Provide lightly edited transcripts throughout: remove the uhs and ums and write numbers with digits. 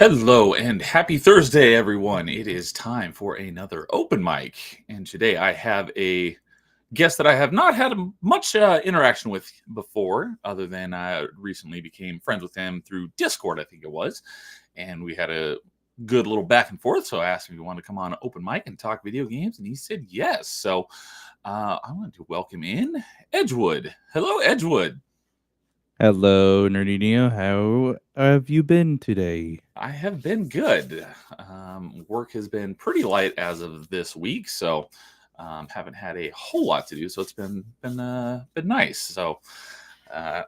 Hello and happy Thursday, everyone. It is time for another open mic. And today I have a guest that I have not had much interaction with before, other than I recently became friends with him through Discord, I think it was. And we had a good little back and forth. So I asked him if he wanted to come on open mic and talk video games. And he said yes. So I wanted to welcome in Edgewood. Hello, Edgewood. Hello, Nerdinio. How have you been today? I have been good. Work has been pretty light as of this week, so haven't had a whole lot to do. So it's been nice. So uh,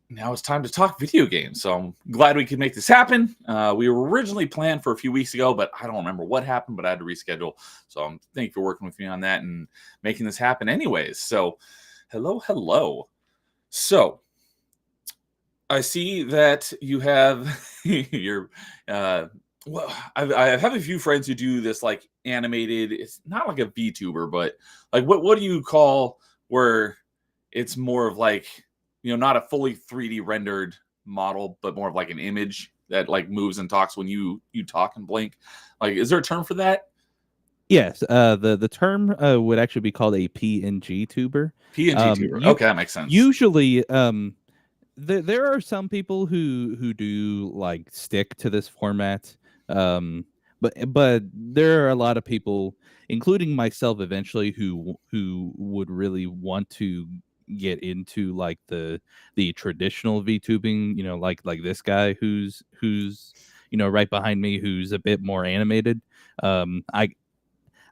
now it's time to talk video games. So I'm glad we could make this happen. We were originally planned for a few weeks ago, but I don't remember what happened. But I had to reschedule. So thank you for working with me on that and making this happen, anyways. So hello. So I see that you have your well, I have a few friends who do this like animated. It's not like a VTuber, but like what do you call where it's more of like not a fully 3D rendered model, but more of like an image that like moves and talks when you talk and blink. Like, is there a term for that? Yes, the term would actually be called a PNG tuber. PNG tuber. You Okay, that makes sense. usually there are some people who do like stick to this format. But there are a lot of people, including myself, eventually who would really want to get into like the traditional VTubing. Like this guy who's right behind me, who's a bit more animated. Um, I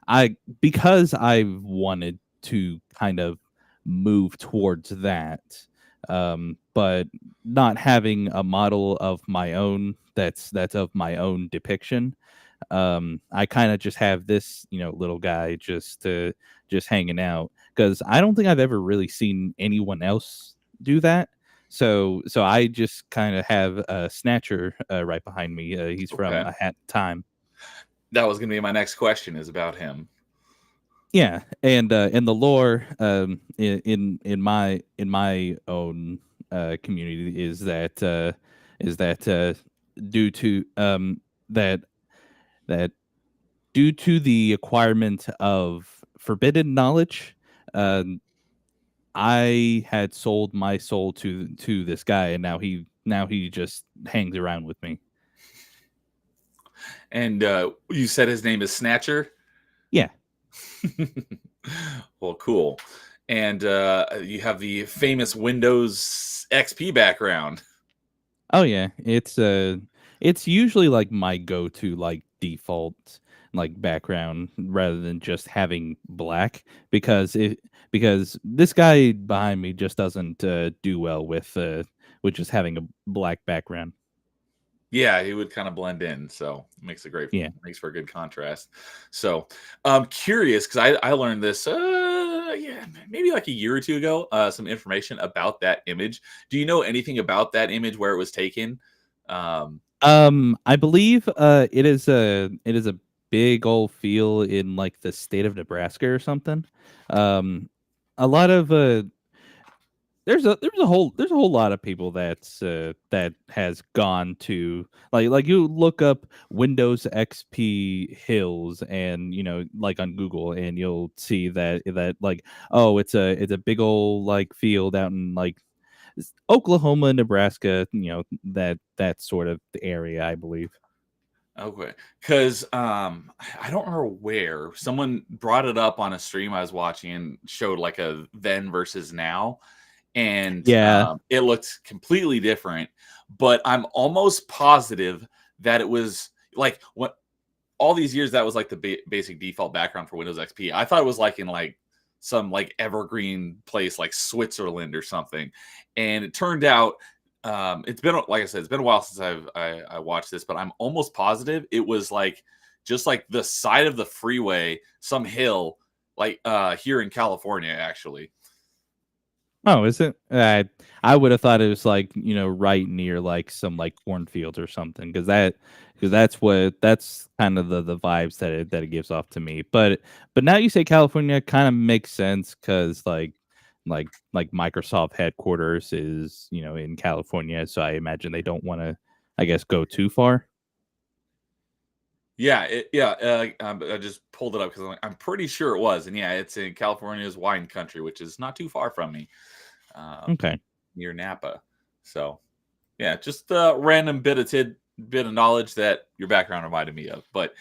I because I've wanted to kind of move towards that, but not having a model of my own that's of my own depiction. I kind of just have this, little guy just hanging out because I don't think I've ever really seen anyone else do that. So I just kind of have a Snatcher right behind me. He's from Okay, A Hat Time. that was gonna be my next question is about him. Yeah, and in the lore, in my own community is that due to that that due to the acquirement of forbidden knowledge, um, I had sold my soul to this guy, and now he just hangs around with me. And you said his name is Snatcher. Yeah. Well, cool. And you have the famous Windows XP background. Oh yeah, it's usually like my go-to like default like background rather than just having black because this guy behind me just doesn't do well with just having a black background. Yeah, he would kind of blend in, so it Yeah. makes for a good contrast. So I'm curious because I learned this, yeah, maybe like a year or two ago, some information about that image. Do you know anything about that image where it was taken? Um, I believe it is a big old field in like the state of Nebraska or something. Um a lot of there's a whole lot of people that has gone to like you look up Windows XP hills and like on Google and you'll see that like, oh, it's a big old like field out in like Oklahoma, Nebraska, that sort of area, I believe. Okay, because I don't remember where someone brought it up on a stream I was watching and showed like a then versus now, and Yeah. it looked completely different. But I'm almost positive that it was like what all these years that was like the basic default background for Windows XP. I thought it was like in like some like evergreen place like Switzerland or something, and it turned out it's been like I said, it's been a while since I watched this, but I'm almost positive it was like just like the side of the freeway, some hill, like here in California, actually. Oh, is it? I would have thought it was like right near like some like cornfields or something because that's kind of the vibes that it gives off to me. But now you say California kind of makes sense because like Microsoft headquarters is in California, so I imagine they don't want to, I guess, go too far. Yeah, I just pulled it up because I'm pretty sure it was, and yeah, it's in California's wine country, which is not too far from me, um, Okay. near Napa. So yeah, just a random bit of knowledge that your background reminded me of. But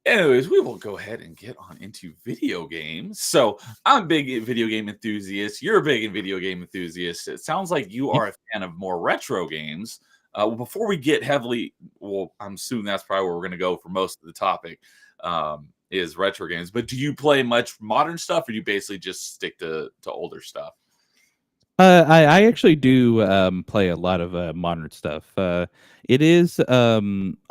anyways, we will go ahead and get on into video games. So I'm a big video game enthusiast. You're a big video game enthusiast. It sounds like you Yep. are a fan of more retro games. Before we get heavily, well, I'm assuming that's probably where we're going to go for most of the topic, is retro games. But do you play much modern stuff, or do you basically just stick to older stuff? I actually do play a lot of modern stuff. It is a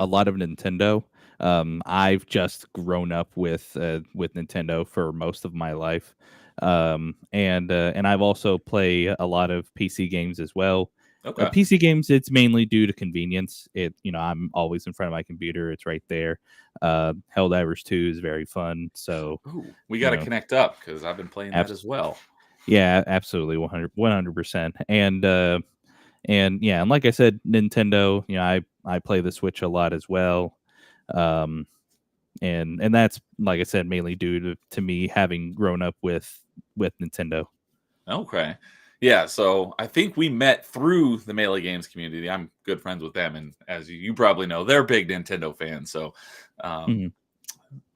lot of Nintendo. I've just grown up with Nintendo for most of my life, and I've also play a lot of PC games as well. Okay. PC games, it's mainly due to convenience. I'm always in front of my computer; it's right there. Helldivers 2 is very fun, so Ooh, we got you to know, connect up because I've been playing that as well. yeah, absolutely, 100%. And yeah, and like I said, Nintendo, I play the Switch a lot as well. Um, and that's, like I said, mainly due to me having grown up with Nintendo. Okay. Yeah, so I think we met through the Melee Games community. I'm good friends with them, and as you probably know, they're big Nintendo fans. So um, Mhm.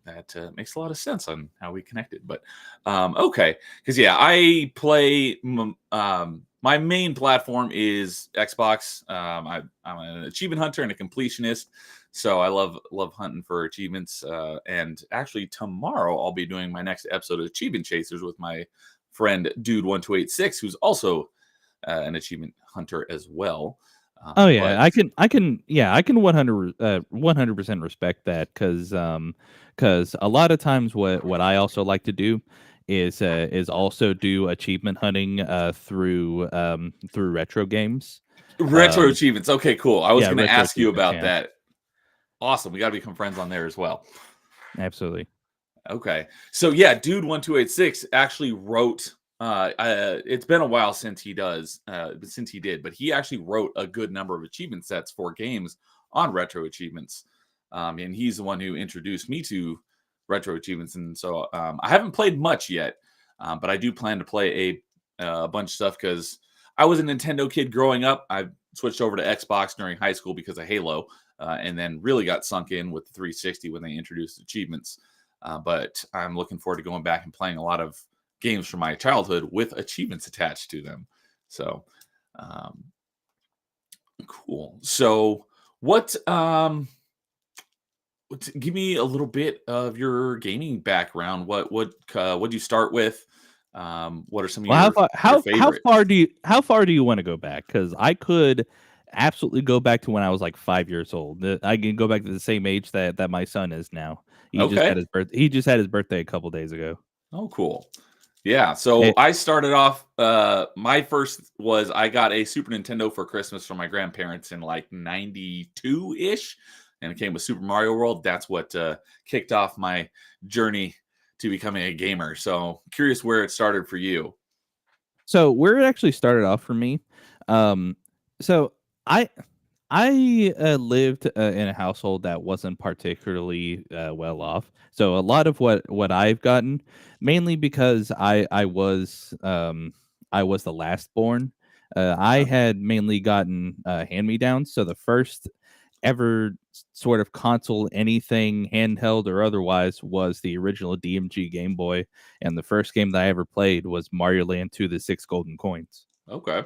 that makes a lot of sense on how we connected. But okay, because yeah, I play. My main platform is Xbox. I'm an achievement hunter and a completionist, so I love hunting for achievements. And actually, tomorrow I'll be doing my next episode of Achievement Chasers with my friend Dude 1286, who's also an achievement hunter as well. Oh But yeah, I can 100% respect that because a lot of times what I also like to do is also do achievement hunting through retro games. retro Um, achievements, okay, cool. I was yeah, going to retro ask you achievements. about Yeah, that. Awesome. We got to become friends on there as well. absolutely. Okay. So yeah, dude 1286 actually wrote it's been a while since since he did, but he actually wrote a good number of achievement sets for games on retro achievements. And he's the one who introduced me to retro achievements, and so I haven't played much yet. But I do plan to play a bunch of stuff because I was a Nintendo kid growing up. I switched over to Xbox during high school because of Halo, and then really got sunk in with the 360 when they introduced achievements. But I'm looking forward to going back and playing a lot of games from my childhood with achievements attached to them. So um, cool. So what? Give me a little bit of your gaming background. What do you start with? What are some of Well, your favorites? how far do you want to go back? Because I could absolutely go back to when I was like 5 years old. I can go back to the same age that my son is now. Okay. He just had his birthday a couple days ago. Oh, cool. Yeah, so I started off my first was I got a Super Nintendo for Christmas from my grandparents in like 92-ish, and it came with Super Mario World. That's what kicked off my journey to becoming a gamer. So, curious where it started for you. So where it actually started off for me, um, so I I lived in a household that wasn't particularly well off. So a lot of what I've gotten, mainly because I was the last born. I Okay. had mainly gotten hand me downs. So the first ever sort of console, anything handheld or otherwise, was the original DMG Game Boy, and the first game that I ever played was Mario Land 2: The Six Golden Coins. Okay.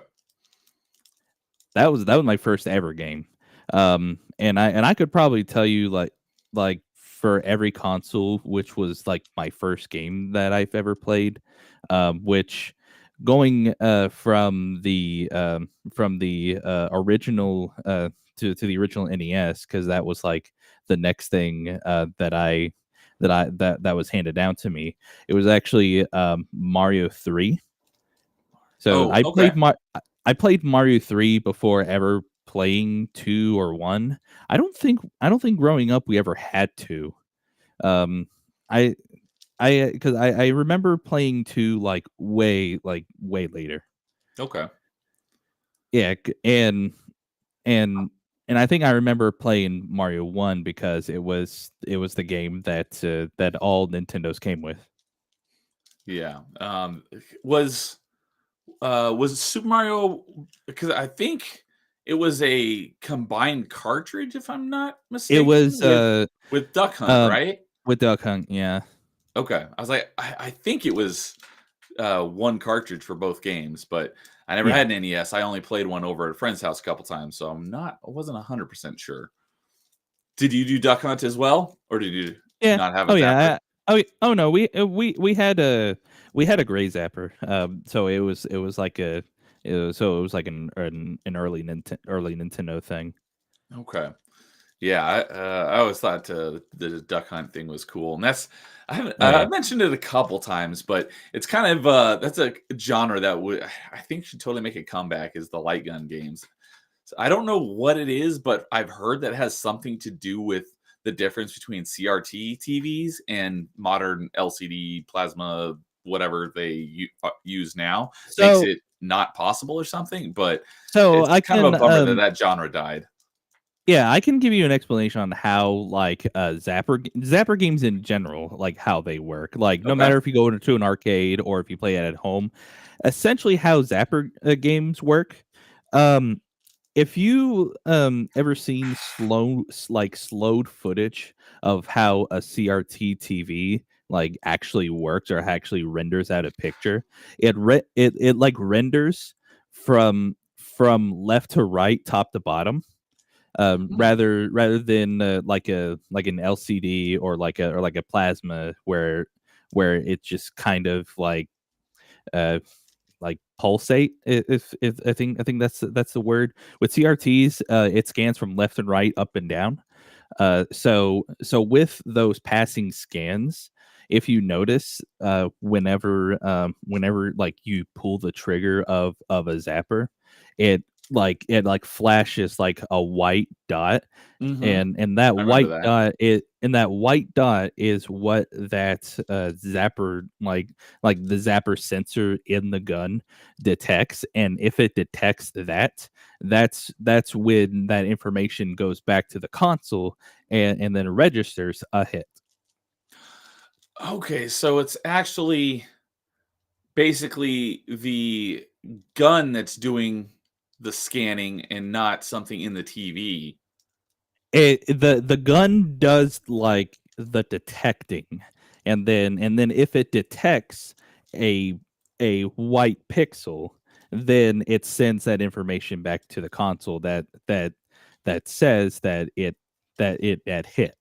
That was my first ever game. And I could probably tell you like for every console, which was like my first game that I've ever played, which going from the original to the original NES, because that was like the next thing that was handed down to me. It was actually Mario 3. So Oh, okay. I played Mario 3 before ever playing 2 or 1. I don't think growing up we ever had to. Um I because I remember playing 2 way later. Okay. Yeah, and and I think I remember playing Mario 1 because it was the game that that all Nintendos came with. Yeah. Was was Super Mario, because I think it was a combined cartridge, if I'm not It mistaken, was with Duck Hunt, um right? with Duck Hunt, yeah. Okay. I was like, I think it was one cartridge for both games, but I never Yeah. had an NES. I only played one over at a friend's house a couple times, so I wasn't 100% sure. Did you do Duck Hunt as well, or did you Yeah. not have a Oh zapper? yeah. Oh no, we had a gray zapper. So it was like a so it was like an early Nintendo thing. Okay. Yeah, I always thought the Duck Hunt thing was cool, and that's Oh yeah. I've mentioned it a couple times, but it's kind of that's a genre that would I think should totally make a comeback is the light gun games. So I don't know what it is, but I've heard that has something to do with the difference between CRT TVs and modern LCD plasma, whatever they use now, makes So it not possible or something. But so it's I kind of can a bummer that that genre died. yeah, I can give you an explanation on how like Zapper games in general, like how they work. Like no Okay. matter if you go into an arcade or if you play it at home, essentially how Zapper games work. Um if you ever seen slowed footage of how a CRT TV like actually works or actually renders out a picture, it like renders from left to right, top to bottom, Hmm. rather than like an LCD or like a plasma where it just kind of uh like pulsate. If I think that's the word. With CRTs, it scans from left and right, up and down. So with those passing scans, if you notice, whenever like you pull the trigger of a zapper, it like flashes like a white dot, Hmm. and that I remember white that. dot it and that white dot is what that zapper like the zapper sensor in the gun detects, and if it detects that, that's when that information goes back to the console and then registers a hit. Okay, so it's actually basically the gun that's doing the scanning and not something in the TV. The gun does like the detecting, and then if it detects a white pixel, then it sends that information back to the console that says that it had hit.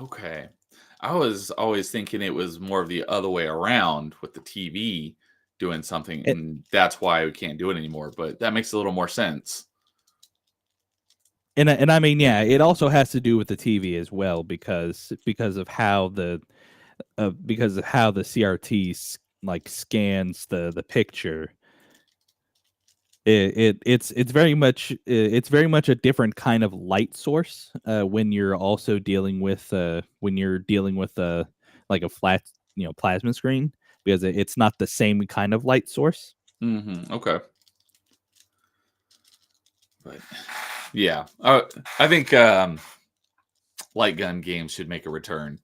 Okay. I was always thinking it was more of the other way around with the TV doing something, It, and that's why we can't do it anymore. But that makes a little more sense. and I mean, yeah, it also has to do with the TV as well because of how the CRT like scans the picture. It's very much a different kind of light source when you're also dealing with when you're dealing with like a flat, plasma screen, because it's not the same kind of light source. Okay. But yeah, I think light gun games should make a return.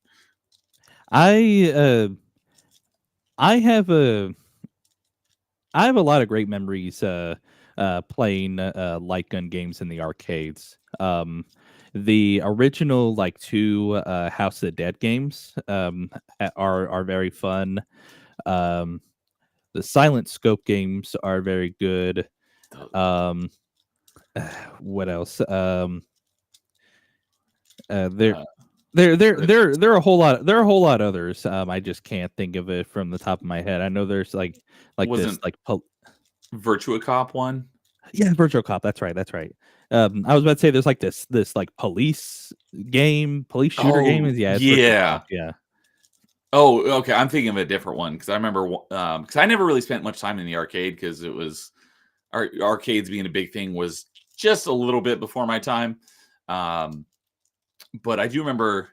I I have a I have a lot of great memories playing light gun games in the arcades. The original like two House of the Dead games are very fun. Um, the Silent Scope games are very good. The- Um, what else? There, Uh, there are a whole lot. There are a whole lot others. I just can't think of it from the top of my head. I know there's like this wasn't like Virtua Cop one? yeah, Virtual Cop. That's right. That's right. I was about to say there's like this like police shooter game. Oh Is yeah, it's Virtual Cop. yeah. Yeah. Oh, okay. I'm thinking of a different one because I remember because I never really spent much time in the arcade because it was arcades being a big thing was just a little bit before my time. Um, but I do remember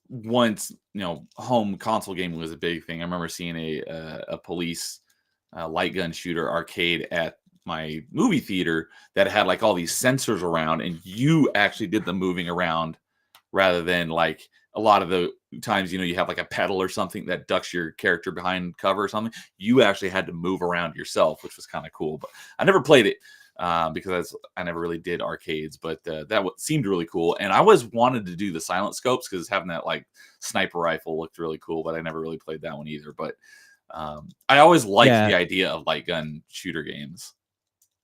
once home console gaming was a big thing. I remember seeing a police light gun shooter arcade at my movie theater that had like all these sensors around, and you actually did the moving around rather than like a lot of the times, you have like a pedal or something that ducks your character behind cover or something. You actually had to move around yourself, which was kind of cool. But I never played it because I never really did arcades. But that seemed really cool, and I always wanted to do the silent scopes because having that like sniper rifle looked really cool. But I never really played that one either. But I always liked Yeah, the idea of light gun shooter games.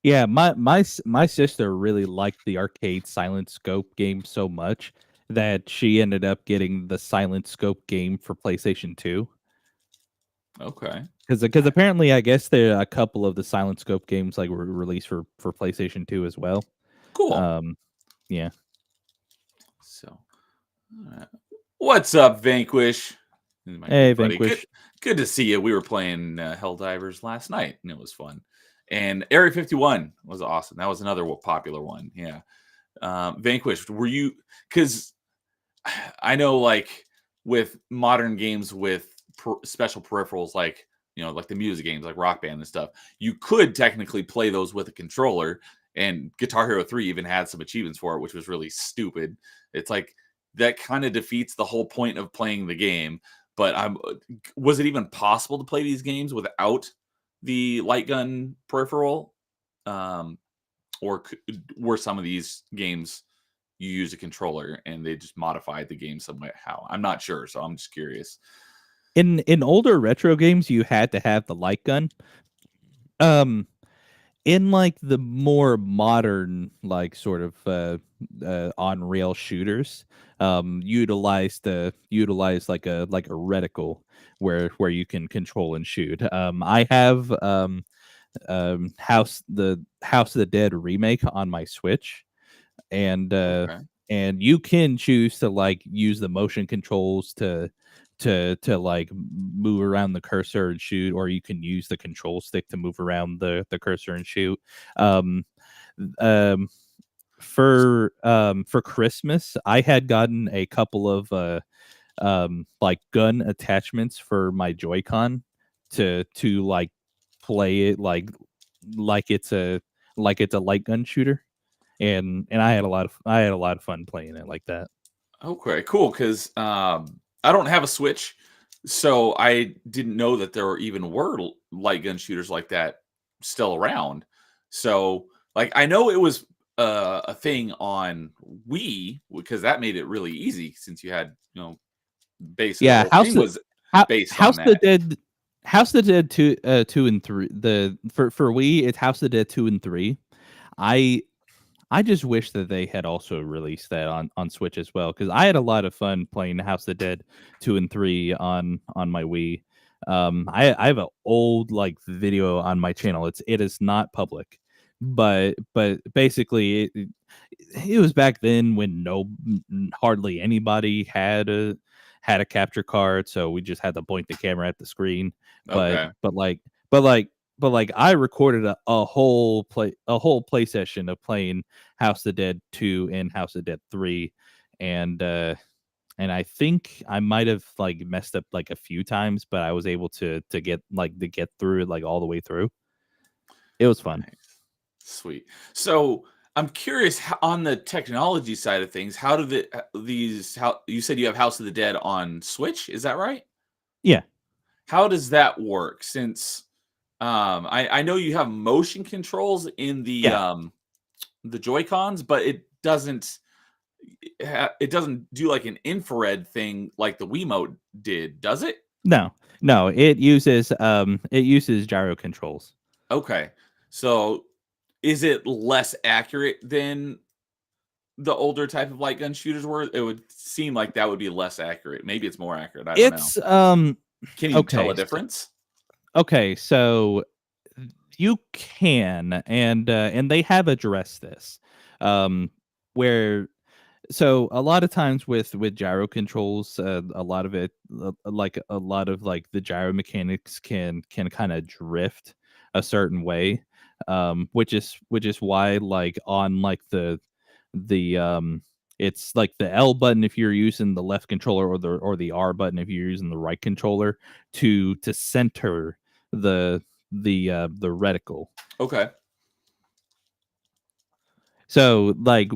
yeah. My sister really liked the arcade Silent Scope game so much that she ended up getting the Silent Scope game for PlayStation 2. Okay, Because apparently, I guess there are a couple of the Silent Scope games like were released for PlayStation 2 as well. cool. Um, yeah. So, what's up, Vanquish? My Hey, good buddy. Good, Vanquish. good to see you. We were playing Helldivers last night, and it was fun. And Area 51 was awesome. That was another popular one. Yeah. Vanquish, were you? Because I know, like with modern games with special peripherals, like like the music games, like Rock Band and stuff, you could technically play those with a controller. And Guitar Hero 3 even had some achievements for it, which was really stupid. It's like that kind of defeats the whole point of playing the game. But was it even possible to play these games without the light gun peripheral? Um, or were some of these games you use a controller and they just modified the game some way? How? I'm not sure, so I'm just curious. In older retro games, you had to have the light gun. Um, in like the more modern, like sort of on rail shooters, utilize like a reticle where you can control and shoot. I have House of the Dead remake on my Switch, and Okay. and you can choose to like use the motion controls to like move around the cursor and shoot, or you can use the control stick to move around the cursor and shoot. um um for Christmas, I had gotten a couple of like gun attachments for my Joy-Con to like play it like it's a light gun shooter, and I had a lot of fun playing it like that. Okay, cool. Because I don't have a Switch, so I didn't know that there even were light gun shooters like that still around. So, like, I know it was a thing on Wii because that made it really easy since you had, basically the Yeah, whole thing was based on House of the that. Dead, House of the Dead 2 and 3. The for Wii, it's House of the Dead 2 and 3. I I just wish that they had also released that on Switch as well, because I had a lot of fun playing House of the Dead 2 and 3 on my Wii. I have an old like video on my channel. It is not public, but basically it was back then when hardly anybody had a capture card, so we just had to point the camera at the screen. But Okay. but like but like but like I recorded a whole play session of playing House of the Dead 2 and House of the Dead 3, and and I think I might have like messed up like a few times, but I was able to get through it like all the way through. It was fun. Nice. Sweet. So I'm curious on the technology side of things, how do how you said you have House of the Dead on Switch? Is that right? Yeah. How does that work? Since I know you have motion controls in Yeah. the Joy Cons, but it doesn't do like an infrared thing like the Wiimote did, does it? No. No, it uses gyro controls. Okay, so is it less accurate than the older type of light gun shooters were? It would seem like that would be less accurate. Maybe it's more accurate. I don't know. It's Can you tell okay. a difference? Okay, so you can, and they have addressed this. Um where So a lot of times with gyro controls, a lot of it like a lot of like the gyro mechanics can kind of drift a certain way, which is why like on like the it's like the L button if you're using the left controller, or the R button if you're using the right controller to center the the reticle. Okay. So, like,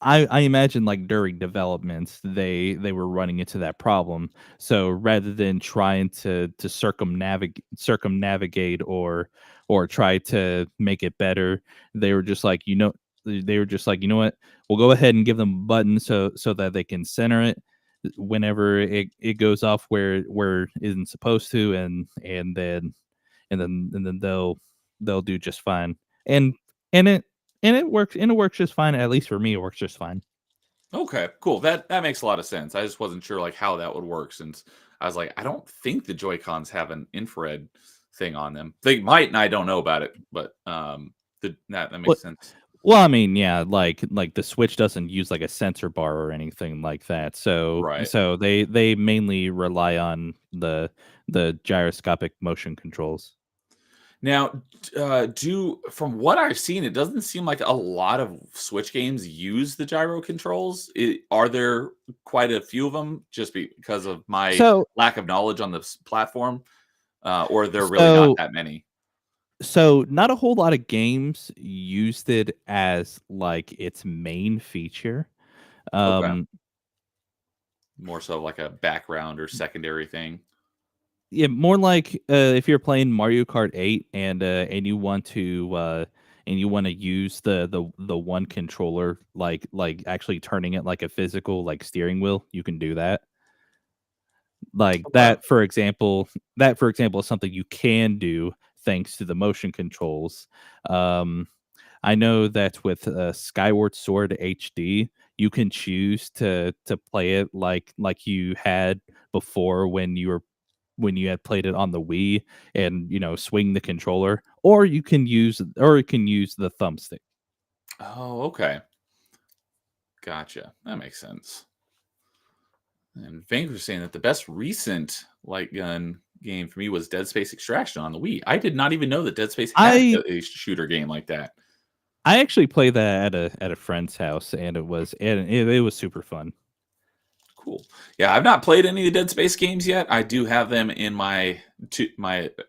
I imagine, like, during development, they were running into that problem. So, rather than trying to circumnavigate or try to make it better, they were just like, they were just like, "You know what? We'll go ahead and give them a button so that they can center it whenever it goes off where it isn't supposed to, and then they'll do just fine." And and it and it works just fine. At least for me, it works just fine. Okay, cool. That makes a lot of sense. I just wasn't sure like how that would work since I was like, I don't think the Joy Cons have an infrared thing on them. They might, and I don't know about it, but that What makes sense. Well, I mean, yeah, like the Switch doesn't use like a sensor bar or anything like that. Right. So they mainly rely on the gyroscopic motion controls. Now, do from what I've seen, it doesn't seem like a lot of Switch games use the gyro controls. Are there quite a few of them just because of my So lack of knowledge on this platform, or there really not so that many? so not a whole lot of games used it as like its main feature. Okay, Um more so like a background or secondary thing. Yeah, more like, if you're playing Mario Kart 8 and you wanna use the one controller, like actually turning it like a physical, like, steering wheel, you can do that. Like, Okay, that, for example, is something you can do thanks to the motion controls. Um, I know that with, Skyward Sword HD, you can choose to play it like you had before when you had played it on the Wii and, swing the controller, or you can use the thumbstick. oh, okay, gotcha. That makes sense. And Vanquish was saying that the best recent light gun game for me was Dead Space Extraction on the Wii. I did not even know that Dead Space had I a shooter game like that. I actually played that at a friend's house, and it was super fun. Cool. Yeah, I've not played any of the Dead Space games yet. I do have them in my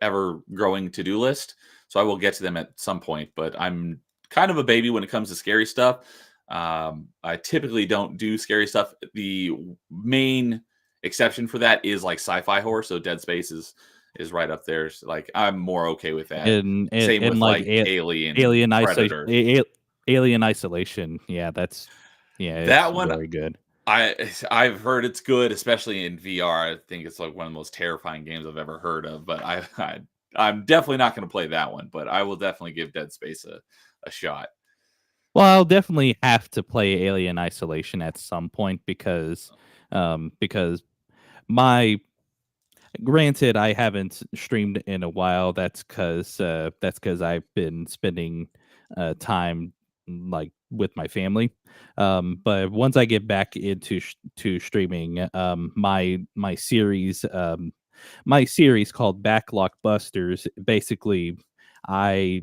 ever growing to do list, so I will get to them at some point. But I'm kind of a baby when it comes to scary stuff. I typically don't do scary stuff. The main exception for that is like sci-fi horror. So Dead Space is right up there. So, like I'm more okay with that. Same And with like like Alien and Alien Isolation, Predator. Alien Isolation, yeah, it's That one very good. I've heard it's good, especially in VR. I think it's like one of the most terrifying games I've ever heard of. But I'm definitely not going to play that one. But I will definitely give Dead Space a shot. Well, I'll definitely have to play Alien Isolation at some point because my granted, I haven't streamed in a while. That's because I've been spending time like with my family. But once I get back into to streaming, my series called Backlog Busters. Basically, I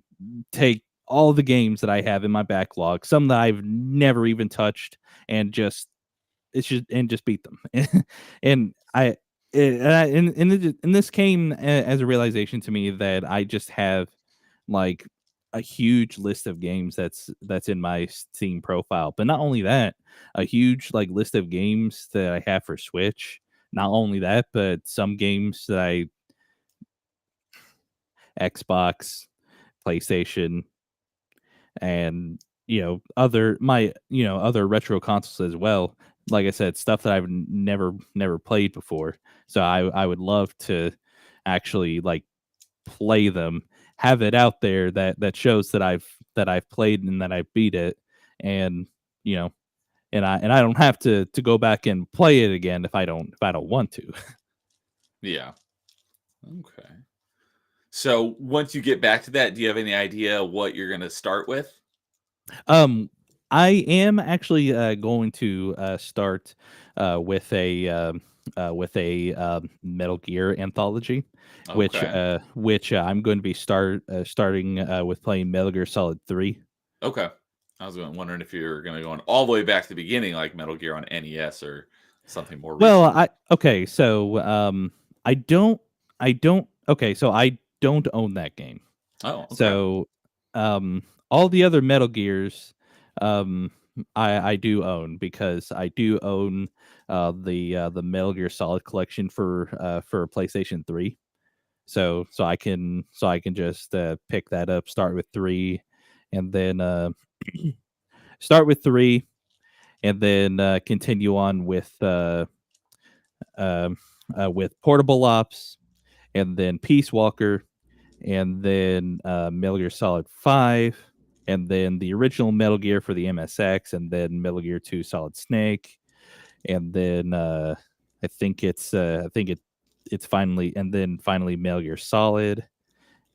take all the games that I have in my backlog, some that I've never even touched, and just beat them. and I and this came as a realization to me that I just have like a huge list of games that's in my Steam profile. But not only that, a huge like list of games that I have for Switch. Not only that, but some games that I Xbox, PlayStation, and other retro consoles as well. Like I said, stuff that I've never played before. So I would love to actually like play them, have it out there that shows that I've played and that I beat it, and you know and I don't have to go back and play it again if I don't want to. Yeah. Okay. So once you get back to that, do you have any idea what you're going to start with? Um, I am actually going to start with a Metal Gear anthology, Okay. which I'm going to be starting with playing Metal Gear Solid 3. Okay. Wondering if you're going to go all the way back to the beginning, like Metal Gear on NES or something more Well, recent. I okay, so I don't own that game. Oh, okay. So, um, all the other Metal Gears, um, I do own, because I do own the Metal Gear Solid collection for PlayStation 3. So I can just pick that up, start with 3, and then start with 3, and then continue on um, with Portable Ops, and then Peace Walker, and then Metal Gear Solid 5, and then the original Metal Gear for the MSX, and then Metal Gear 2 Solid Snake, and then it's finally, and then finally Metal Gear Solid,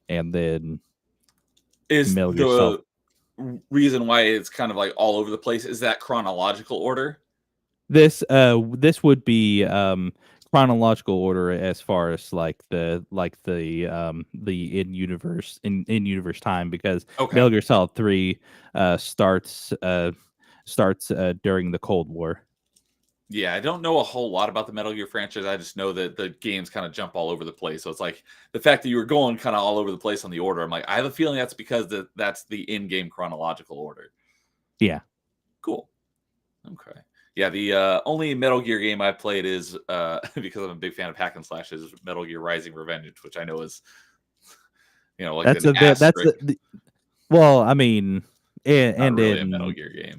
and then Is Metal Gear Solid. the reason why it's kind of like all over the place is that chronological order? This would be chronological order, as far as the in universe time, because Okay. Metal Gear Solid 3 starts during the Cold War. Yeah, I don't know a whole lot about the Metal Gear franchise. I just know that the games kind of jump all over the place. So it's like the fact that you were going kind of all over the place on the order. I'm like, I have a feeling that's because that's the in-game chronological order. Yeah. Cool. Okay. Yeah, the only Metal Gear game I played is because I'm a big fan of hack and slash, is Metal Gear Rising Revenge, which I know is like That's an asterisk. well, I mean, Not and really a Metal in Gear game.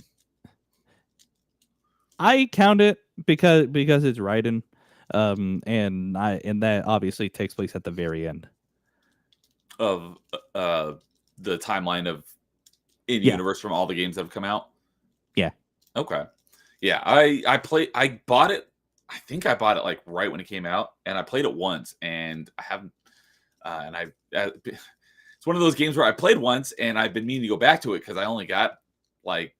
I count it because it's Raiden, and that obviously takes place at the very end Of the timeline of in Yeah. universe from all the games that have come out. Yeah. Okay. Yeah, I bought it. I think I bought it like right when it came out, and I played it once, and I haven't. It's one of those games where I played once, and I've been meaning to go back to it because I only got like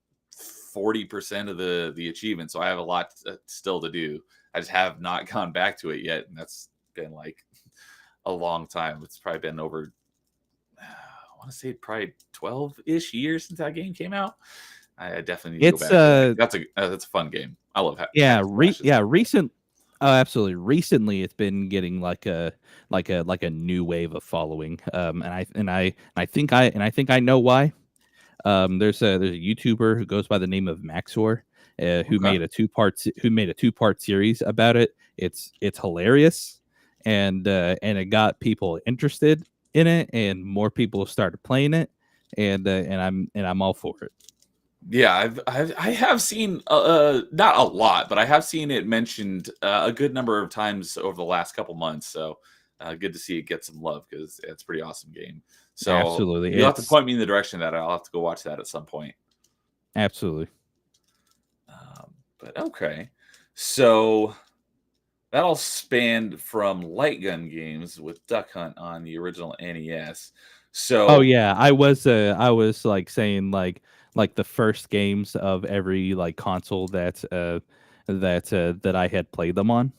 40% of the achievement, so I have a lot still to do. I just have not gone back to it yet, and that's been like a long time. It's probably been over. I want to say probably 12-ish years since that game came out. I definitely need to go It's back to it. That's a fun game. I love yeah, hack and slashes. recent oh, absolutely. Recently it's been getting like a new wave of following. I think I know why. There's a YouTuber who goes by the name of Maxor, who Okay. made a two-part series about it. It's hilarious, and it got people interested in it, and more people started playing it, and I'm all for it. Yeah, I have seen not a lot, but I have seen it mentioned a good number of times over the last couple months. So good to see it get some love because it's a pretty awesome game. So Absolutely, you'll have to point me in the direction that I'll have to go watch that at some point. absolutely. But okay, so that'll span from light gun games with Duck Hunt on the original NES. Oh So yeah, I was like saying like the first games of every like console that I had played them on.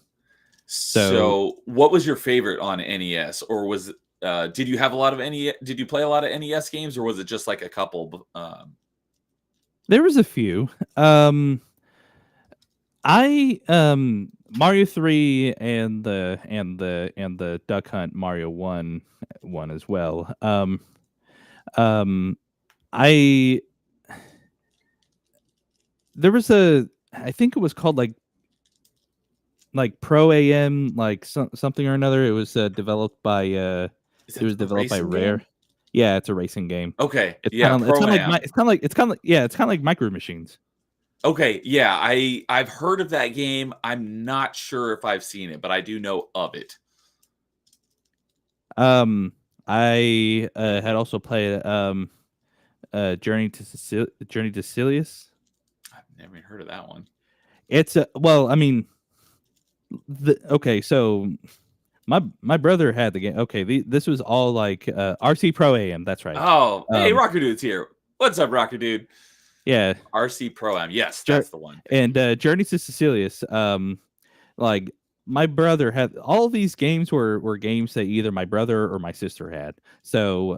So So, what was your favorite on NES, or did you have a lot of NES? Did you play a lot of NES games, or was it just like a couple? there was a few. I Mario 3 and the Duck Hunt Mario 1 as well. Um I there was a I think it was called like Pro AM, like something or another. It was developed by Is it it was a developed by racing Rare. game? Yeah, it's a racing game. Okay, It's yeah, kind of it's Pro kind of like Am. it's kind of like Micro Machines. Okay, yeah, I've heard of that game. I'm not sure if I've seen it, but I do know of it. I had also played Journey to Silius. I've never even heard of that one. It's well, I mean, okay, so my brother had the game. Okay, this was all like RC Pro AM. That's right. Oh, hey, Um, Rocker Dude's here. What's up, Rocker Dude? yeah, RC Pro Am. Yes, Jour- that's the one. Thank and you. Journey to Sicilius. Like my brother had all these games were games that either my brother or my sister had. So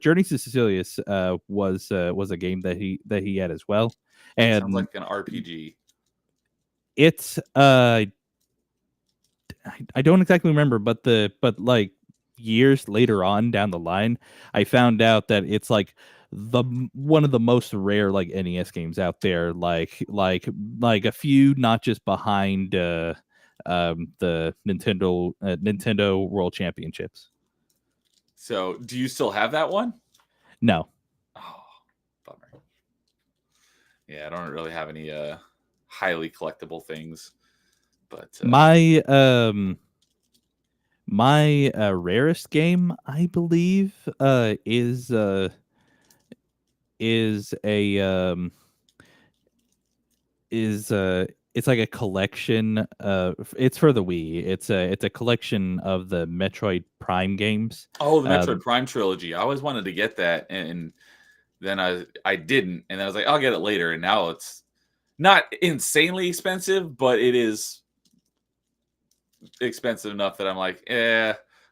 Journey to Sicilius was a game that he had as well, Sounds and like an RPG. it's I don't exactly remember, but like years later on down the line, I found out that it's like one of the most rare like NES games out there, like a few notches behind the Nintendo World Championships. So, do you still have that one? No. Oh, bummer. Yeah, I don't really have any highly collectible things, but my rarest game, I believe, is a is it's like a collection. It's for the Wii. It's a collection of the Metroid Prime games. oh, the Metroid Um, Prime trilogy. I always wanted to get that, and then I didn't, and then I was like, I'll get it later, and now it's not insanely expensive, but it is expensive enough that I'm like,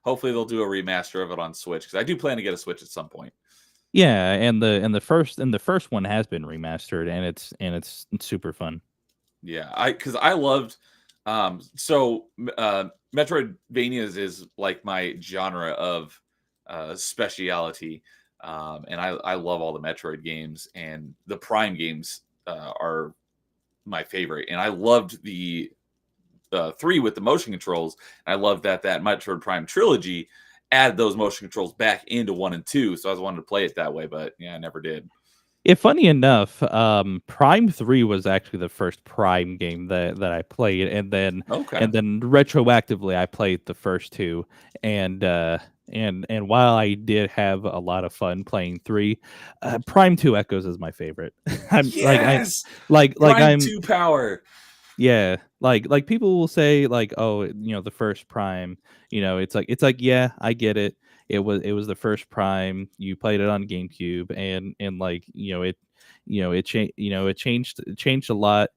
hopefully they'll do a remaster of it on Switch because I do plan to get a Switch at some point. yeah, and the first one has been remastered, and it's super fun. Yeah, I loved so Metroidvanias is like my genre of speciality. And I love all the Metroid games, and the Prime games are my favorite. And I loved the 3 with the motion controls. And I love that Metroid Prime trilogy add those motion controls back into 1 and 2. So I was wanting to play it that way, but yeah, I never did. Yeah, funny enough, Prime 3 was actually the first Prime game that I played, Okay. and then retroactively I played the first two, and while I did have a lot of fun playing 3, Prime 2 Echoes is my favorite. Yes, Like Prime I'm 2 power. yeah, like people will say like, oh, the first Prime, it's like yeah, I get it. It was the first Prime. You played it on GameCube, and like it changed a lot.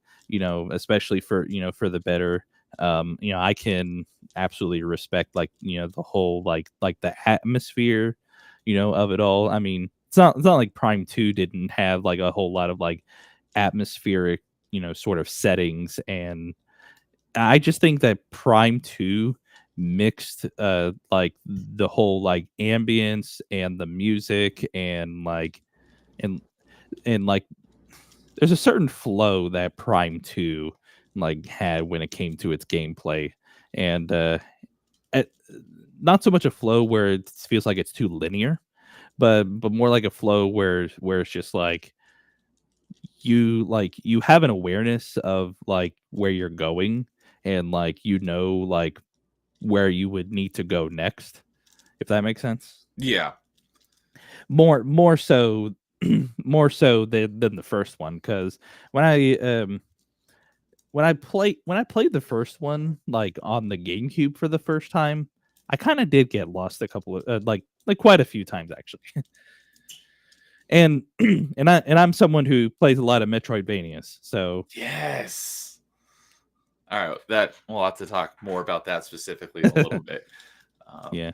Especially for the better. I can absolutely respect like the whole like the atmosphere, of it all. I mean, it's not like Prime 2 didn't have like a whole lot of like atmospheric sort of settings, and I just think that Prime 2 mixed like the whole like ambience and the music and and like there's a certain flow that Prime 2 like had when it came to its gameplay, and at, not so much a flow where it feels like it's too linear, but more like a flow where it's just like you have an awareness of like where you're going, and like like where you would need to go next, if that makes sense. Yeah. More so more so than the first one, because when I played the first one like on the GameCube for the first time, I kind of did get lost a couple of like quite a few times actually. And I'm someone who plays a lot of Metroidvanias, so Yes. All right. That we'll have to talk more about that specifically in a little bit. yeah.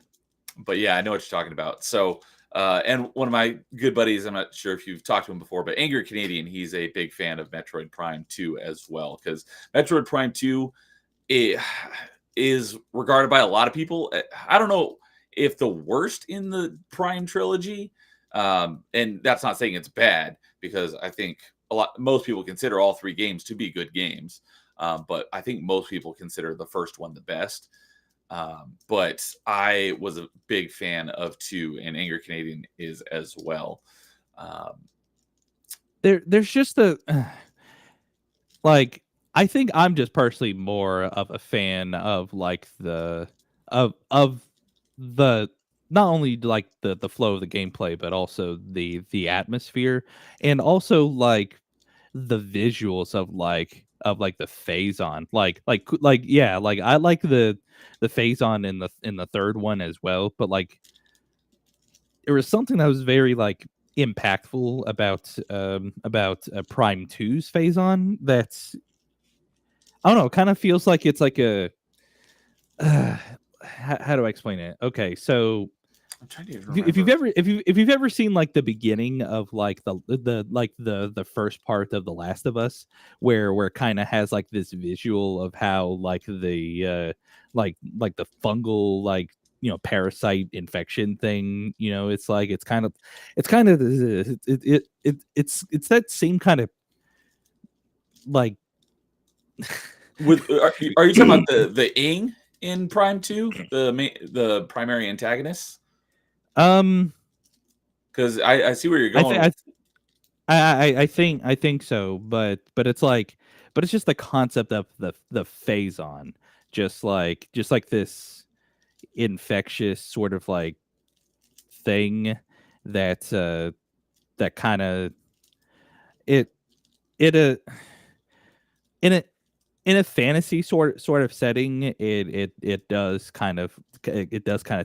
But yeah, I know what you're talking about. So, and one of my good buddies, I'm not sure if you've talked to him before, but Angry Canadian, he's a big fan of Metroid Prime 2 as well, because Metroid Prime 2 it is regarded by a lot of people. I don't know if the worst in the Prime trilogy, and that's not saying it's bad, because I think most people consider all 3 games to be good games. But I think most people consider the first one the best. But I was a big fan of 2, and Angry Canadian is as well. Um, There's just a like I think I'm just personally more of a fan of like of the not only like the flow of the gameplay, but also the atmosphere, and also like the visuals of like the phase on like yeah, like I like the phase on in the third one as well, but like there was something that was very like impactful about Prime Two's phase on that's I don't know, kind of feels like it's like a how do I explain it? Okay, so I'm trying to even if you've remember. ever if you've ever seen like the beginning of like the first part of The Last of Us, where it kind of has like this visual of how like the like the fungal parasite infection thing. It's like it's that same kind of like With are you talking about the Ing in Prime 2, the primary antagonist? um Because I see where you're I going think with. I think so, but it's like but it's just the concept of the phazon, just like this infectious sort of like thing that that kind of it it in a in a fantasy sort of setting, it does kind of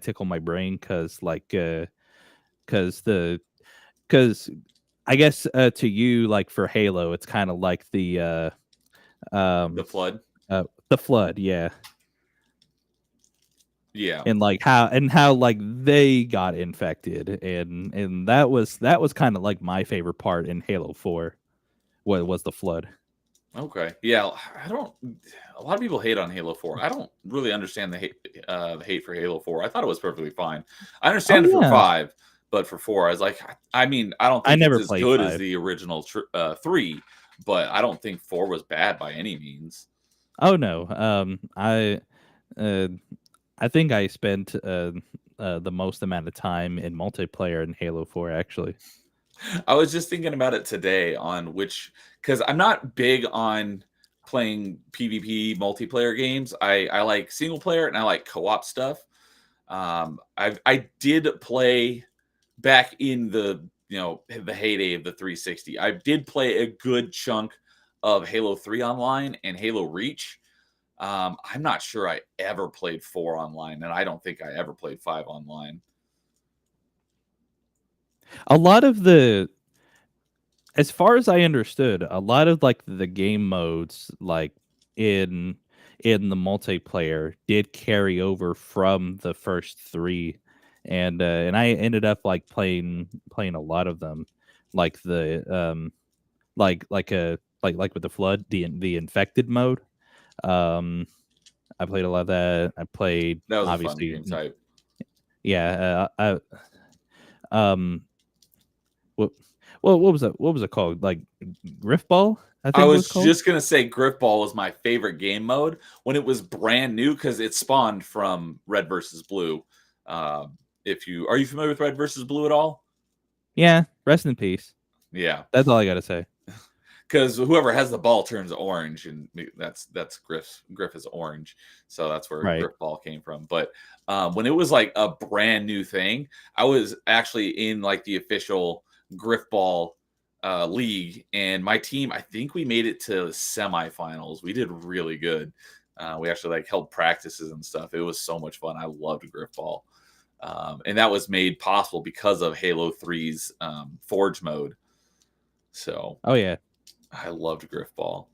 tickle my brain because because the because I guess to you, like for Halo, it's kind of like The um Flood. the flood, yeah, Yeah. and like how like they got infected, and that was kind of like my favorite part in Halo 4. What was the flood? Okay. Yeah. I don't. A lot of people hate on Halo 4. I don't really understand the hate for Halo 4. I thought it was perfectly fine. I Oh understand it for yeah, 5, but for 4, I was like, I mean, I don't I think it's never as played good as 5. the original 3, but I don't think 4 was bad by any means. Oh no, uh I think I spent the most amount of time in multiplayer in Halo 4 actually. I was just thinking about it today on which, because I'm not big on playing PvP multiplayer games. I like single player and I like co-op stuff. I did play back in the heyday of the 360. I did play a good chunk of Halo 3 online and Halo Reach. I'm not sure I ever played 4 online, and I don't think I ever played 5 online. A lot of the As far as I understood, a lot of like the game modes like in in the multiplayer did carry over from the first 3, and I ended up like playing a lot of them, like the like with the flood, the infected mode. Um I played a lot of that. I played That was a fun obviously game type. yeah, um what what was that? What was it called? Like Griffball, I I think it was was called. just gonna say Griffball was my favorite game mode when it was brand new because it spawned from Red versus Blue. If you are you familiar with Red versus Blue at all? Yeah, rest in peace. Yeah, That's all I gotta say. because whoever has the ball turns orange, and that's Griff is orange, so that's where Right. Griffball came from. But when it was like a brand new thing, I was actually in like the official Griffball league, and my team, I think we made it to semifinals. We did really good. We actually like held practices and stuff. It was so much fun. I loved Griffball. And that was made possible because of Halo 3's Forge mode. So Oh yeah. I loved Griffball.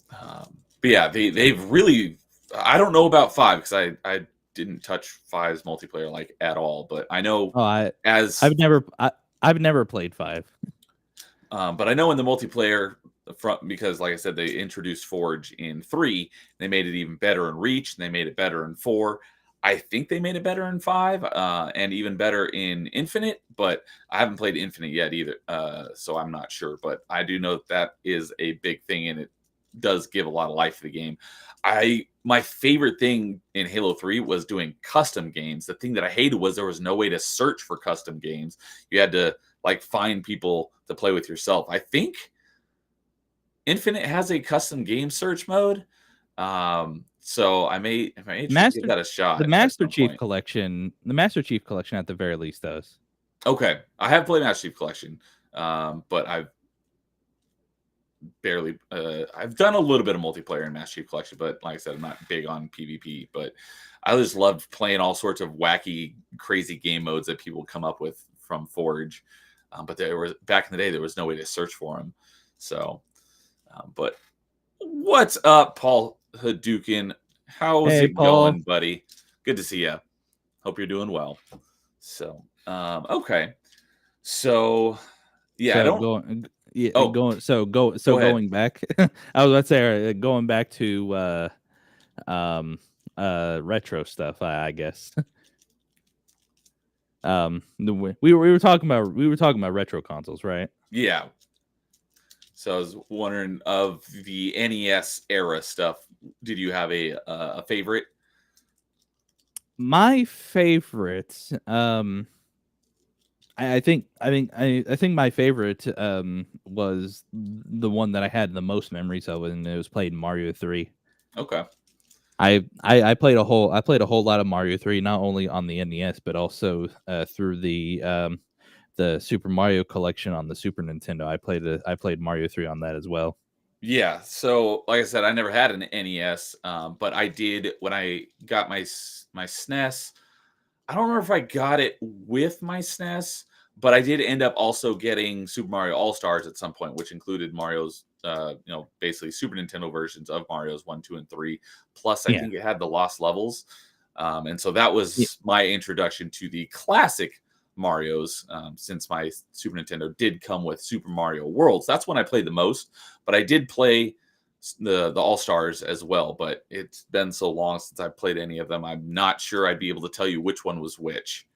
But yeah, they've really. I don't know about 5 because I didn't touch five's multiplayer like at all. But I know Oh, as I've never played 5. but I know in the multiplayer front because like I said, they introduced Forge in 3. They made it even better in Reach. And they made it better in 4. I think they made it better in 5 and even better in Infinite, but I haven't played Infinite yet either, so I'm not sure. But I do know that is a big thing, and it does give a lot of life to the game. My favorite thing in Halo 3 was doing custom games. The thing that I hated was there was no way to search for custom games. You had to like find people to play with yourself. I think Infinite has a custom game search mode. So I may try to give Master that a the shot at Master some Chief point. collection, the Master Chief collection at the very least does. Okay, I have played Master Chief Collection, but I've done a little bit of multiplayer in Master Chief Collection, but like I said, I'm not big on PvP. But I just loved playing all sorts of wacky, crazy game modes that people come up with from Forge. But there was back in the day, there was no way to search for them. So, but what's up, Paul Hadouken? How's Hey, it Paul. going, buddy? Good to see you. Hope you're doing well. So, okay. So, yeah, I So don't. going yeah, Oh, going go ahead. going back. I was about to say going back to retro stuff, I guess. We were talking about retro consoles, right? Yeah. So I was wondering, of the NES era stuff, did you have a favorite? My favorite, I think my favorite was the one that I had the most memories of, and it was played Mario 3. Okay. I played a whole lot of Mario 3, not only on the NES but also through the Super Mario collection on the Super Nintendo. I played Mario 3 on that as well. Yeah. So, like I said, I never had an NES, but I did when I got my SNES. I don't remember if I got it with my SNES, but I did end up also getting Super Mario All Stars at some point, which included Mario's, basically Super Nintendo versions of Mario's 1, 2, and 3. Plus, I Yeah. think it had the Lost Levels, and so that Yeah. was my introduction to the classic Mario's. Since my Super Nintendo did come with Super Mario Worlds, that's when I played the most. But I did play the All Stars as well, but it's been so long since I played any of them. I'm not sure I'd be able to tell you which one was which.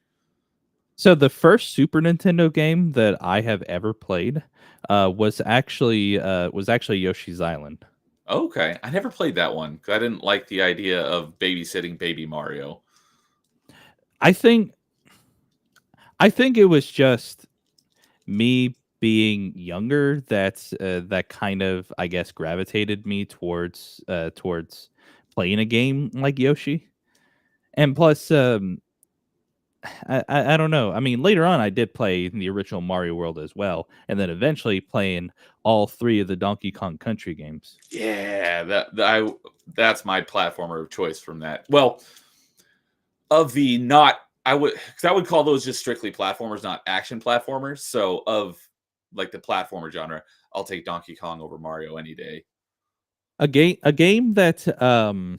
So the first Super Nintendo game that I have ever played was actually Yoshi's Island. Okay, I never played that one because I didn't like the idea of babysitting baby Mario. I think I think it was just me being younger that kind of, I guess, gravitated me towards playing a game like Yoshi. And plus, I don't know. I mean, later on, I did play the original Mario World as well, and then eventually playing all three of the Donkey Kong Country games. Yeah, that's my platformer of choice from that. Well, of the not, I would call those just strictly platformers, not action platformers. So of like the platformer genre, I'll take Donkey Kong over Mario any day. A game that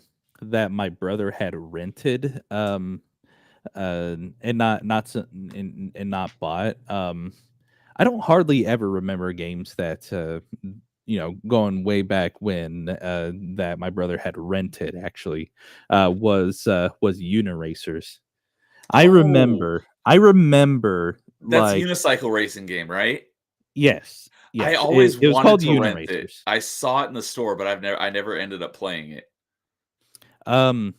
my brother had rented, and not bought. I don't hardly ever remember games that going way back when, that my brother had rented actually, was Uniracers. Oh, I remember, that's a like, unicycle racing game, right? yes, I yes, it, always it was wanted called to rent it. Uniracers. I saw it in the store, but I never ended up playing it. Um,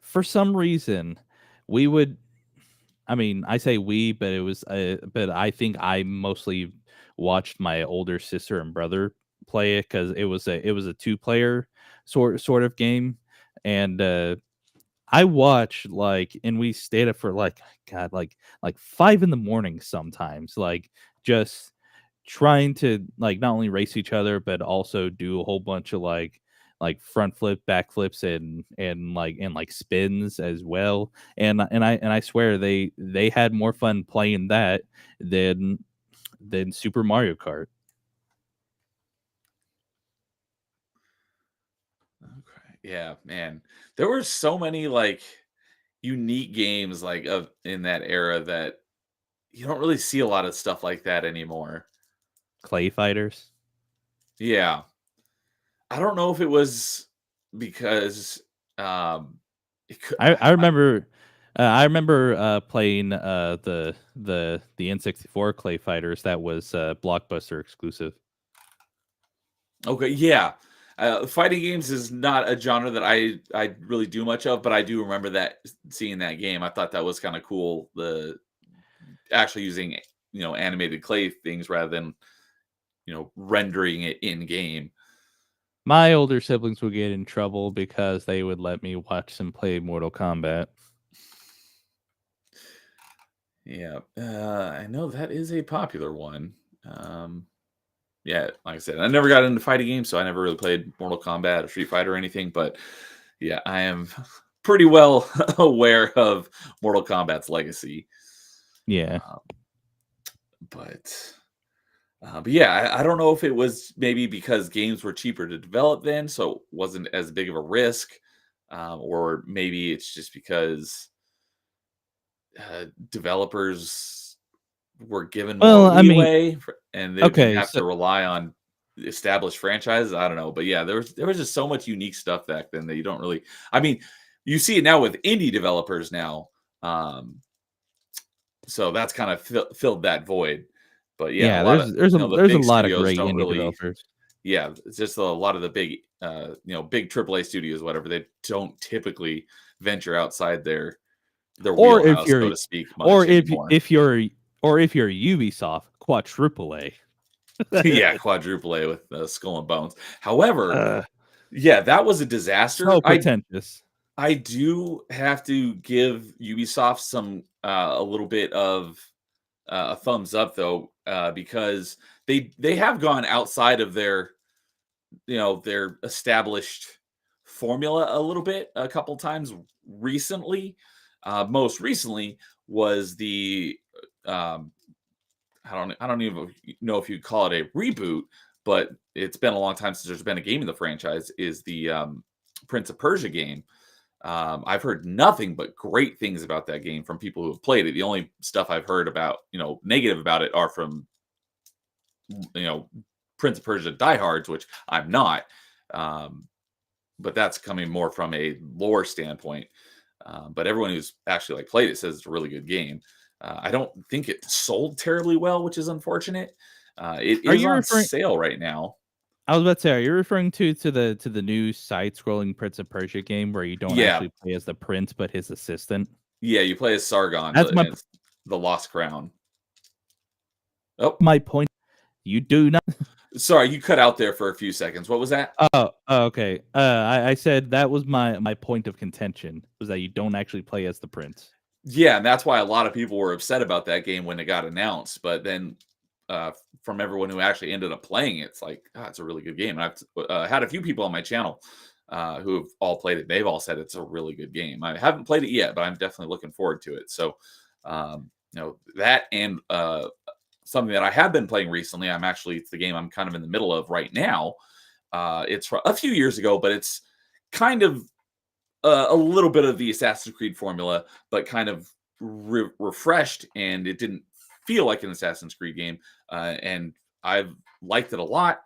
for some reason, we would. I mean, I say we, but I think I mostly watched my older sister and brother play it because it was a two-player sort of game, and I watched, like, and we stayed up for, like, God, like 5 in the morning sometimes, like, just trying to, like, not only race each other, but also do a whole bunch of, like front flip, back flips, and spins as well. And I swear they had more fun playing that than Super Mario Kart. Okay. Yeah, man. There were so many like unique games like of in that era that you don't really see a lot of stuff like that anymore. Clay Fighters. Yeah. I don't know if it was because it could I remember playing the N64 Clay Fighters that was Blockbuster exclusive. okay, yeah. Fighting games is not a genre that I really do much of, but I do remember that seeing that game. I thought that was kind of cool. The actually using animated clay things rather than rendering it in game. My older siblings would get in trouble because they would let me watch them play Mortal Kombat. Yeah, I know that is a popular one. Um, yeah, like I said, I never got into fighting games, so I never really played Mortal Kombat or Street Fighter or anything. But yeah, I am pretty well aware of Mortal Kombat's legacy. Yeah. Uh, but yeah, I don't know if it was maybe because games were cheaper to develop then, so it wasn't as big of a risk, or maybe it's just because developers were given more Well, I mean, leeway and they didn't okay, have so to rely on established franchises. I don't know, but yeah, there was just so much unique stuff back then that you don't really. I mean, you see it now with indie developers now. Um, so that's kind of filled that void. But yeah, a Yeah, lot of the there's a big lot of studios great don't indie really. developers. Yeah, it's just a lot of the big, big AAA studios, whatever. They don't typically venture outside their Or if wheelhouse, you're so to speak, or much anymore. if you're Ubisoft, quadruple A. Yeah, quadruple A with Skull and Bones. However, uh, yeah, that was a disaster. so pretentious. I do have to give Ubisoft some a little bit of a thumbs up though, because they have gone outside of their established formula a little bit a couple times recently. Most recently was the um, I don't even know if you'd call it a reboot, but it's been a long time since there's been a game in the franchise. Is the Prince of Persia game? I've heard nothing but great things about that game from people who have played it. The only stuff I've heard about, negative about it are from, you know, Prince of Persia diehards, which I'm not. Um, but that's coming more from a lore standpoint. But everyone who's actually played it says it's a really good game. I don't think it sold terribly well, which is unfortunate. It Are is you on referring sale right now. I was about to say, are you referring to the new side-scrolling Prince of Persia game where you don't Yeah, actually play as the prince but his assistant? yeah. You play as Sargon, That's and it's the Lost Crown. Oh, my point. You do not. sorry, you cut out there for a few seconds. What was that? Okay. I said that was my point of contention was that you don't actually play as the prince. Yeah, and that's why a lot of people were upset about that game when it got announced. But then, from everyone who actually ended up playing it, it's like, it's a really good game. And I've had a few people on my channel who have all played it. They've all said it's a really good game. I haven't played it yet, but I'm definitely looking forward to it. So, that and something that I have been playing recently. It's the game I'm kind of in the middle of right now. It's from a few years ago, but it's kind of a little bit of the Assassin's Creed formula, but kind of refreshed, and it didn't feel like an Assassin's Creed game. And I've liked it a lot,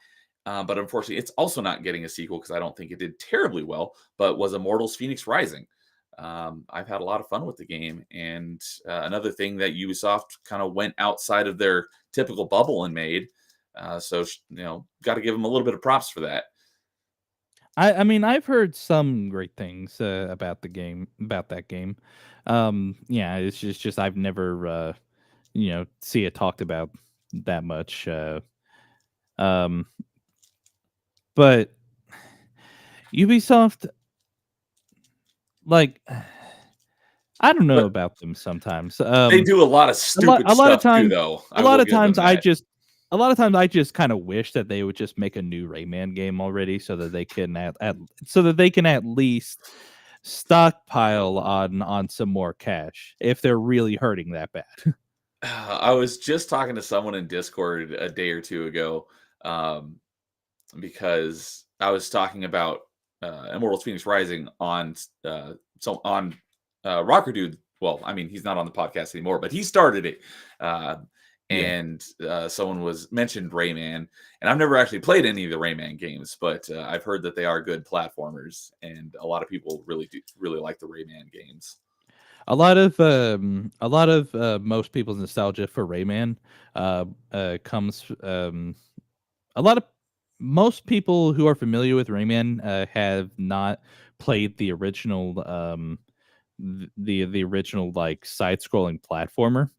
but unfortunately, it's also not getting a sequel because I don't think it did terribly well. But was Immortals: Phoenix Rising. I've had a lot of fun with the game, and another thing that Ubisoft kind of went outside of their typical bubble and made. So got to give them a little bit of props for that. I mean, I've heard some great things about that game. Yeah, it's just I've never see it talked about that much. Um, but Ubisoft, like, I don't know But about them sometimes. they do a lot of stupid A lot of stuff too, times, though. a I lot will of give them times that. a lot of times I just kind of wish that they would just make a new Rayman game already, so that they can so that they can at least stockpile on some more cash if they're really hurting that bad. I was just talking to someone in Discord a day or two ago, um, because I was talking about Immortals: Phoenix Rising on Rocker Dude. Well, I mean, he's not on the podcast anymore, but he started it. Uh, Yeah. and someone was mentioned Rayman, and I've never actually played any of the Rayman games, but I've heard that they are good platformers, and a lot of people really like the Rayman games. A lot of most people's nostalgia for Rayman comes a lot of most people who are familiar with Rayman have not played the original the original like side scrolling platformer.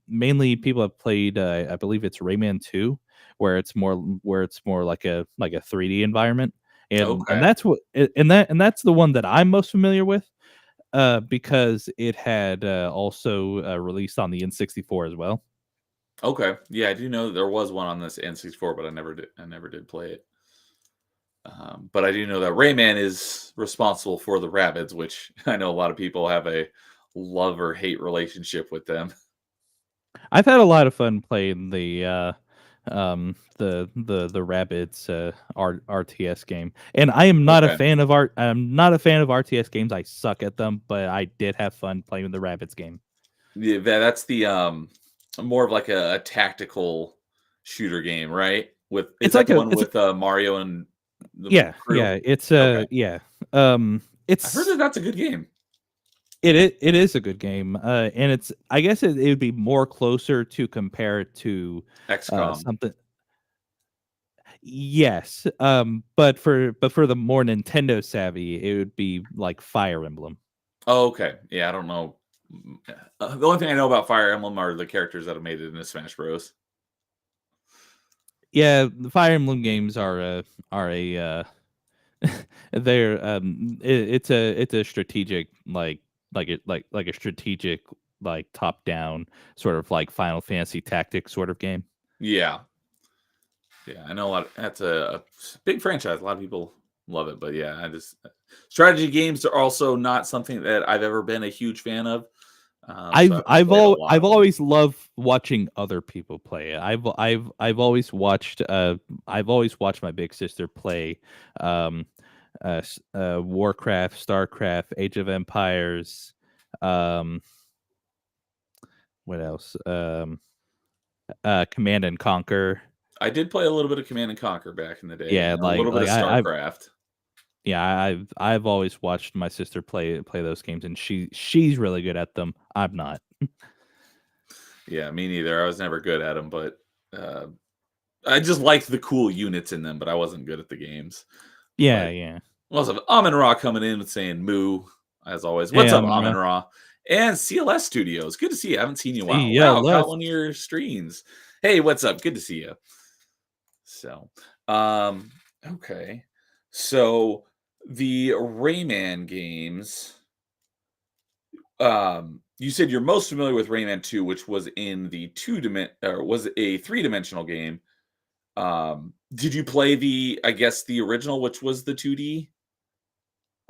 Mainly people have played I believe it's Rayman 2 where it's more like a 3D environment. And Okay, that's what and that's the one that I'm most familiar with because it had also released on the N64 as well. okay, yeah, I do know that there was one on this N64, but I never did play it. But I do know that Rayman is responsible for the rabbits, which I know a lot of people have a love or hate relationship with them. I've had a lot of fun playing the Rabbids RTS game. And I am not a Okay. fan of I'm not a fan of RTS games. I suck at them, but I did have fun playing the Rabbids game. Yeah, that's the more of like a tactical shooter game, right? Is It's that like the a one it's with Mario and the yeah, crew? it's Okay. yeah. I've heard It's that that's a good game. it is a good game, and it's I guess it would be more closer to compare it to XCOM. something. Yes, but for the more Nintendo savvy, it would be like Fire Emblem. Oh, okay. Yeah, I don't know. The only thing I know about Fire Emblem are the characters that have made it into Smash Bros. Yeah, the Fire Emblem games are a they're it's a strategic like a strategic like top down sort of like Final Fantasy Tactics sort of game. Yeah, yeah, I know a lot. That's a big franchise. A lot of people love it, but yeah, I just strategy games are also not something that I've ever been a huge fan of. So I haven't played a lot I've of them. always loved watching other people play it. I've always watched my big sister play um Warcraft, Starcraft, Age of Empires, um what else? Command and Conquer. I did play a little bit of Command and Conquer back in the day, Yeah, and a little bit of I've StarCraft. yeah, I've always watched my sister play those games, and she's really good at them. I'm not. Yeah, me neither. I was never good at them, but uh, I just liked the cool units in them, but I wasn't good at the games. Yeah, But yeah. also, Amin Ra coming in and saying moo, as always. Hey, What's up, Amin Ra? And CLS Studios. Good to see you. I haven't seen you in a while. see ya, Wow, caught let's. one of your streams. Hey, what's up? Good to see you. So, um, okay. So the Rayman games. You said you're most familiar with Rayman 2, which was in the or was a three-dimensional game. Did you play I guess the original, which was the 2D?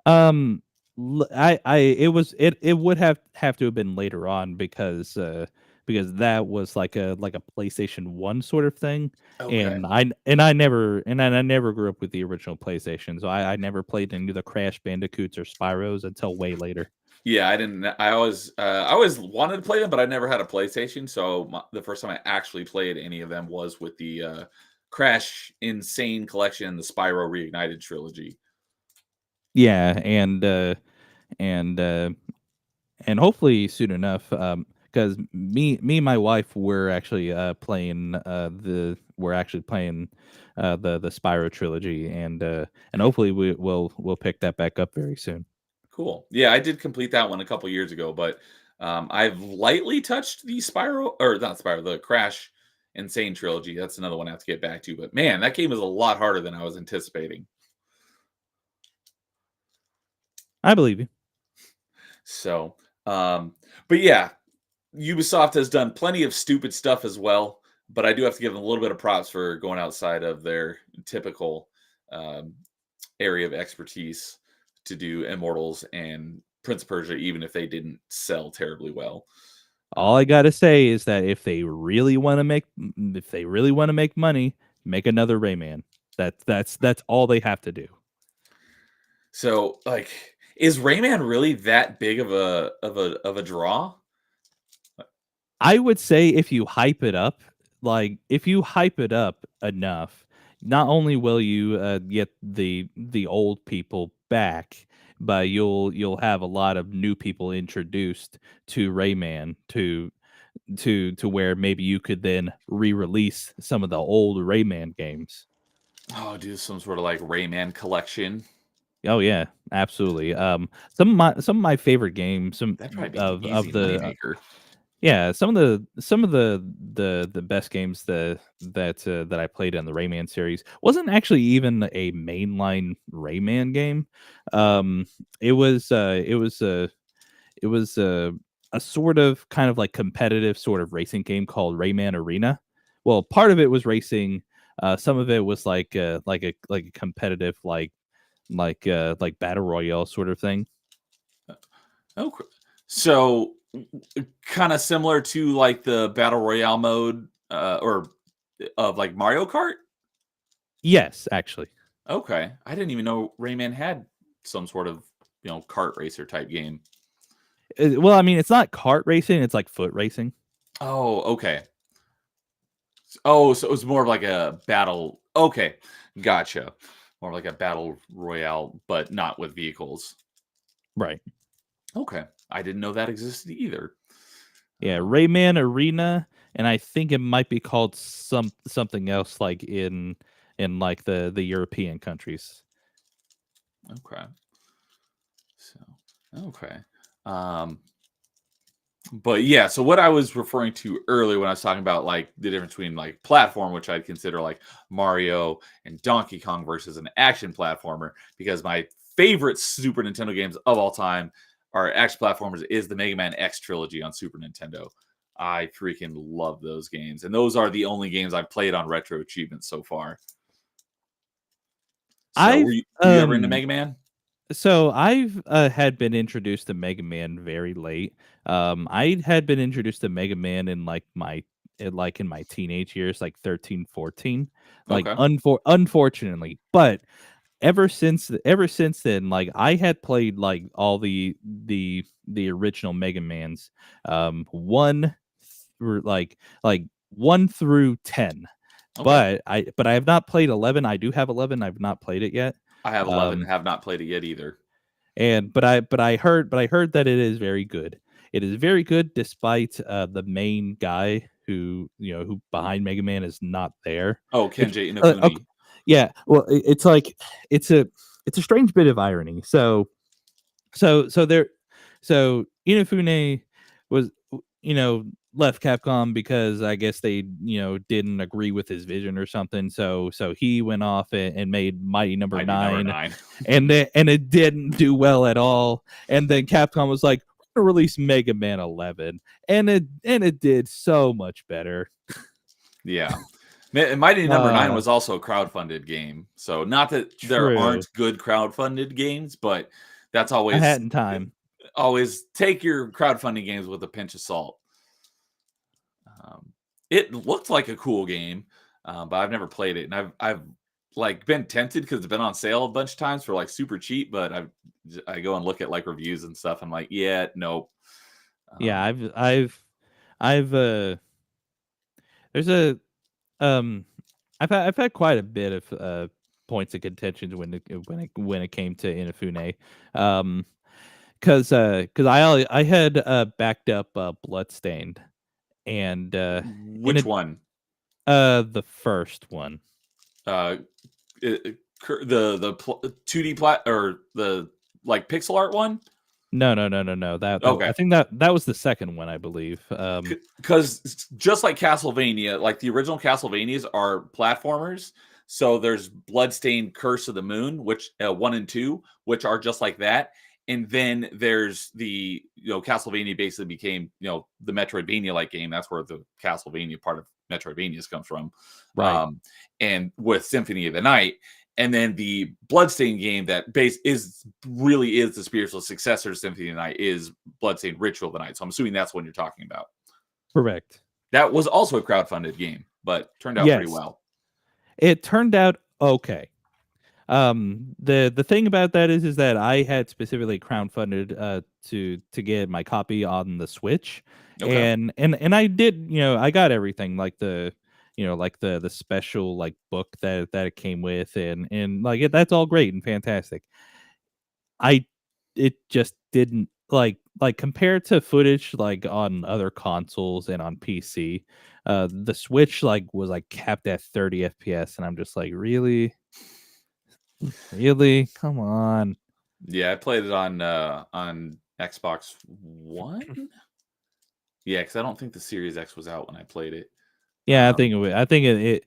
Um, it would have to have been later on because that was like a PlayStation 1 sort of thing, Okay. and I never grew up with the original PlayStation, so I never played any of the Crash Bandicoots or Spyros until way later. Yeah, I didn't. I always wanted to play them, but I never had a PlayStation. So the first time I actually played any of them was with the Crash Insane Collection and the Spyro Reignited trilogy. Yeah, and and hopefully soon enough, because me and my wife were actually playing we're actually playing the Spyro trilogy, and hopefully we'll pick that back up very soon. Cool. Yeah, I did complete that one a couple years ago, but I've lightly touched the Spyro or not Spyro, the Crash Insane trilogy. That's another one I have to get back to. But man, that game is a lot harder than I was anticipating. I believe you. So, um, but yeah, Ubisoft has done plenty of stupid stuff as well, but I do have to give them a little bit of props for going outside of their typical um, area of expertise to do Immortals and Prince of Persia, even if they didn't sell terribly well. All I gotta say is that if they really want to make money, make another Rayman. That's all they have to do. So, like, is Rayman really that big of a draw? I would say if you hype it up, like if you hype it up enough, not only will you get the old people back, but you'll have a lot of new people introduced to Rayman to where maybe you could then re-release some of the old Rayman games. Oh, do some sort of like Rayman collection. Oh yeah, absolutely. Some of my favorite games, some That'd probably be an of easy the moneymaker. yeah, some of the best games that I played in the Rayman series wasn't actually even a mainline Rayman game. Um, it was it was a sort of kind of like competitive sort of racing game called Rayman Arena. Well, part of it was racing. Some of it was like a competitive like battle royale sort of thing. Okay. So, kind of similar to like the battle royale mode or of like Mario Kart? Yes, actually. Okay. I didn't even know Rayman had some sort of, kart racer type game. Well, I mean, it's not kart racing; it's like foot racing. Oh, okay. Oh, so it was more of like a battle. Okay. Gotcha. More like a battle royale, but not with vehicles. Right. Okay, I didn't know that existed either. Yeah, Rayman Arena, and I think it might be called something else like in like the European countries. Okay. So, okay. Um, but yeah, so what I was referring to earlier when I was talking about like the difference between like platform, which I'd consider like Mario and Donkey Kong versus an action platformer, because my favorite Super Nintendo games of all time are action platformers, is the Mega Man X trilogy on Super Nintendo. I freaking love those games, and those are the only games I've played on Retro Achievements so far. So, I've were you ever into Mega Man? So I've had been introduced to Mega Man very late. I had been introduced to Mega Man in like in my teenage years, like 13, 14. Like Okay. unfortunately, but ever since then, like I had played like all the original Mega Mans, one through like 1 through 10. Okay. But I have not played 11. I do have 11. I've not played it yet. I have 11 and Um, have not played it yet either. and but I heard that it is very good. It is very good despite the main guy who behind Mega Man is not there. Oh, Which Kenji okay, Inafune. yeah, well it's like it's a it's a strange bit of irony. So Inafune was left Capcom because I guess they didn't agree with his vision or something. So he went off and made Mighty Number Mighty Number Nine, 9. and it didn't do well at all. And then Capcom was like, "We're gonna release Mega Man 11," and it did so much better. Yeah. Mighty Number 9 Uh, was also a crowd-funded game. So not that there True. aren't good crowd-funded games, but that's I always hadn't time. always take your crowdfunding games with a pinch of salt. Um, it looked like a cool game, but I've never played it, and I've like been tempted because it's been on sale a bunch of times for like super cheap. But I go and look at like reviews and stuff. I'm like, yeah, nope. Yeah, Um, I've there's a um I've had quite a bit of points of contention when it came to Inafune. Um because I had backed up Bloodstained, and in which it one? the first one. Uh, the 2D plat or the like pixel art one? No. That I Okay, think that was the second one, I believe. because just like Castlevania, like the original Castlevanias are platformers. So there's Bloodstained Curse of the Moon, which 1 and 2, which are just like that. And then there's the Castlevania basically became the Metroidvania like game. That's where the Castlevania part of Metroidvanias comes from. Right. Um, and with Symphony of the Night, and then the Bloodstained game that base is really is the spiritual successor to Symphony of the Night is Bloodstained Ritual of the Night. So I'm assuming that's what you're talking about. Correct. That was also a crowdfunded game, but turned out pretty Yes. well. It turned out okay. The thing about that is that I had specifically crowdfunded to get my copy on the Switch, Okay. and I did, I got everything like the special like book that it came with, and like that's all great and fantastic. I It just didn't like compared to footage like on other consoles and on PC. The Switch like was like capped at 30 FPS, and I'm just like, really? Really? Come on. Yeah, I played it on Xbox One. Yeah, because I don't think the Series X was out when I played it. Yeah, Um, I think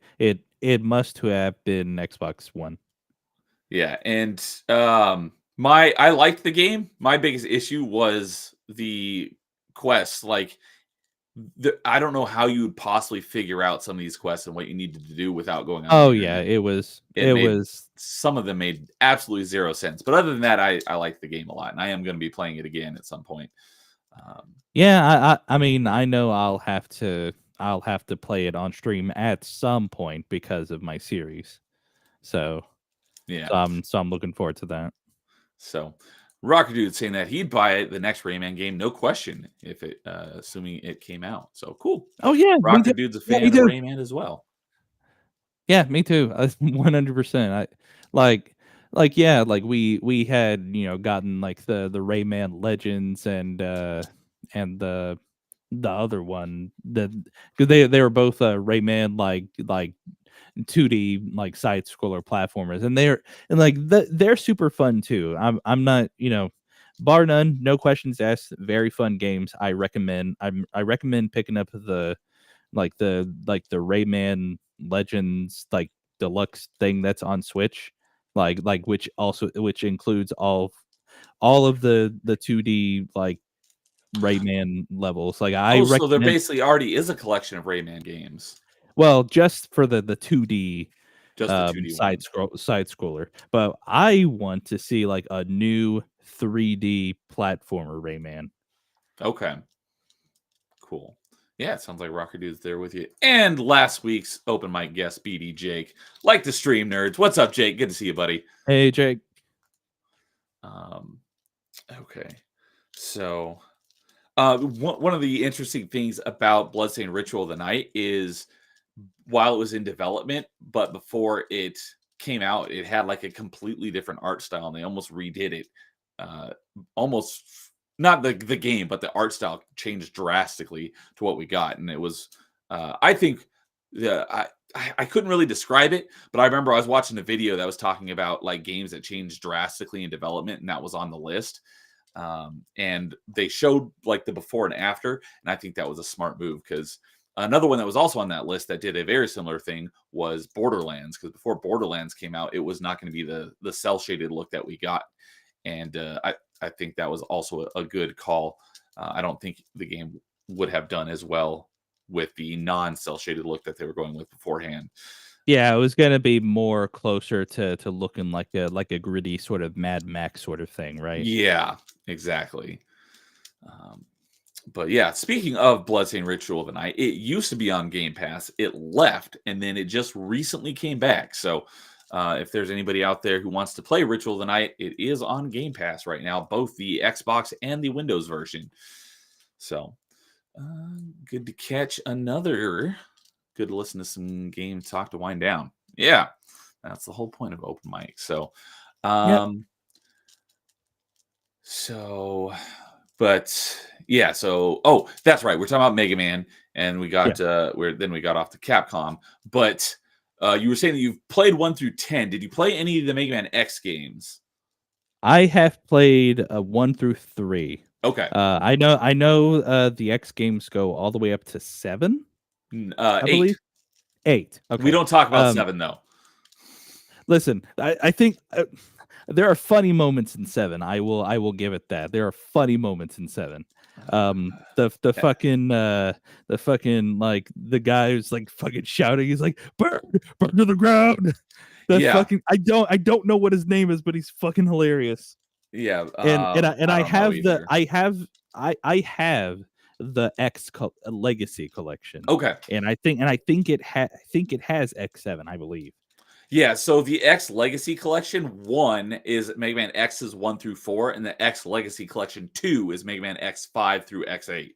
it must have been Xbox One. yeah, and my I liked the game. My biggest issue was the quests. Like I don't know how you would possibly figure out some of these quests and what you needed to do without going on the Oh yeah, internet. It it made was some of them made absolutely zero sense. But other than that, I like the game a lot, and I am going to be playing it again at some point. Um, yeah, I mean, I know I'll have to play it on stream at some point because of my series. So yeah. so I'm looking forward to that. So Rocker Dude saying that he'd buy it, the next Rayman game, no question, if it assuming it came out. So cool. Oh yeah, me Rocker too. Dude's a Yeah, me fan of too. Rayman as well. Yeah, me too. 100%. like yeah, like we had, gotten like the Rayman Legends and the other one, because they were both Rayman, like 2D like side scroller platformers, and they're super fun too. I'm not, bar none, no questions asked, very fun games. I recommend picking up the Rayman Legends like deluxe thing that's on Switch, which includes all of the 2D like Rayman levels. Like I Oh, so there recommend, basically already is a collection of Rayman games, well, just for the 2D just the 2D one. side scroller, but I want to see like a new 3D platformer Rayman. Okay, cool. Yeah, it sounds like Rocker Dude's there with you. And last week's open mic guest, BD Jake, like the stream nerds. What's up, Jake? Good to see you, buddy. Hey Jake. Um, okay, so one of the interesting things about Bloodstained Ritual of the Night is while it was in development, but before it came out, it had like a completely different art style, and they almost redid it. Uh, almost not the game, but the art style changed drastically to what we got, and it was, I think, the I couldn't really describe it, but I remember I was watching a video that was talking about like games that changed drastically in development, and that was on the list. And they showed like the before and after, and I think that was a smart move because another one that was also on that list that did a very similar thing was Borderlands, because before Borderlands came out, it was not going to be the cell shaded look that we got, and I think that was also a good call. I don't think the game would have done as well with the non cell shaded look that they were going with beforehand. Yeah, it was gonna be more closer to looking like a gritty sort of Mad Max sort of thing, right? Yeah, exactly. Um, But yeah, speaking of Bloodstained Ritual of the Night, it used to be on Game Pass. It left, and then it just recently came back. So if there's anybody out there who wants to play Ritual of the Night, it is on Game Pass right now, both the Xbox and the Windows version. So good to catch another. Good to listen to some game talk to wind down. Yeah, that's the whole point of open mic. So, Yep. um, so but yeah, so oh, that's right. We're talking about Mega Man, and we Yeah. got we got off to Capcom. But you were saying that you've played 1 through 10. Did you play any of the Mega Man X games? I have played 1 through 3. Okay. I know the X games go all the way up to 7, I believe. 8. 8. We Okay. don't talk about Um 7 though. Listen, I think there are funny moments in 7. I will give it that. There are funny moments in 7. Okay. The fucking like the guy who's like fucking shouting. He's like burn to the ground. That Yeah. fucking I don't know what his name is, but he's fucking hilarious. Yeah. And I I don't know have either. I have the Legacy collection, Okay. and I think it has X7, I believe. Yeah, so the X Legacy Collection 1 is Mega Man X's 1 through 4, and the X Legacy Collection 2 is Mega Man X5 through X8.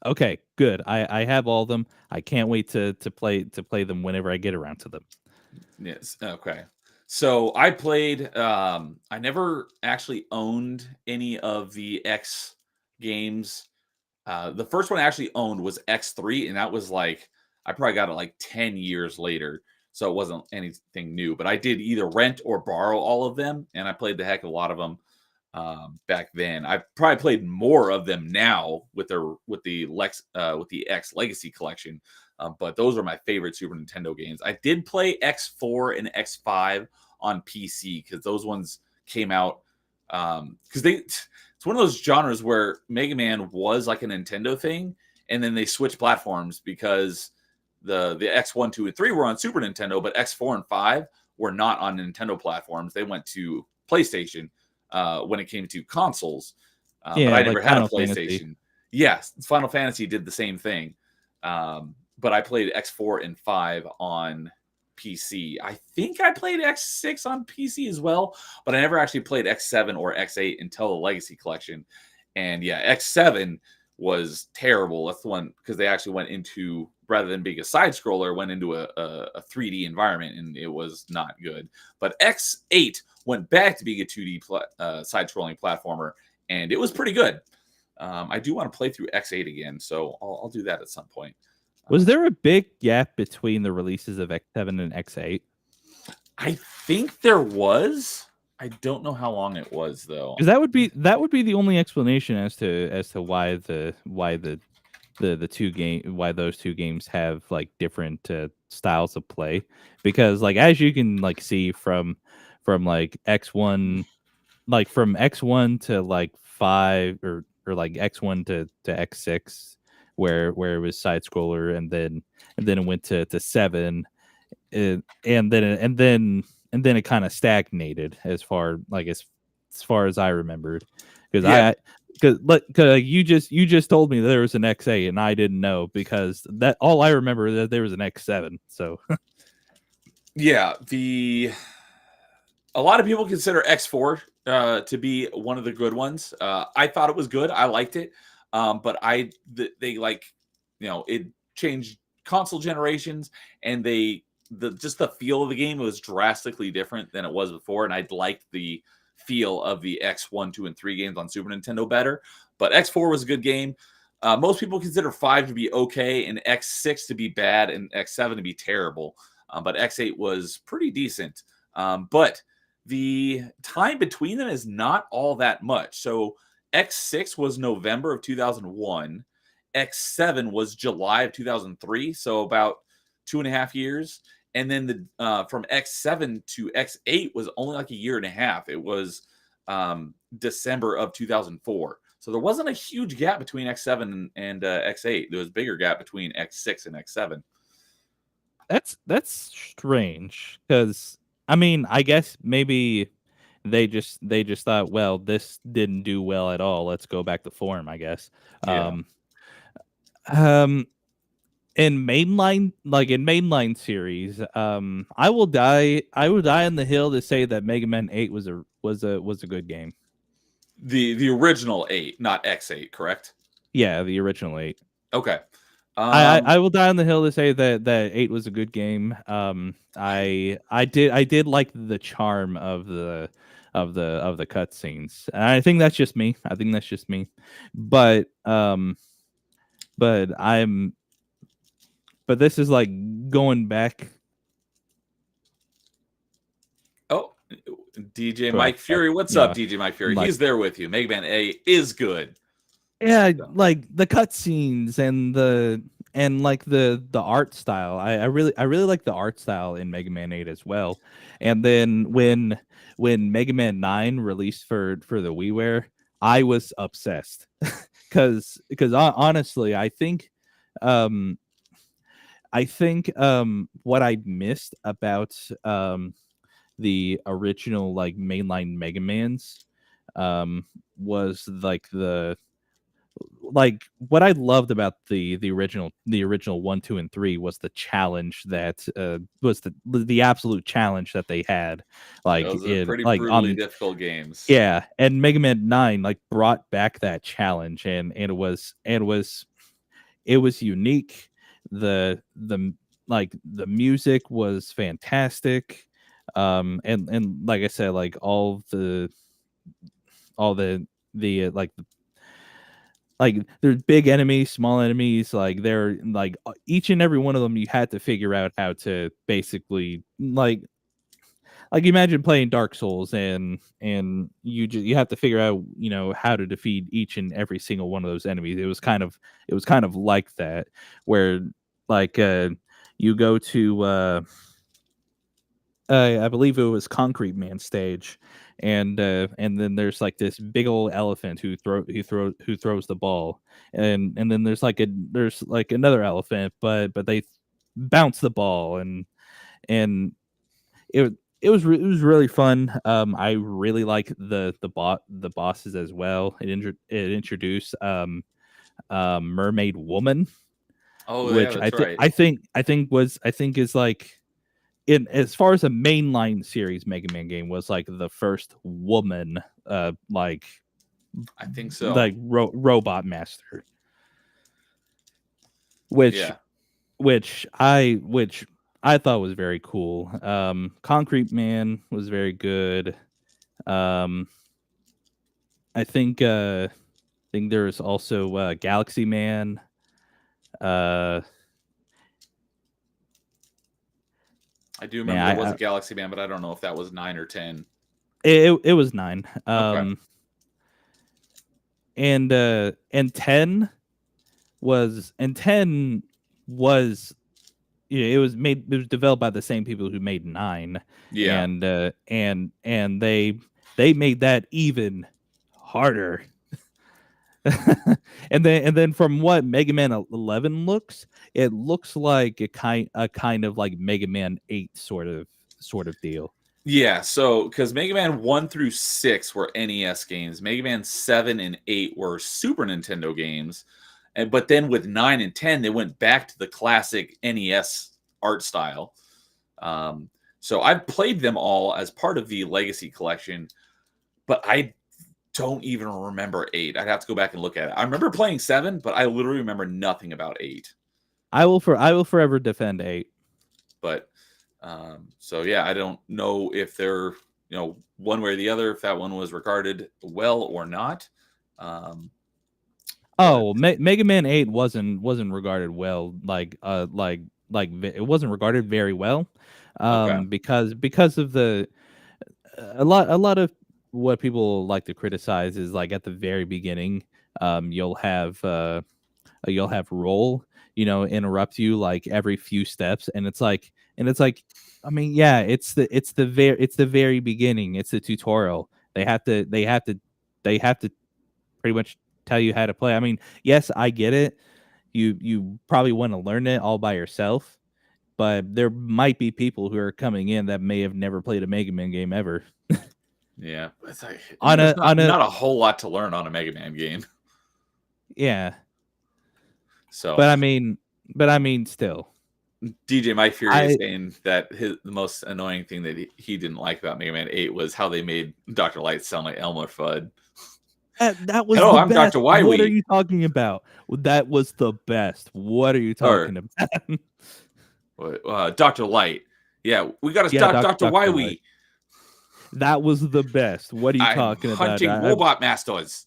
Okay, good. I have all of them. I can't wait to play them whenever I get around to them. Yes. Okay. So I played I never actually owned any of the X games. The first one I actually owned was X3, and that was like I probably got it like 10 years later. So it wasn't anything new, but I did either rent or borrow all of them, and I played the heck of a lot of them back then. I probably played more of them now with the X Legacy Collection, but those are my favorite Super Nintendo games. I did play X4 and X5 on PC because those ones came out because it's one of those genres where Mega Man was like a Nintendo thing, and then they switched platforms because the X1, 2, and 3 were on Super Nintendo, but X4 and 5 were not on Nintendo platforms. They went to PlayStation when it came to consoles. But Yeah, I like never had a Final Fantasy. PlayStation. Yes, Final Fantasy did the same thing. But I played X4 and 5 on PC. I think I played X6 on PC as well, but I never actually played X7 or X8 until the Legacy Collection. And yeah, X7 was terrible. That's the one because they actually went into, rather than being a side scroller, went into a 3D environment, and it was not good. But X8 went back to being a 2D side scrolling platformer, and it was pretty good. I do want to play through X8 again, so I'll do that at some point. Was there a big gap between the releases of X7 and X8? I think there was. I don't know how long it was though. Because that would be the only explanation as to why the why those two games have like different styles of play. Because like as you can like see from like X1, like from X1 to like 5 or like X1 to X6, where it was side scroller, and then it went to 7, and then it kind of stagnated as far as I remembered, because Yeah. because you just told me that there was an X8 and I didn't know, because that all I remember that there was an X7. So Yeah, a lot of people consider X4 to be one of the good ones. I thought it was good. I liked it. But they like, it changed console generations, and just the feel of the game was drastically different than it was before. And I liked the feel of the X1, 2, and 3 games on Super Nintendo better. But X4 was a good game. Most people consider 5 to be okay, and X6 to be bad, and X7 to be terrible. But X8 was pretty decent. But the time between them is not all that much. So X6 was November of 2001. X7 was July of 2003. So about 2.5 years. And then from X7 to X8 was only like a year and a half. It was December of 2004. So there wasn't a huge gap between X7 and X8. There was a bigger gap between X6 and X7. that's strange, because I mean, I guess maybe they just thought, well, this didn't do well at all, let's go back to form, I guess. Yeah. Um, in mainline series, I will die on the hill to say that Mega Man 8 was a good game. The original 8, not X8, correct? Yeah, the original 8. Okay. I will die on the hill to say that 8 was a good game. I did like the charm of the cutscenes. And I think that's just me. But but this is like going back. Oh, DJ Go Mike ahead. Fury. What's up, DJ Mike Fury? He's there with you. Mega Man 8 is good. Yeah, like the cutscenes and like the art style. I really like the art style in Mega Man 8 as well. And then when Mega Man 9 released for the WiiWare, I was obsessed. Cuz honestly, I think what I missed about the original like mainline Mega Mans was like what I loved about the original 1, 2, and 3 was the challenge that was the absolute challenge that they had, like Those are in pretty like brutally on difficult games. yeah, and Mega Man 9 like brought back that challenge, and it was unique. The like the music was fantastic, and like I said, like all the like there's big enemies, small enemies, like they're like each and every one of them you had to figure out how to basically imagine playing Dark Souls, and you have to figure out, how to defeat each and every single one of those enemies. It was kind of like that, where like you go to I believe it was Concrete Man stage, and then there's like this big old elephant who throws the ball, and then there's like another elephant, but they bounce the ball, and it was really fun. I really like the bosses as well. It introduced Mermaid Woman, Oh yeah, which that's right. I think is like, in as far as a mainline series Mega Man game, was like the first woman I think so. robot master. which Yeah. which I thought was very cool. Concrete Man was very good. Um, I think there's also Galaxy Man. Uh, I do man, remember there was a Galaxy Man, but I don't know if that was 9 or 10. it was 9. Okay. And 10 was it was developed by the same people who made 9, Yeah. and they made that even harder. And then from what Mega Man 11 looks, it looks like a kind of like Mega Man 8 sort of deal. Yeah, so because Mega Man 1 through 6 were NES games, Mega Man 7 and 8 were Super Nintendo games, but then with 9 and 10, they went back to the classic NES art style. Um, so I've played them all as part of the Legacy Collection, but I don't even remember 8. I'd have to go back and look at it. I remember playing 7, but I literally remember nothing about 8. I will forever defend 8. But so yeah, I don't know if they're one way or the other if that one was regarded well or not. But Oh, Mega Man 8 wasn't regarded well, it wasn't regarded very well, okay, because of the a lot of what people like to criticize is like at the very beginning, you'll have roll, interrupt you like every few steps, and it's like, I mean, yeah, it's the very beginning, it's the tutorial. They have to pretty much tell you how to play. I mean, yes, I get it. You probably want to learn it all by yourself, but there might be people who are coming in that may have never played a Mega Man game ever. yeah, it's like, On there's a not on a not a whole lot to learn on a Mega Man game. Yeah, So but I mean still. DJ Mike Fury is I saying that the most annoying thing that he didn't like about Mega Man 8 was how they made Dr. Light sound like Elmer Fudd. that was Hello, the I'm best. Dr. What are Wywee. you talking about? That was the best. What are you Or talking about? Dr. Light. Yeah, we got to Yeah, stop Dr. Doctor Light. Wywee. That was the best. What are you I'm talking about? hunting robot masters.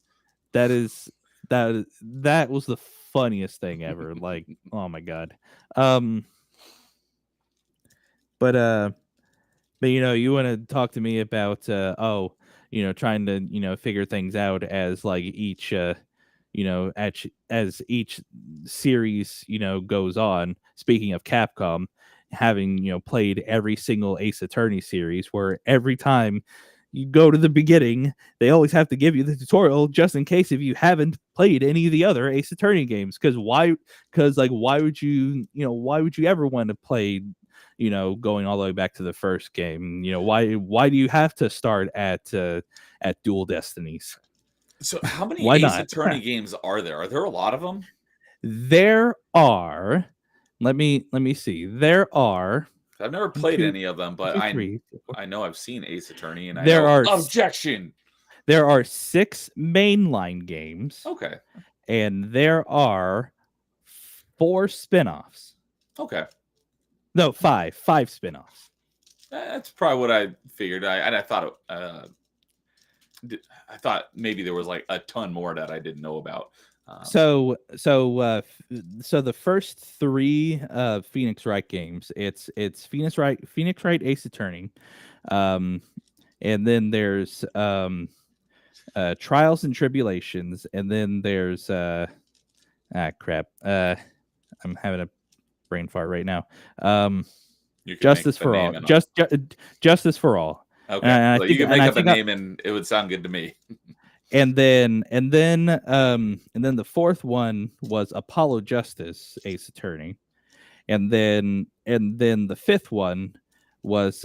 That is that was the funniest thing ever. Like, oh my god. Um, but you want to talk to me about trying to figure things out as like each as each series goes on. Speaking of Capcom, having played every single Ace Attorney series, where every time you go to the beginning, they always have to give you the tutorial just in case if you haven't played any of the other Ace Attorney games. Why would you ever want to play going all the way back to the first game? Why do you have to start at Dual Destinies? So, how many Why Ace not? Attorney games are there? Are there a lot of them? There are, let me see. There are I've never one, played two, any of them, one, but two, I three, four. I know I've seen Ace Attorney, and I There know are objection. there are 6 mainline games, Okay, and there are 4 spin-offs. okay, No, five spin-offs. that's probably what I figured. I thought I thought maybe there was like a ton more that I didn't know about. So the first 3 Phoenix Wright games, it's Phoenix Wright Ace Attorney, um, and then there's Trials and Tribulations, and then there's crap. I'm having a brain fart right now. You can make Justice up a for all. name and Justice for all. okay, I so you think can and make I up a think I, name and it would sound good to me. and then the fourth one was Apollo Justice Ace Attorney, and then the fifth one was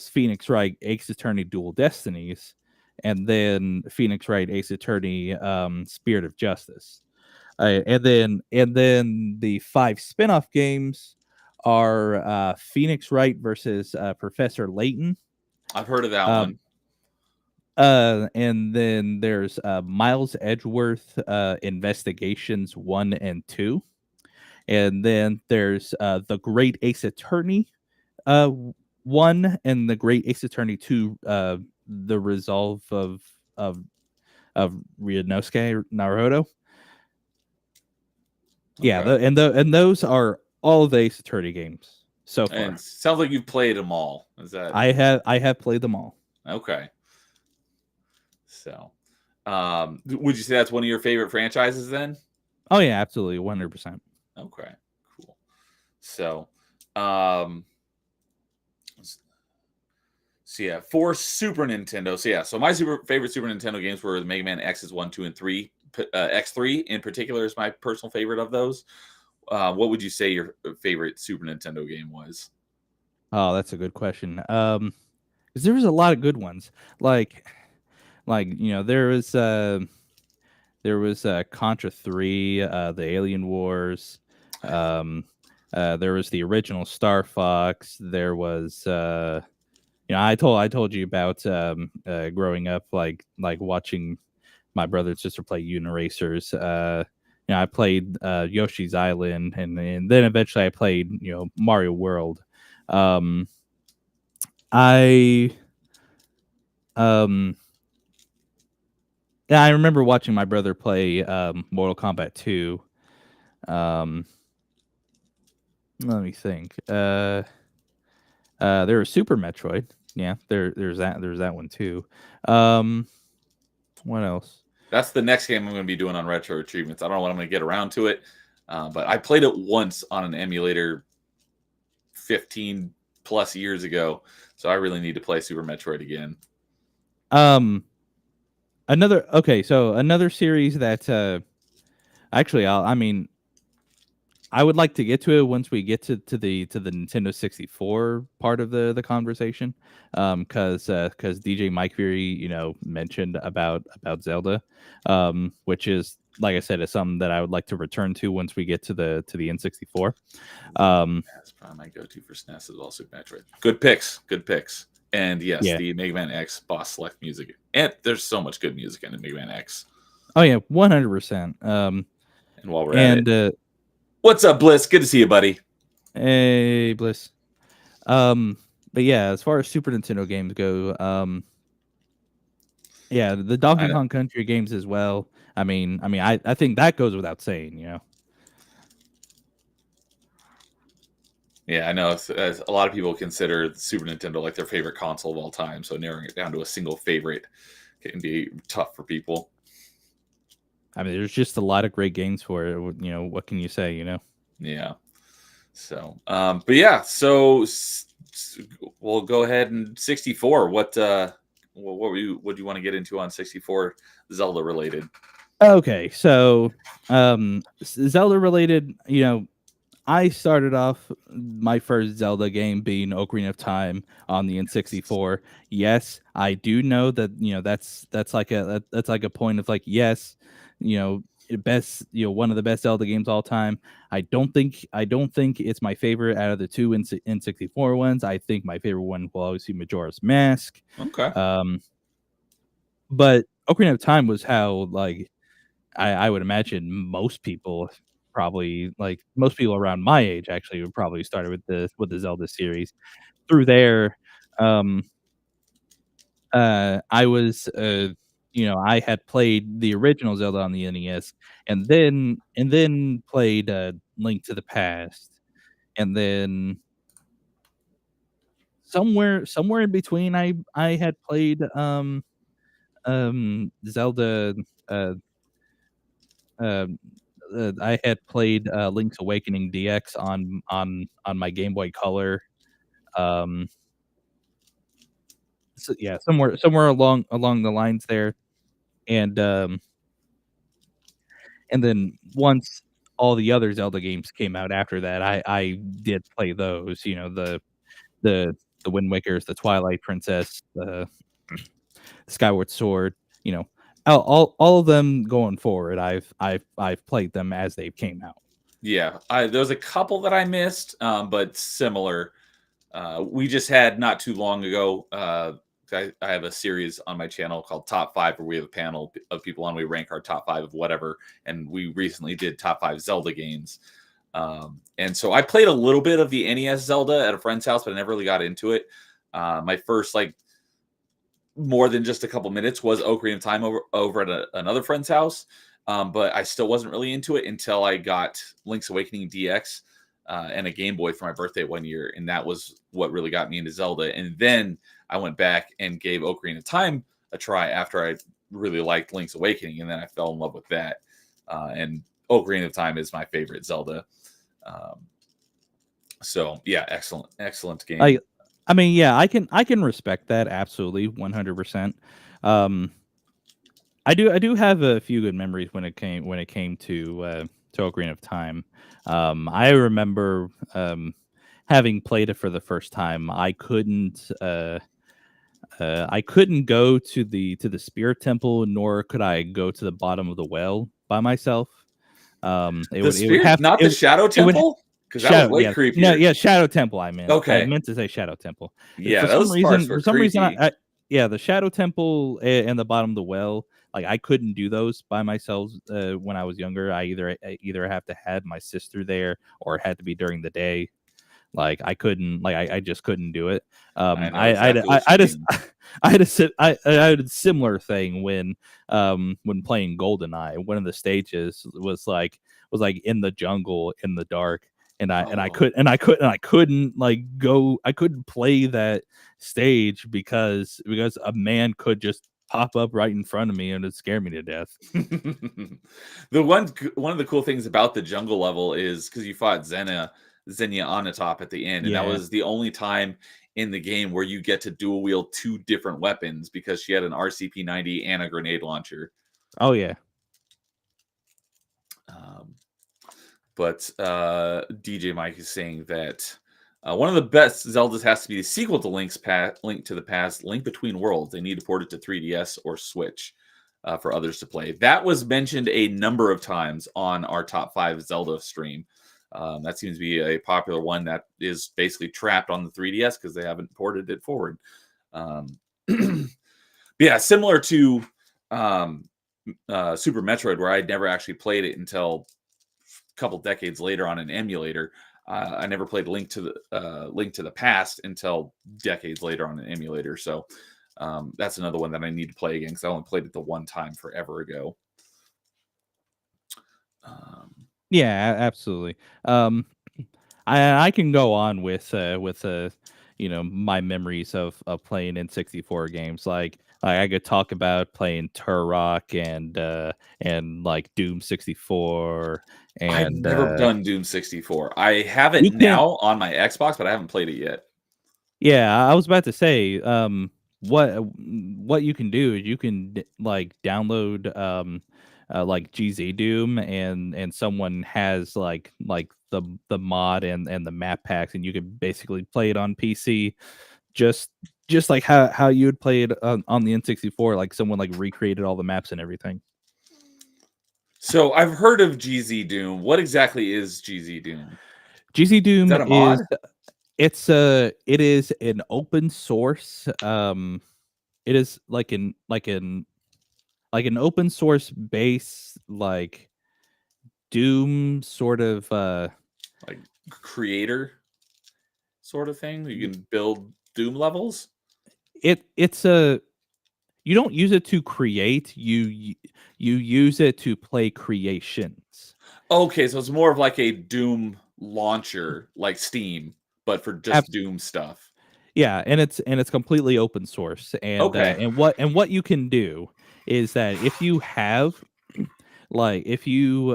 Phoenix Wright Ace Attorney Dual Destinies, and then Phoenix Wright Ace Attorney Spirit of Justice. And then the 5 spin-off games are Phoenix Wright versus Professor Layton. I've heard of that Um, one. and then there's Miles Edgeworth Investigations 1 and 2. and then there's the Great Ace Attorney uh, 1 and the Great Ace Attorney 2, the Resolve of of Ryunosuke Naruto. Yeah, Okay. and those are all the Ace Attorney games so And far. sounds like you've played them all. Is that I have played them all. okay? So, would you say that's one of your favorite franchises then? Oh yeah, absolutely, 100%. Okay, cool. So, um, so yeah, for Super Nintendo. So yeah, so my favorite Super Nintendo games were the Mega Man X's 1, 2, and 3. X3 in particular is my personal favorite of those. What would you say your favorite Super Nintendo game was? Oh, that's a good question. 'Cause there was a lot of good ones. There was Contra 3, the Alien Wars. Um, there was the original Star Fox. There was I told you about growing up, like watching my brother and sister play Uniracers. I played Yoshi's Island, and then eventually I played Mario World. Um, I um yeah, I remember watching my brother play Mortal Kombat 2. Um, Let me think. There was Super Metroid. Yeah, there's that one too. Um, what else? That's the next game I'm going to be doing on retro achievements. I don't know when I'm going to get around to it, but I played it once on an emulator 15 plus years ago, so I really need to play Super Metroid again. Um, another series that actually I would like to get to it once we get to the Nintendo 64 part of the conversation, because DJ Mike Fury, mentioned about Zelda, which is, like I said, is something that I would like to return to once we get to the N64. That's probably my go-to for SNES as well. Super Metroid. Good picks. Good picks. And yes, Yeah. the Mega Man X boss select music. And there's so much good music in the Mega Man X. Oh yeah, 100%. And while we're at it, And what's up, Bliss? Good to see you, buddy. hey, Bliss. But yeah, as far as Super Nintendo games go, yeah, the Donkey I, Kong Country games as well. I think that goes without saying. yeah, I know as a lot of people consider the Super Nintendo like their favorite console of all time. So narrowing it down to a single favorite can be tough for people. There's just a lot of great games for it. What can you say? Yeah. So, but yeah, so we'll go ahead and 64. What do you want to get into on 64 Zelda related? Okay, so Zelda related, I started off my first Zelda game being Ocarina of Time on the N64. Yes, I do know that that's like a point of like, yes, best, one of the best Zelda games all time. I don't think it's my favorite out of the two N64 ones. I think my favorite one will always be Majora's Mask. Okay. Um, but Ocarina of Time was how, like, I would imagine most people around my age actually would probably started with the Zelda series. Through there, um, I was, I had played the original Zelda on the NES, and then played Link to the Past, and then somewhere in between, I had played Zelda. Uh, um, I had played Link's Awakening DX on my Game Boy Color. Um, so yeah, somewhere along the lines there, and then once all the other Zelda games came out after that, I did play those. The the Wind Wakers, the Twilight Princess, the Skyward Sword. You know, all of them going forward. I've played them as they came out. Yeah, there's a couple that I missed, but similar. We just had not too long ago. I have a series on my channel called Top Five, where we have a panel of people on. We rank our top five of whatever, and we recently did top five Zelda games. And so I played a little bit of the NES Zelda at a friend's house, but I never really got into it. My first like more than just a couple minutes was Ocarina of Time over at another friend's house. But I still wasn't really into it until I got Link's Awakening DX and a Game Boy for my birthday one year. And that was what really got me into Zelda. And then I went back and gave Ocarina of Time a try after I really liked Link's Awakening. And then I fell in love with that. And Ocarina of Time is my favorite Zelda. So yeah, excellent game. I mean, yeah, I can respect that absolutely 100%. I do have a few good memories when it came to Ocarina of Time. I remember having played it for the first time. I couldn't go to the spirit temple, nor could I go to the bottom of the well by myself. It would have not the Shadow it would Temple, because that was Shadow, way yeah, no, creepier. yeah, Shadow Temple. I Okay, meant to say Shadow Temple. yeah, those parts were For some reason, creepy. yeah, the Shadow Temple and the bottom of the well. Like I couldn't do those by myself when I was younger. I either have to had my sister there or it had to be during the day. Like I couldn't, like I just couldn't do it. I know exactly what you mean. I had a similar thing when playing GoldenEye. One of the stages was like in the jungle in the dark, and Oh. I couldn't like go. I couldn't play that stage because a man could just pop up right in front of me and it scared me to death. The one of the cool things about the jungle level is because you fought Xenia Onatop at the end, and that Yeah. was the only time in the game where you get to dual wield two different weapons because she had an RCP-90 and a grenade launcher. Oh yeah. Um, but DJ Mike is saying that one of the best Zeldas has to be the sequel to Link to the Past, Link Between Worlds. They need to port it to 3DS or Switch for others to play. That was mentioned a number of times on our top 5 Zelda stream. That seems to be a popular one that is basically trapped on the 3DS because they haven't ported it forward. Yeah, similar to Super Metroid, where I'd never actually played it until a couple decades later on an emulator. I never played Link to the Past until decades later on an emulator. So that's another one that I need to play again because I only played it the one time forever ago. Yeah, absolutely. I can go on my memories of playing N64 games. Like I could talk about playing Turok and like Doom 64 I've and never done Doom 64. I have it you can now on my Xbox, but I haven't played it yet. yeah, I was about to say what you can do is you can like download like GZ Doom and someone has like the mod and the map packs and you can basically play it on PC just like how you would play it on the N64, like someone like recreated all the maps and everything. So I've heard of GZ Doom. What exactly is GZ Doom? GZ Is Doom that a mod? it is an open source it is like an open source base like Doom sort of Like creator sort of thing? You can build Doom levels? it's a you don't use it to create, you use it to play creations. Okay, so it's more of like a Doom launcher, like Steam, but for just Abs- Doom stuff. yeah, and it's completely open source Okay. and what you can do is that if you have like if you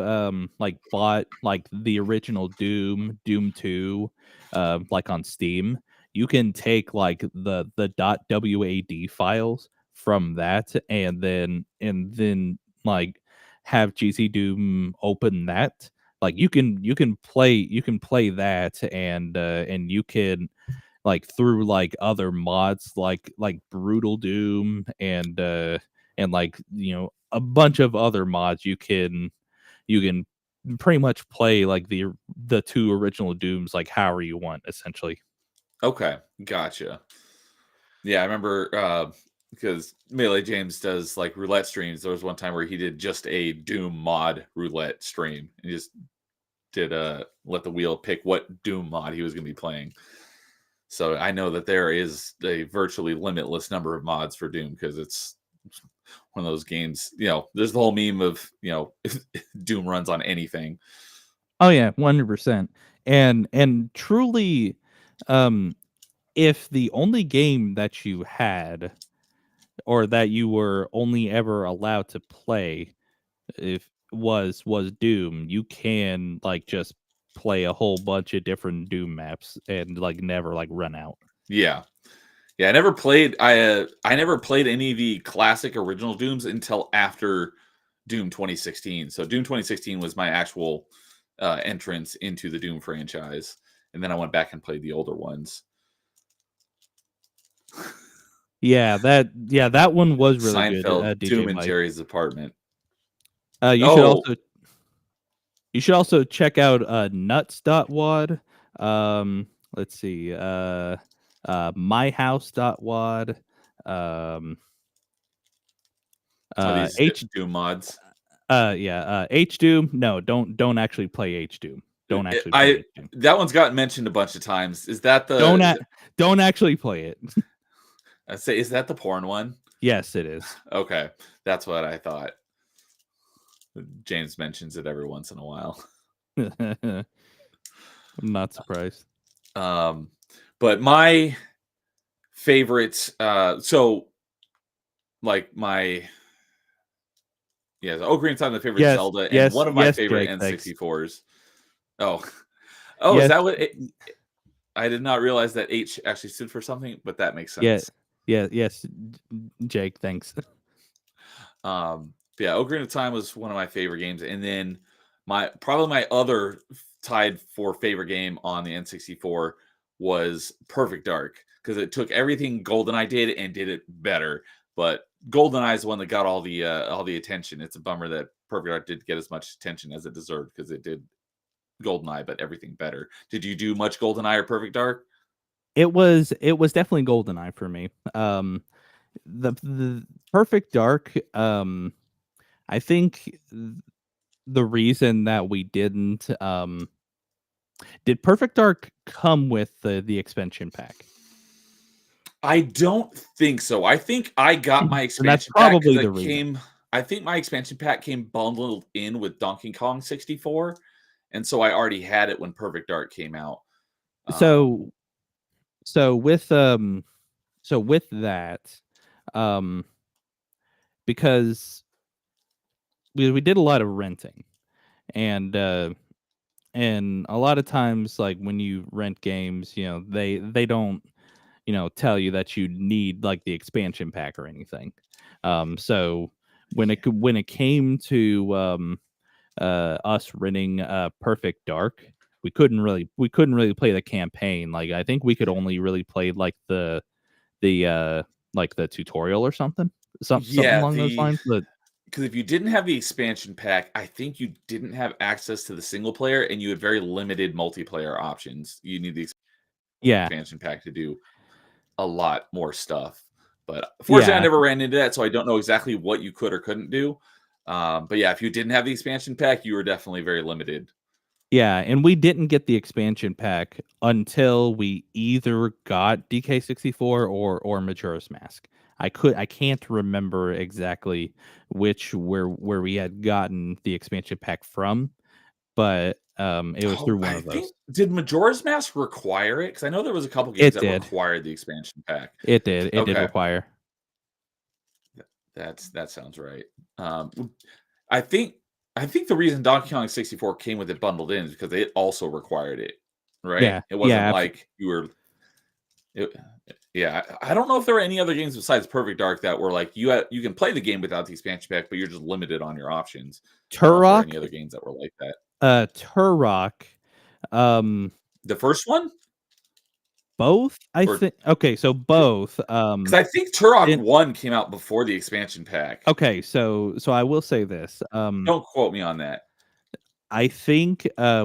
like bought like the original Doom 2 like on Steam, you can take like the .wad files from that and then like have GC Doom open that. Like you can play that and you can like through like other mods like Brutal Doom and like a bunch of other mods you can pretty much play like the two original Dooms like however you want essentially. Okay. Gotcha. Yeah, I remember because Melee James does like roulette streams. There was one time where he did just a Doom mod roulette stream and just let the wheel pick what Doom mod he was going to be playing. So I know that there is a virtually limitless number of mods for Doom because it's one of those games. There's the whole meme of Doom runs on anything. Oh yeah, 100%. And truly, if the only game that you had or that you were only ever allowed to play if was Doom, you can like just play a whole bunch of different Doom maps and like never like run out. Yeah. Yeah, I never played any of the classic original Dooms until after Doom 2016. So Doom 2016 was my actual entrance into the Doom franchise, and then I went back and played the older ones. Yeah, that one was really good. Seinfeld, DJ Doom and Mike. Jerry's apartment. You should also check out nuts.wad. Let's see. myhouse.wad. These H Doom mods. H Doom. No, don't actually play H Doom. Don't actually play H Doom. That one's gotten mentioned a bunch of times. Is that the don't actually play it. I say, is that the porn one? Yes, it is. Okay, that's what I thought. James mentions it every once in a while. I'm not surprised. But my favorites, so like my Ocarina of Time, my favorite Zelda, and one of my favorite N64s. Oh, yes. Is that what? I did not realize that H actually stood for something, but that makes sense. Yes, Jake. Thanks. Ocarina of Time was one of my favorite games, and then probably my other tied for favorite game on the N64 was Perfect Dark, because it took everything GoldenEye did and did it better. But GoldenEye is the one that got all the attention. It's a bummer that Perfect Dark didn't get as much attention as it deserved, because it did GoldenEye, but everything better. Did you do much GoldenEye or Perfect Dark? It was definitely GoldenEye for me. The Perfect Dark, I think the reason that we didn't did Perfect Dark come with the expansion pack? I don't think so. I think I got my expansion that's probably the reason. I think my expansion pack came bundled in with Donkey Kong 64, and so I already had it when Perfect Dark came out. So with that, because we did a lot of renting, and a lot of times, like when you rent games, they don't tell you that you need like the expansion pack or anything. So when it came to us renting Perfect Dark, we couldn't really play the campaign. Like I think we could only really play like the tutorial or something along those lines. But because if you didn't have the expansion pack, I think you didn't have access to the single player, and you had very limited multiplayer options. You need the expansion pack to do a lot more stuff. But fortunately, I never ran into that, so I don't know exactly what you could or couldn't do. But yeah, if you didn't have the expansion pack, you were definitely very limited. Yeah, and we didn't get the expansion pack until we either got DK64 or Majora's Mask. I can't remember exactly where we had gotten the expansion pack from, but it was through one of those. Did Majora's Mask require it? Because I know there was a couple games that required the expansion pack. It did. It did require. That sounds right. I think the reason Donkey Kong 64 came with it bundled in is because it also required it, right? Yeah, it wasn't like you were. I don't know if there were any other games besides Perfect Dark that were like you can play the game without the expansion pack, but you're just limited on your options. Turok. Any other games that were like that? Turok. The first one. Both, I think. Okay, so both. Because I think Turok 1 came out before the expansion pack. Okay, so I will say this. Don't quote me on that. I think I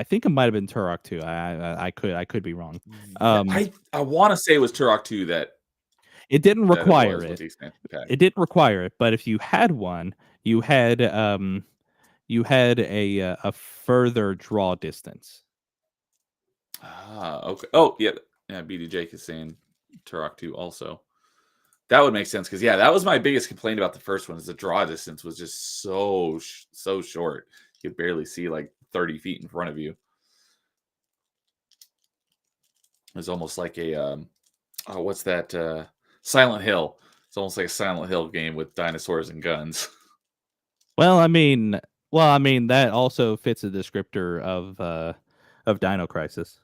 think it might have been Turok 2. I could be wrong. I want to say it was Turok 2 that it didn't require it. It didn't require it, but if you had one, you had you had a further draw distance. Okay. Oh, yeah. Yeah, BD Jake is saying Turok 2 also. That would make sense because yeah, that was my biggest complaint about the first one is the draw distance was just so short. You could barely see like 30 feet in front of you. It was almost like a oh, what's that? Silent Hill. It's almost like a Silent Hill game with dinosaurs and guns. Well, I mean that also fits a descriptor of Dino Crisis.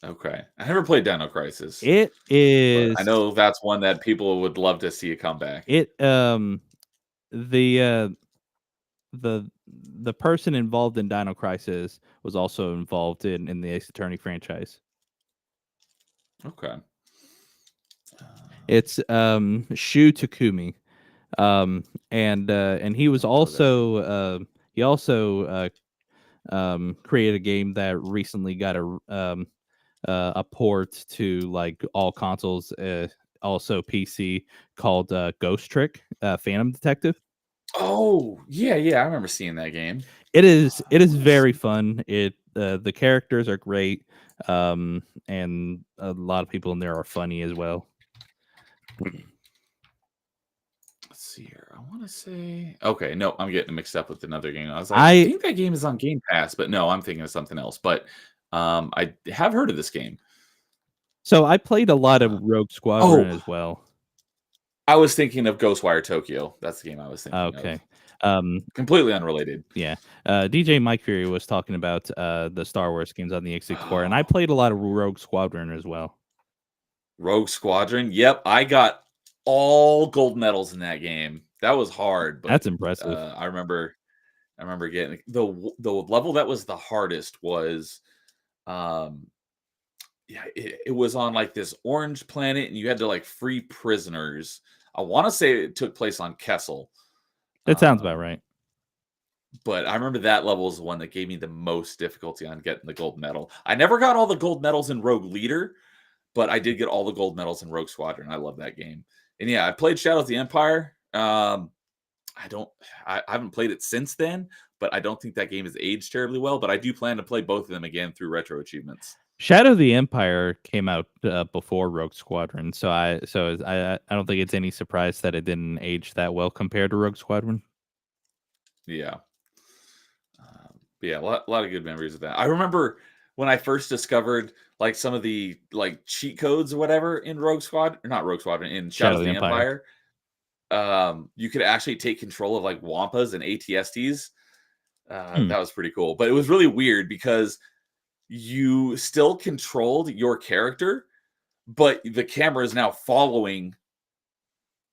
Okay, I never played Dino Crisis, It but I is know that's one that people would love to see a comeback. it the the person involved in Dino Crisis was also involved in the Ace Attorney franchise. Okay. It's Shu Takumi. And he was Don't know that name. also he also created a game that recently got a port to like all consoles, also PC, called Ghost Trick, Phantom Detective. Oh, yeah, yeah, I remember seeing that game. It I is wanna very say fun. The characters are great, and a lot of people in there are funny as well. let's see here. I wanna say okay, no, I'm getting mixed up with another game. I was like, I I think that game is on Game Pass, but no, I'm thinking of something else. But I have heard of this game. So I played a lot of Uh, Rogue oh, Squadron as well. I was thinking of Ghostwire Tokyo. That's the game I was thinking of. Okay. Um, Completely unrelated. Yeah. DJ Mike Fury was talking about the Star Wars games on the X64, and I Oh, played a lot of Rogue Squadron as well. Rogue Squadron. Yep, I got all gold medals in that game. That was hard, but That's impressive. I remember getting the level that was the hardest was um yeah, it was on like this orange planet and you had to like free prisoners. I want to say it took place on Kessel. That sounds about Um right. but I remember that level is the one that gave me the most difficulty on getting the gold medal. I never got all the gold medals in Rogue Leader, but I did get all the gold medals in Rogue Squadron. I love that game. And yeah, I played Shadows of the Empire. I don't I haven't played it since then, but I don't think that game has aged terribly well. But I do plan to play both of them again through retro achievements. Shadow of the Empire came out before Rogue Squadron, so I don't think it's any surprise that it didn't age that well compared to Rogue Squadron. Yeah. But yeah, a lot of good memories of that. I remember when I first discovered like some of the like cheat codes or whatever in Rogue Squad, or not Rogue Squadron, in Shadow Shadows of of the the Empire. Empire. You could actually take control of like Wampas and ATSTs. Hmm. That was pretty cool. But it was really weird because you still controlled your character, but the camera is now following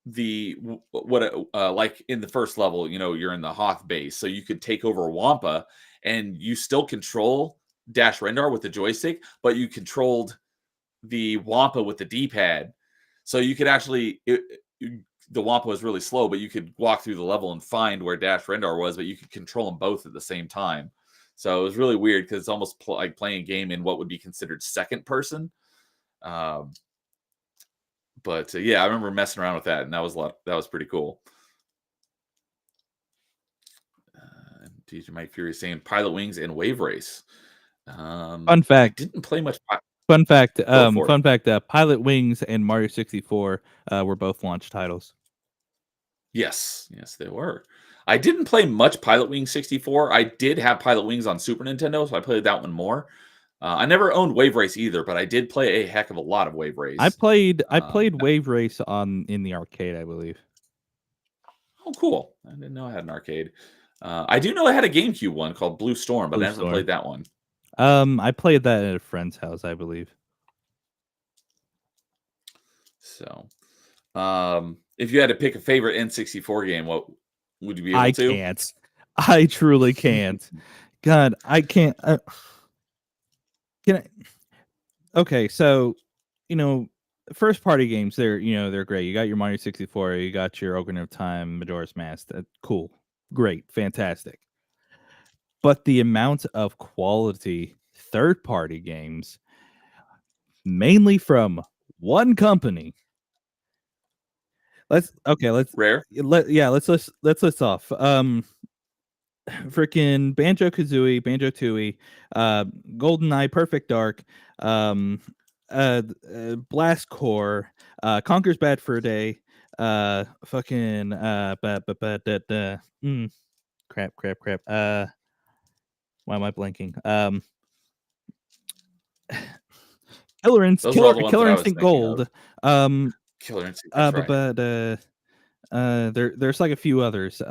the what like in the first level, you're in the Hoth base, so you could take over Wampa, and you still control Dash Rendar with the joystick, but you controlled the Wampa with the D-pad, so you could actually the Wampa was really slow, but you could walk through the level and find where Dash Rendar was, but you could control them both at the same time. So it was really weird because it's almost like playing a game in what would be considered second person. Um, but yeah, I remember messing around with that, and that was a lot. That was pretty cool. DJ Mike Fury saying Pilot Wings and Wave Race. Fun I fact. didn't play much. Fun fact. Go for it. Fun fact. Pilot Wings and Mario 64 were both launch titles. Yes, yes, they were. I didn't play much Pilot Wings 64. I did have Pilot Wings on Super Nintendo, so I played that one more. I never owned Wave Race either, but I did play a heck of a lot of Wave Race. I played Wave Race in the arcade, I believe. Oh, cool! I didn't know I had an arcade. I do know I had a GameCube one called Blue Storm, but Blue I never Storm. played that one. I played that at a friend's house, I believe. So, if you had to pick a favorite N64 game, what would you be able I to? can't. I truly can't. God, I can't. Can I? Okay, so first party games, they're great. You got your Mario 64, you got your Ocarina of Time, Majora's Mask. Cool, great, fantastic. But the amount of quality third party games, mainly from one company. Let's Rare. let's list off. freaking Banjo-Kazooie, Banjo-Tooie, GoldenEye, Perfect Dark, um, Blast Core, Conker's Bad Fur Day, fucking, crap. Why am I blanking? Those are all the ones that Killer I was Instinct thinking of. Gold, um, Killer Instinct, that's right. there's like a few others,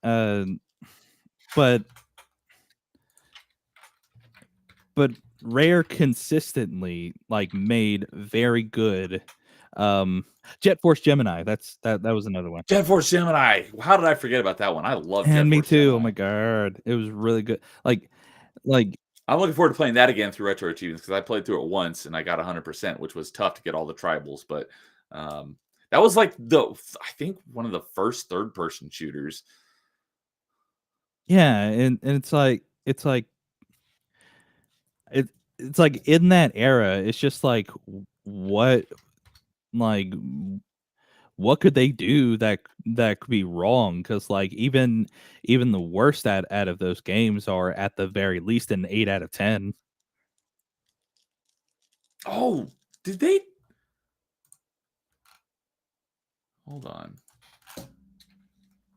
uh, but but Rare consistently like made very good. Jet Force Gemini. That was another one. Jet Force Gemini. How did I forget about that one? I love Jet And me Force too. Oh Gemini. my god, it was really good. Like I'm looking forward to playing that again through Retro Achievements because I played through it once and I got 100%, which was tough to get all the tribals. But um, that was like I think one of the first third person shooters. yeah, and it it's like in that era, it's just like like what could they do that could be wrong? Because like even the worst out of those games are at the very least an 8 out of 10. Oh, did they? Hold on.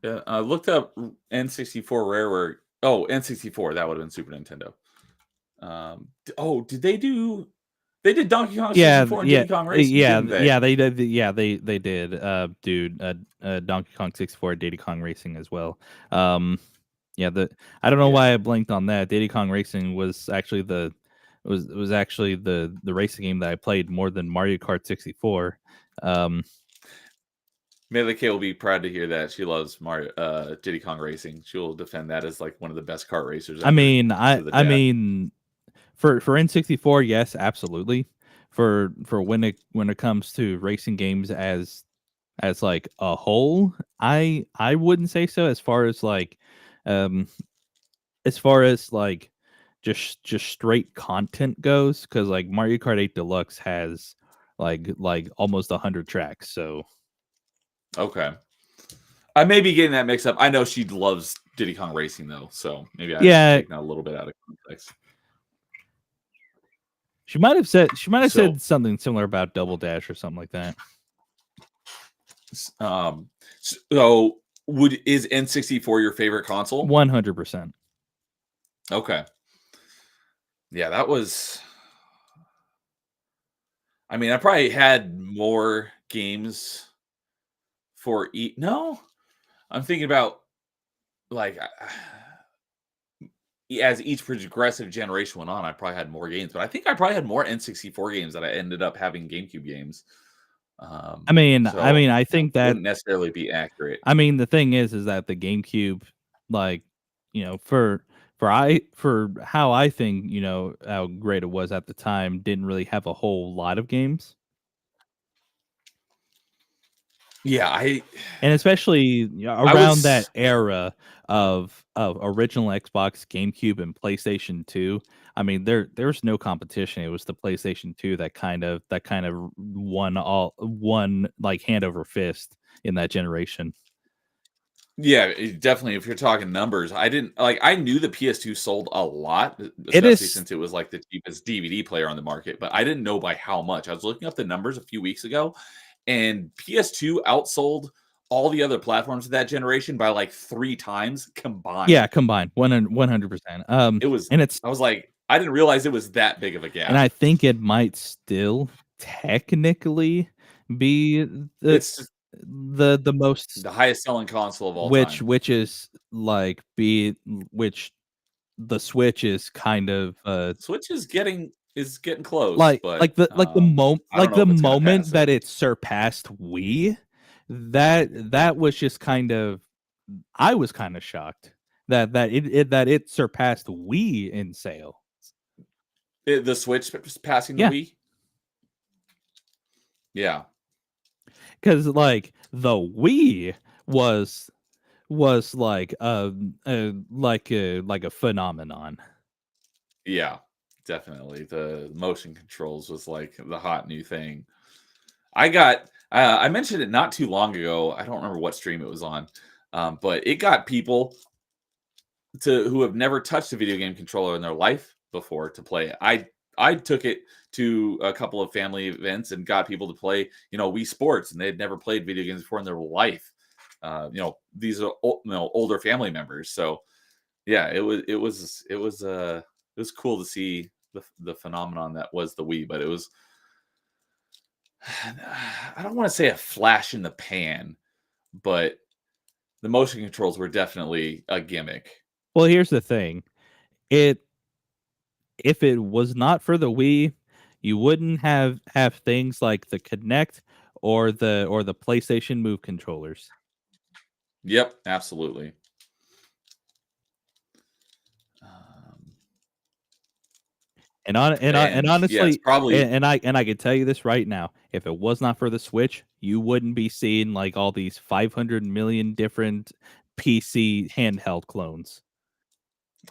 Yeah, I looked up N64 Rareware. Oh, N64. That would have been Super Nintendo. Oh, did they do? They did Donkey Kong Yeah, 64 and Diddy Kong Racing, didn't they? they did. They did. Dude, Donkey Kong 64, Diddy Kong Racing as well. Yeah, I don't know Yeah. why I blanked on that. Diddy Kong Racing was actually was actually the racing game that I played more than Mario Kart 64. Melee K will be proud to hear that. She loves Mario, Diddy Kong Racing. She will defend that as like one of the best kart racers ever to the I death. mean, for N64, yes, absolutely. For when it comes to racing games as like a whole, I wouldn't say so. Um, as far as like just straight content goes, because like Mario Kart 8 Deluxe has like almost 100 tracks. So Okay. I may be getting that mixed up. I know she loves Diddy Kong Racing though, so maybe I just yeah, taken that a little bit out of context. she might have So, said something similar about Double Dash or something like that. um, so is N64 your favorite console? 100%. Okay. Yeah, that was. I mean, I probably had more games for each. No, I'm thinking about like as each progressive generation went on, I probably had more games, but I think I probably had more N64 games that I ended up having GameCube games. So I that think that wouldn't necessarily be accurate. the thing is that the GameCube, like, for how I think, how great it was at the time, didn't really have a whole lot of games. Yeah, And especially I around that was era of original Xbox, GameCube, and PlayStation 2. I mean, there's no competition. It was the PlayStation 2 that kind of won like hand over fist in that generation. yeah, definitely. If you're talking numbers, I didn't like. I knew the PS2 sold a lot, It especially is since it was like the cheapest DVD player on the market. But I didn't know by how much. I was looking up the numbers a few weeks ago, and PS2 outsold all the other platforms of that generation by like 3 times Yeah, combined. combined 100%. It was. And it's I was like, I didn't realize it was that big of a and gap. I think it might still technically be It's just the most, the highest selling console of all time. which is like be which the Switch is kind of Switch is getting close, but I don't know the if it's gonna moment pass it. that it surpassed Wii, that was just kind of, I was kind of shocked that it surpassed Wii in sale. The Switch passing the Yeah, Wii. Yeah, because like the Wii was like like a phenomenon. yeah, definitely. The motion controls was like the hot new thing. I got. I mentioned it not too long ago. I don't remember what stream it was on, but it got people who have never touched a video game controller in their life before to play it. I took it to a couple of family events and got people to play, Wii Sports, and they had never played video games before in their life. These are older family members, so yeah, it was cool to see the phenomenon that was the Wii, but it was I don't want to say a flash in the pan, but the motion controls were definitely a gimmick. Well, here's the thing. It if it was not for the Wii, you wouldn't have things like the Kinect or the PlayStation Move controllers. Yep, absolutely. Um, And and yes, honestly, probably. and I can tell you this right now, if it was not for the Switch, you wouldn't be seeing like all these 500 million different PC handheld clones.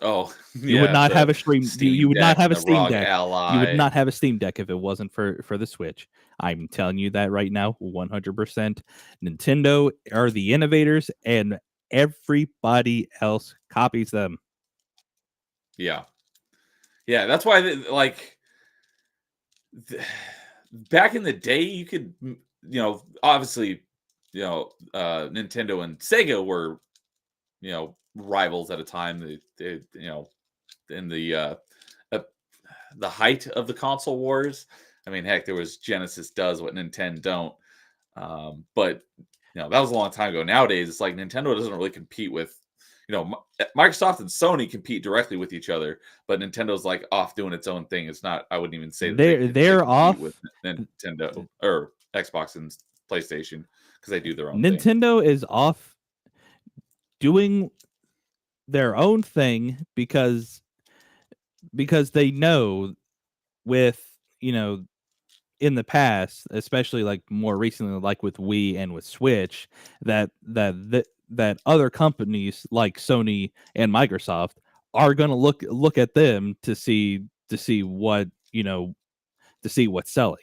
Oh, You would yeah, not have the a stream. You Steam would not Deck have and a the Steam ROG Deck. You would Ally. not have a Steam Deck if it wasn't for the Switch. I'm telling you that right now, 100%. Nintendo are the innovators, and everybody else copies them. Yeah, yeah. That's why, back in the day, you could, obviously, Nintendo and Sega were, rivals at a time. In uh, the height of the console wars. I mean, heck, there was Genesis does what Nintendo don't. But that was a long time ago. Nowadays, it's like Nintendo doesn't really compete with, Microsoft and Sony compete directly with each other, but Nintendo's like off doing its own thing. It's not. I wouldn't even say that they They're compete with off. Nintendo or Xbox and PlayStation because they do their own thing. Nintendo is off doing their own thing because they know with in the past, especially like more recently, like with Wii and with Switch, that other companies like Sony and Microsoft are going to look at them to see what to see what's selling.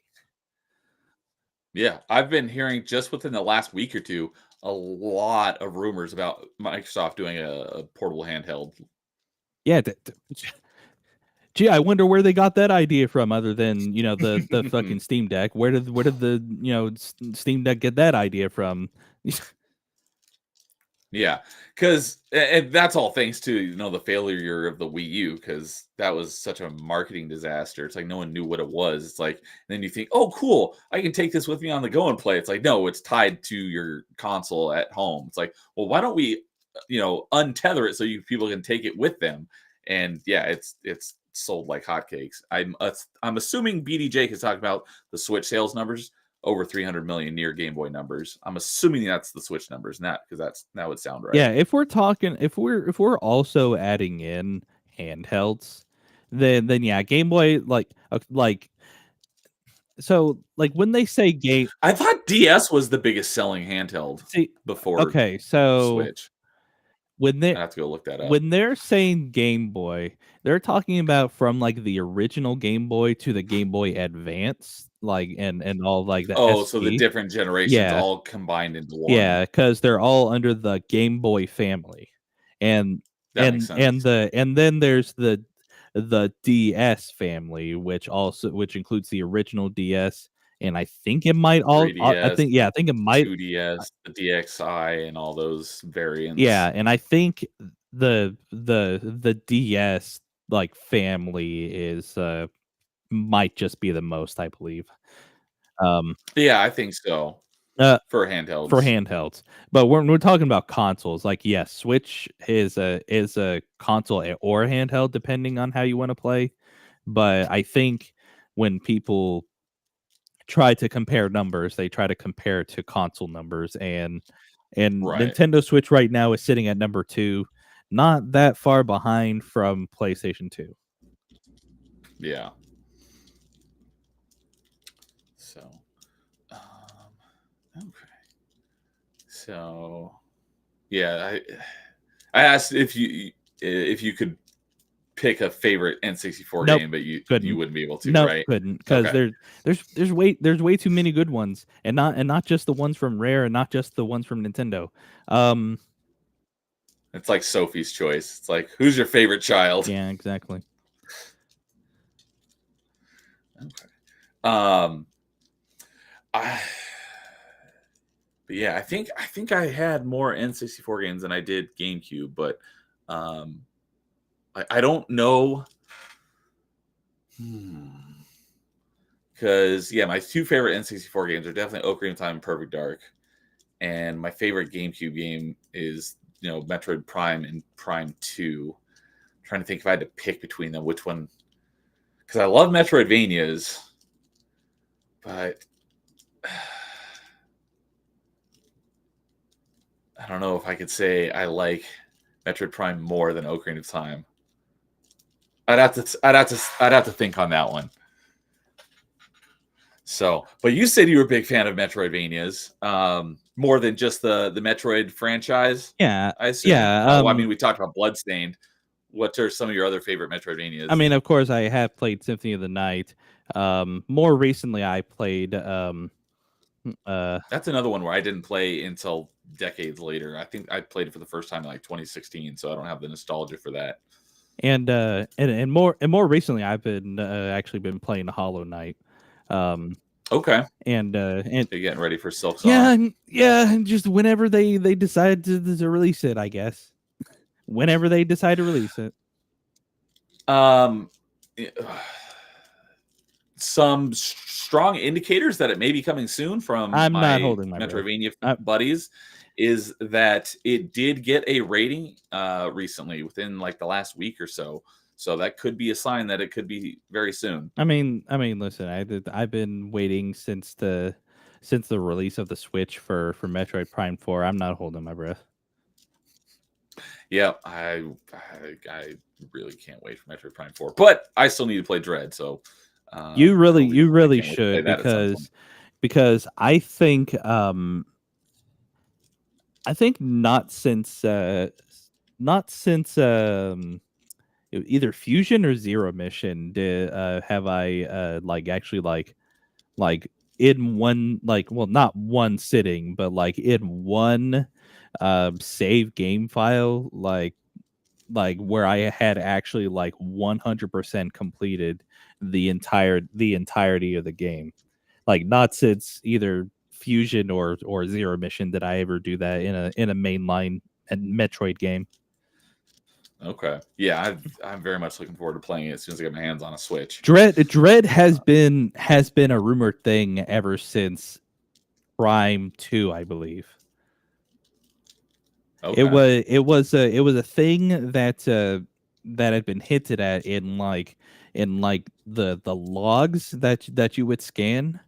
Yeah, I've been hearing just within the last week or two a lot of rumors about Microsoft doing a portable handheld. Yeah. Gee, I wonder where they got that idea from, other than the fucking Steam Deck. Where did the Steam Deck get that idea from? Yeah, because and that's all thanks to the failure of the Wii U, because that was such a marketing disaster. It's like no one knew what it was. It's like, and then you think, oh, cool, I can take this with me on the go and play. It's like, no, it's tied to your console at home. It's like, well, why don't we, untether it so people can take it with them? And yeah, it's sold like hotcakes. I'm assuming BDJ is talking about the Switch sales numbers over 300 million near Game Boy numbers. I'm assuming that's the Switch numbers, not because that would sound right. Yeah, if we're talking, if we're also adding in handhelds, then yeah, Game Boy so like when they say game, I thought DS was the biggest selling handheld see, before okay, so Switch. when they I have to go look that up. when they're saying Game Boy, they're talking about from like the original Game Boy to the Game Boy Advance, like and all like the Oh, so the SP. different generations Yeah, all combined into one. yeah, because they're all under the Game Boy family, and That makes sense. and then there's the DS family, which includes the original DS, and I think it might all I 3DS, think yeah, I think it might 2DS, the DXi, and all those yeah, variants. and I think the DS like family is might just be the most, I believe. Um Yeah, I think so uh for for handhelds. handhelds. But when we're talking about consoles, like yes, Switch is a console or a handheld depending on how you want to play. But I think when people try to compare numbers, they try to compare to console numbers, and Right. Nintendo Switch right now is sitting at number 2, not that far behind from PlayStation 2. Yeah. So, okay. So, yeah, I asked if you could pick a favorite N64 Nope, game, but you couldn't. wouldn't be able to, Nope, right? couldn't, because Okay. there's way too many good ones, and not just the ones from Rare, and not just the ones from Nintendo. Um, It's like Sophie's Choice. It's like, who's your favorite child? Yeah, exactly. Okay. I, but yeah, I think I had more N64 games than I did GameCube, but um, I don't know. Because yeah, my two favorite N64 games are definitely Ocarina of Time and Perfect Dark, and my favorite GameCube game is Metroid Prime and Prime 2. I'm trying to think if I had to pick between them, which one? Because I love Metroidvanias, but I don't know if I could say I like Metroid Prime more than Ocarina of Time. I'd have to think on that one. So, but you said you were a big fan of Metroidvanias, more than just the Metroid franchise, Yeah, I assume. yeah. Well, I mean, we talked about Bloodstained. What are some of your other favorite I Metroidvanias? mean, of course, I have played Symphony of the Night. More recently, I played That's another one where I didn't play until decades later. I think I played it for the first time in like 2016, so I don't have the nostalgia for that. and more recently, I've been actually been playing Hollow Knight. Um, Okay, and you're getting ready for Silk yeah, Song. and just whenever they decide to release it, I guess. Whenever they decide to release it. Um, some strong indicators that it may be coming soon from I'm not my holding my breath. Metroidvania buddies is that it did get a rating recently within like the last week or so. So that could be a sign that it could be very soon. I mean, listen, I've been waiting since the release of the Switch for Metroid Prime 4. I'm not holding my breath. Yeah, I really can't wait for Metroid Prime 4. But I still need to play Dread, so You really I can't wait to play should that at some point. because I think not since either Fusion or Zero Mission did have I like actually like in one well, not one sitting, but like in one save game file, where I had actually like 100% completed the entirety of the game. Like not since either Fusion or Zero Mission did I ever do that in a mainline Metroid game. Okay. Yeah, I'm very much looking forward to playing it as soon as I get my hands on a Switch. Dread has been a rumored thing ever since Prime 2, I believe. Okay. It was a thing that had been hinted at in the logs that you would scan.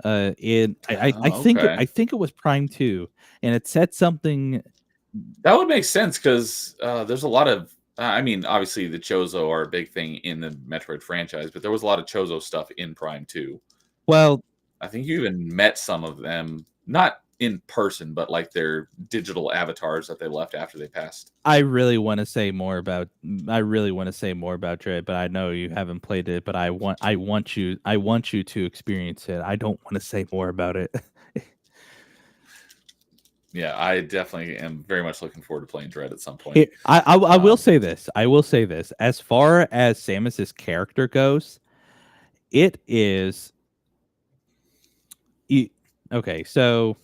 Okay. I think it was Prime 2, and it said something. That would make sense because there's a lot of. I mean, obviously the Chozo are a big thing in the Metroid franchise, but there was a lot of Chozo stuff in Prime 2. Well, I think you even met some of them, not in person, but like their digital avatars that they left after they passed. I really want to say more about Dread, but I know you haven't played it. But I want you to experience it. I don't want to say more about it. Yeah, I definitely am very much looking forward to playing Dread at some point. I will say this. I will say this. As far as Samus's character goes, it is. Okay, so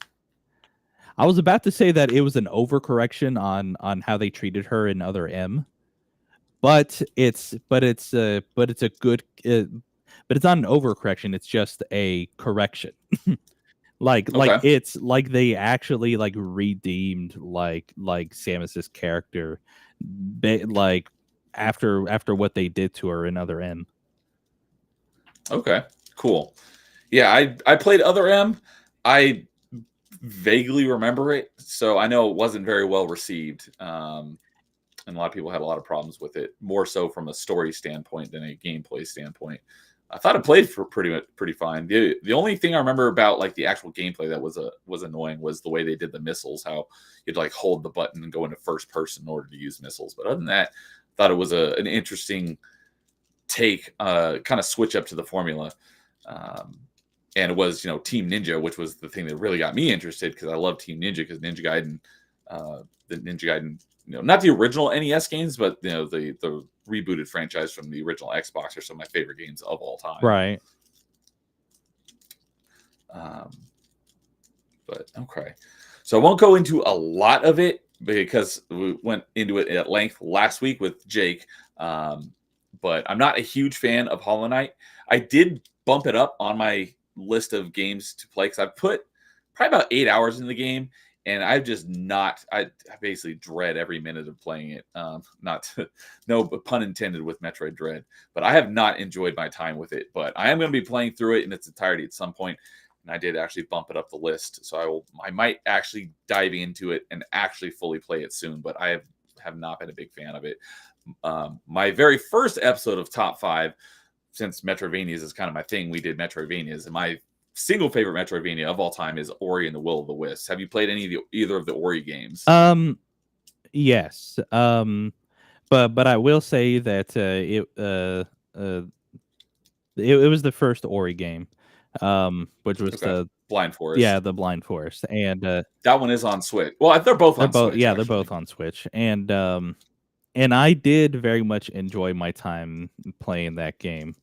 I was about to say that it was an overcorrection on how they treated her in Other M, but it's a good. But it's not an overcorrection. It's just a correction. Okay. It's like they actually like redeemed like Samus's character, like after what they did to her in Other M. Okay. Cool. Yeah, I played Other M. I vaguely remember it, so I know it wasn't very well received. And a lot of people had a lot of problems with it, more so from a story standpoint than a gameplay standpoint. I thought it played for pretty fine. The only thing I remember about like the actual gameplay that was annoying was the way they did the missiles. How you'd like hold the button and go into first person in order to use missiles. But other than that, I thought it was an interesting take, kind of switch up to the formula. And it was Team Ninja, which was the thing that really got me interested because I love Team Ninja because Ninja Gaiden the Ninja Gaiden, not the original NES games, but the rebooted franchise from the original Xbox are some of my favorite games of all time. Right. But okay, so I won't go into a lot of it because we went into it at length last week with Jake. But I'm not a huge fan of Hollow Knight. I did bump it up on my list of games to play because I've put probably about 8 hours in the game, and I've just not. I basically dread every minute of playing it. No pun intended with Metroid Dread, but I have not enjoyed my time with it. But I am going to be playing through it in its entirety at some point, and I did actually bump it up the list. So I might actually dive into it and actually fully play it soon. But I have not been a big fan of it. My very first episode of Top 5, since Metroidvanias is kind of my thing, we did Metroidvanias, and my single favorite Metroidvania of all time is Ori and the Will of the Wisps. Have you played either of the Ori games? Yes. But I will say that it was the first Ori game, which was the Blind Forest. Yeah, the Blind Forest, and that one is on Switch. Well, they're both on Switch. Yeah, they're both on Switch, and I did very much enjoy my time playing that game.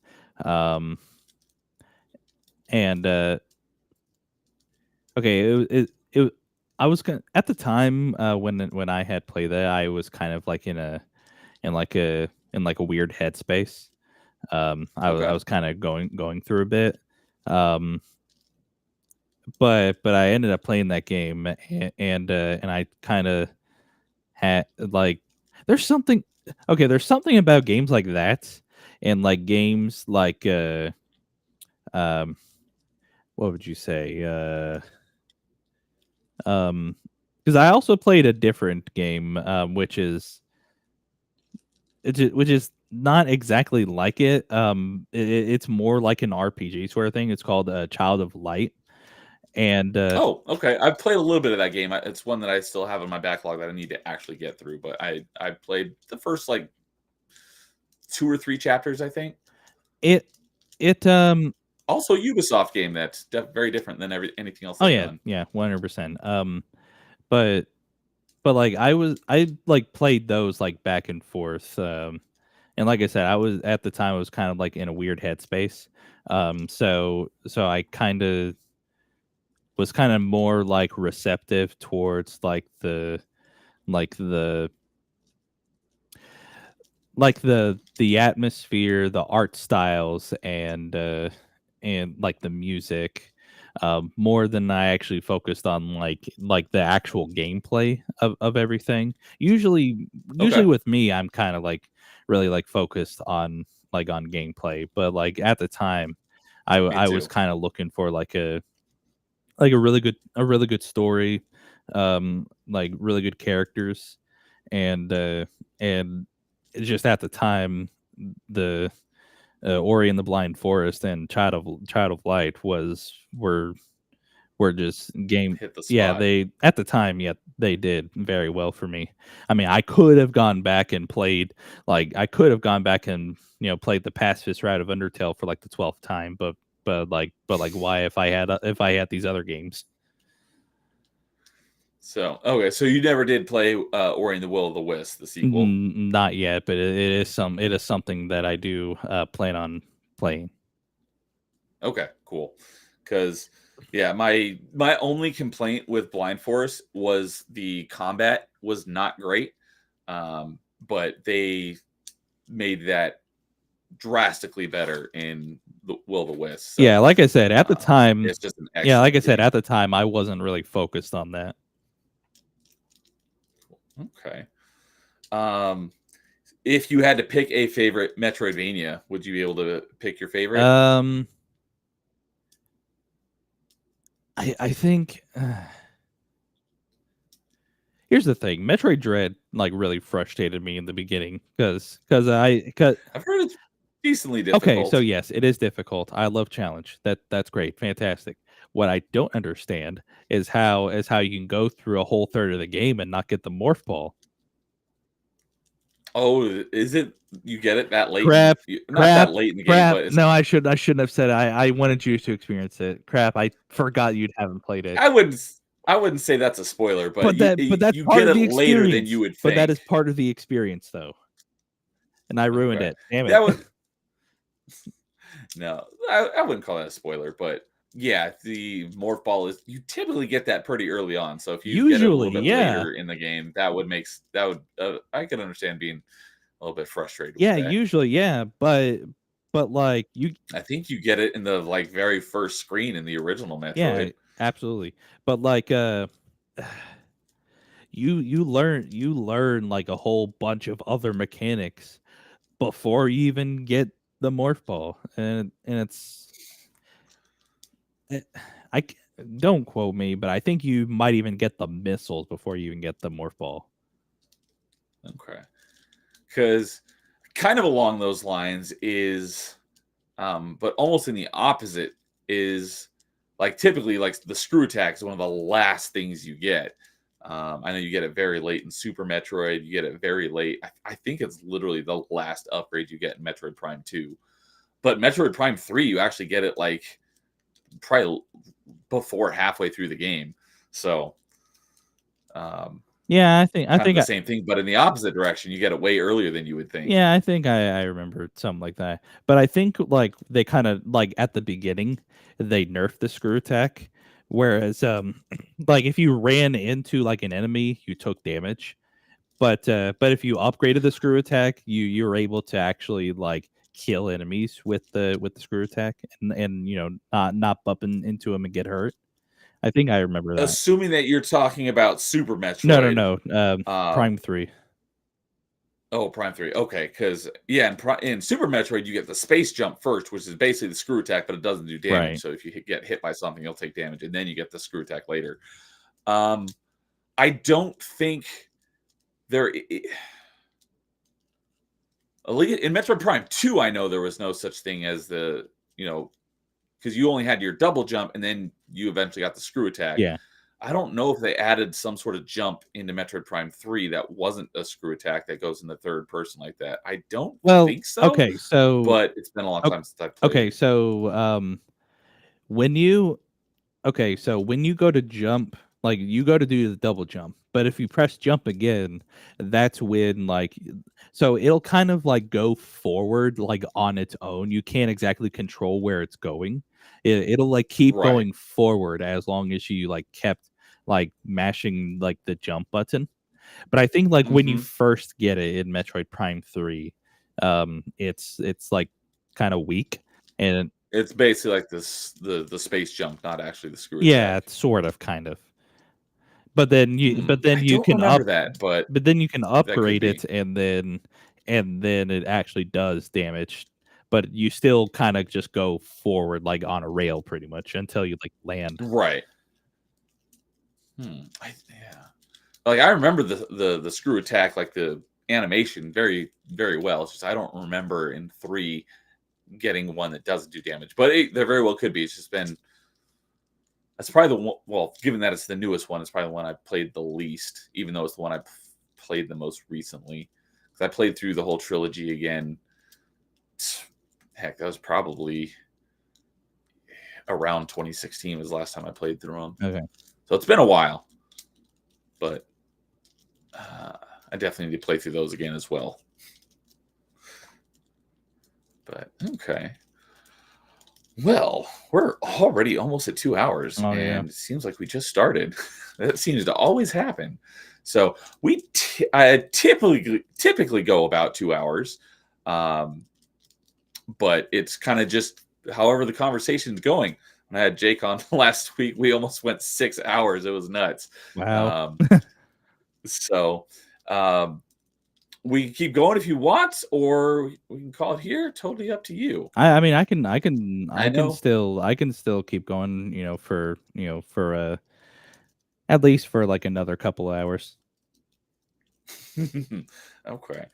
Okay, I was at the time when I had played that, I was kind of like in a weird headspace. I was kind of going through a bit. But I ended up playing that game, and I kind of had like there's something about games like that, and like games like what would you say? Because I also played a different game, which is not exactly like it. It's more like an RPG sort of thing. It's called Child of Light. And oh, okay. I've played a little bit of that game. It's one that I still have in my backlog that I need to actually get through. But I played the first like 2 or 3 chapters, I think. It also Ubisoft game that's very different than anything else. Oh yeah, done. Yeah, 100%. But like I like played those like back and forth. And like I said, I was at the time I was kind of like in a weird headspace. So I kind of was kind of more like receptive towards like the atmosphere, the art styles, and like the music, more than I actually focused on like the actual gameplay of everything. Usually with me, I'm kind of like really like focused on gameplay, but like at the time, I was kind of looking for like a really good story, like really good characters, and just at the time, the Ori and the Blind Forest and Child of Light were just game. Hit the spot. Yeah, they at the time, they did very well for me. I mean, I could have gone back and played played the pacifist route of Undertale for like the 12th time, but why if I had these other games? So okay, so you never did play Ori and the Will of the Wisps, the sequel? Not yet, but it is something that I do plan on playing. Okay, cool. Because yeah, my only complaint with Blind Forest was the combat was not great, but they made that drastically better in the Will of the Wisps. So, yeah, like I said at the time, it's just at the time, I wasn't really focused on that. Okay. If you had to pick a favorite Metroidvania, would you be able to pick your favorite? I think here's the thing. Metroid Dread like really frustrated me in the beginning because I've heard it's decently difficult. Okay, so yes, it is difficult. I love challenge. That's great, fantastic. What I don't understand is how you can go through a whole third of the game and not get the morph ball. Oh, is it? You get it that late? Crap! Not that late in the game, but no, I shouldn't have said. I wanted you to experience it. Crap! I forgot you haven't played it. I wouldn't I wouldn't say that's a spoiler, but but that's you part get of it the later than experience. you would But that think. is part of the experience, though, and I ruined Okay, it. Damn it. that was no, I wouldn't call that a spoiler, but yeah, the morph ball is you typically get that pretty early on. So if you get it a Usually, little bit yeah. later in the game, that would I can understand being a little bit frustrated with Yeah, that. usually, yeah, but, like, you I think you get it in the like very first screen in the original yeah, Metroid. absolutely. But, like, you learn, like, a whole bunch of other mechanics before you even get the morph ball, and it's eh, I c don't quote me, but I think you might even get the missiles before you even get the morph ball. Okay, because kind of along those lines is but almost in the opposite is like typically like the screw attack is one of the last things you get. I know you get it very late in Super Metroid. You get it very late. I think it's literally the last upgrade you get in Metroid Prime 2. But Metroid Prime 3, you actually get it like probably before halfway through the game. So um, Yeah, I kind of think the same thing, but in the opposite direction, you get it way earlier than you would think. Yeah, I think I remember something like that. But I think, like, they kinda like, at the beginning, they nerfed the screw attack, whereas, like, if you ran into, like, an enemy, you took damage, but if you upgraded the screw attack, you're able to actually, like, kill enemies with the screw attack and, not bump into them and get hurt. I think I remember that. Assuming that you're talking about Super No, no, Metroid, no, um, Prime 3. oh, Prime 3. Okay, because yeah, in Super Metroid, you get the space jump first, which is basically the screw attack, but it doesn't do damage. Right. So if you get hit by something, you'll take damage, and then you get the screw attack later. Um, I don't think there. In Metroid Prime 2, I know there was no such thing as you know, because you only had your double jump, and then you eventually got the screw attack. Yeah. I don't know if they added some sort of jump into Metroid Prime 3 that wasn't a screw attack that goes in the third person like that. I don't Well, think so, okay, so but it's been a long o time since I played okay, it. so, when you okay, so when you go to jump, like, you go to do the double jump, but if you press jump again, that's when, like so it'll kind of, like, go forward, like, on its own. You can't exactly control where it's going. It'll, like, keep Right. going forward as long as you, like, kept, like, mashing, like, the jump button. But I think, like, when you Mhm. first get it in Metroid Prime 3, it's, like, kinda weak, and It's basically like the space jump, not actually the screw yeah, attack. it's sort of, kind of. But then you Hmm. but then I you don't can remember that, but that could upgrade be. it, and then it actually does damage, but you still kinda just go forward, like, on a rail pretty much until you, like, land. Right. Yeah. Like, I remember the screw attack, like, the animation very, very well. It's just I don't remember in 3 getting one that doesn't do damage, but there very well could be. It's just been that's probably the one well, given that it's the newest one, it's probably the one I've played the least, even though it's the one I played the most recently. 'Cause I played through the whole trilogy again. Heck, that was probably around 2016 was the last time I played through them. Okay. So it's been a while, but I definitely need to play through those again as well. But okay. Well, we're already almost at 2 hours, Oh, yeah. and it seems like we just started. That seems to always happen. So typically go about 2 hours, um, but it's kind of just however the conversation's going. When I had Jake on last week, we almost went 6 hours. It was nuts. Wow. Um, so um, we can keep going if you want, or we can call it here. Totally up to you. I mean, I know. I can still keep going, for, at least for, like, another couple hours. Okay.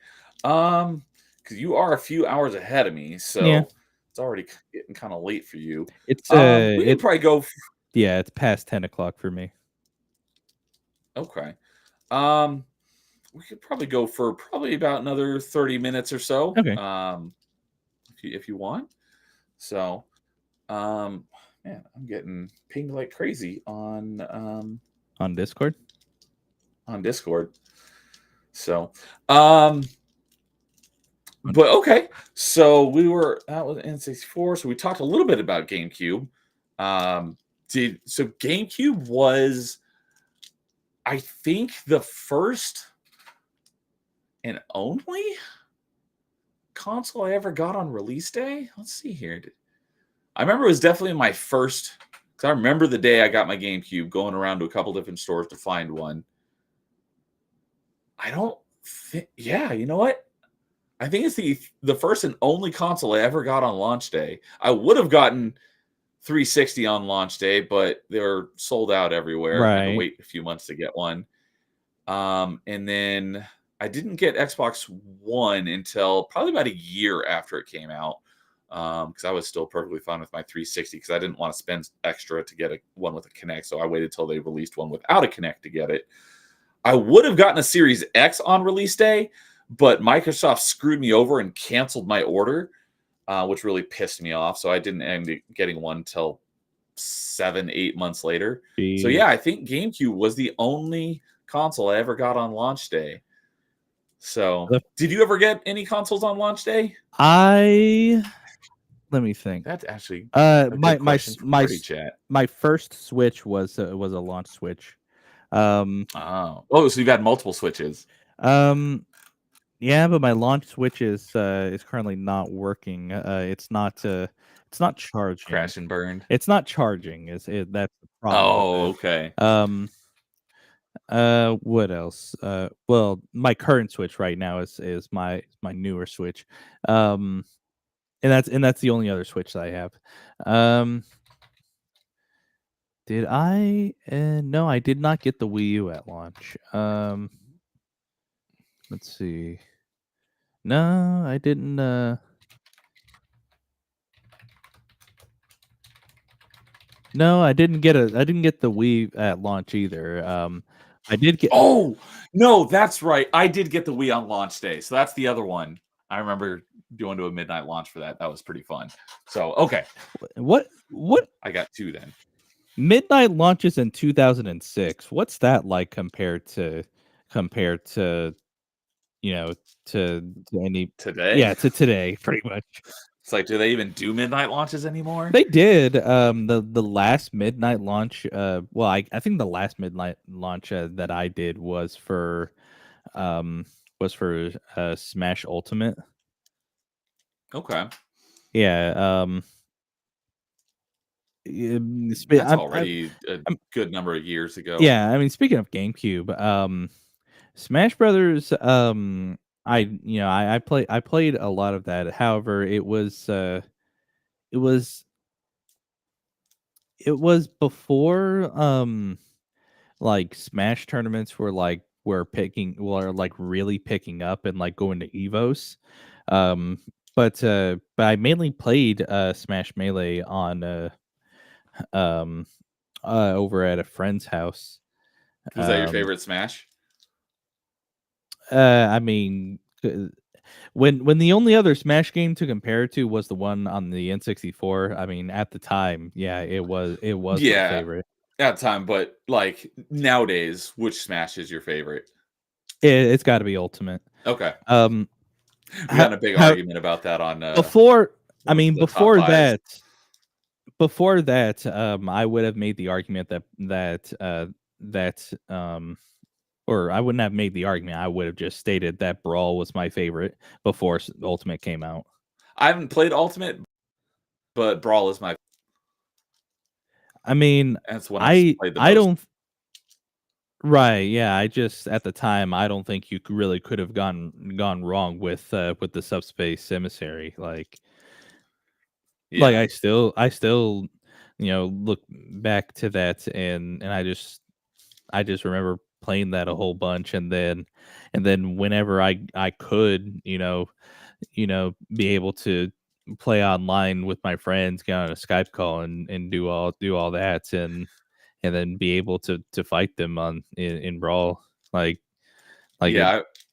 Um, because you are a few hours ahead of me, Yeah. so it's already getting kind of late for you. It's, We can probably go. yeah, it's past 10 o'clock for me. Okay. Um, we could probably go for probably about another 30 minutes or so. Okay. If you want. So, um, man, I'm getting pinged like crazy on on Discord. On Discord. So, but okay. So that was N64. So we talked a little bit about GameCube. So GameCube was, I think, the first and only console I ever got on release day. Let's see here. I remember it was definitely my first, because I remember the day I got my GameCube, going around to a couple different stores to find one. I don't think, yeah, you know what? I think it's the first and only console I ever got on launch day. I would have gotten 360 on launch day, but they were sold out everywhere. I had to Right. wait a few months to get one. And then I didn't get Xbox One until probably about a year after it came out, because I was still perfectly fine with my 360 because I didn't want to spend extra to get one with a Kinect. So I waited till they released one without a Kinect to get it. I would have gotten a Series X on release day, but Microsoft screwed me over and canceled my order, which really pissed me off. So I didn't end up getting one until 7-8 months later. So Jeez. yeah, I think GameCube was the only console I ever got on launch day. So did you ever get any consoles on launch day? Let me think. That's actually a my good question for Party Chat. my first Switch was a launch Switch. So you've had multiple Switches. Yeah, but my launch Switch is currently not working. It's not charging. Crash and burned. It's not charging. That's the problem. Oh, okay. What else? Well, my current Switch right now is my newer Switch. And that's the only other Switch that I have. Did I? No, I did not get the Wii U at launch. Let's see. No, I didn't. No, I didn't get the Wii at launch either. I did get. Oh no, that's right. I did get the Wii on launch day, so that's the other one. I remember going to a midnight launch for that. That was pretty fun. So okay, What? I got two then. Midnight launches in 2006. What's that like compared to to any Today? Yeah, to today, pretty much. It's like, do they even do midnight launches anymore? They did. The last midnight launch. Well, I think the last midnight launch that I did was for Smash Ultimate. Okay. Yeah. That's already a good number of years ago. Yeah, I mean, speaking of GameCube, Smash Brothers. I played a lot of that. However, it was before like Smash tournaments were like really picking up and like going to Evos. But I mainly played Smash Melee on over at a friend's house. Was that your favorite Smash? I mean, when the only other Smash game to compare to was the one on the N64. I mean, at the time, yeah, it was my favorite at the time. But like nowadays, which Smash is your favorite? It's got to be Ultimate. Okay. We had a big argument about that on before that, I would have made the argument or I wouldn't have made the argument. I would have just stated that Brawl was my favorite before Ultimate came out. I haven't played Ultimate, but Brawl is my. I mean, that's when I played the most. don't. Right, yeah. I just at the time, I don't think you really could have gone wrong with the Subspace Emissary. Like I still look back to that and I just remember playing that a whole bunch, and then whenever I could be able to play online with my friends, get on a Skype call and do all that, and then be able to fight them in Brawl.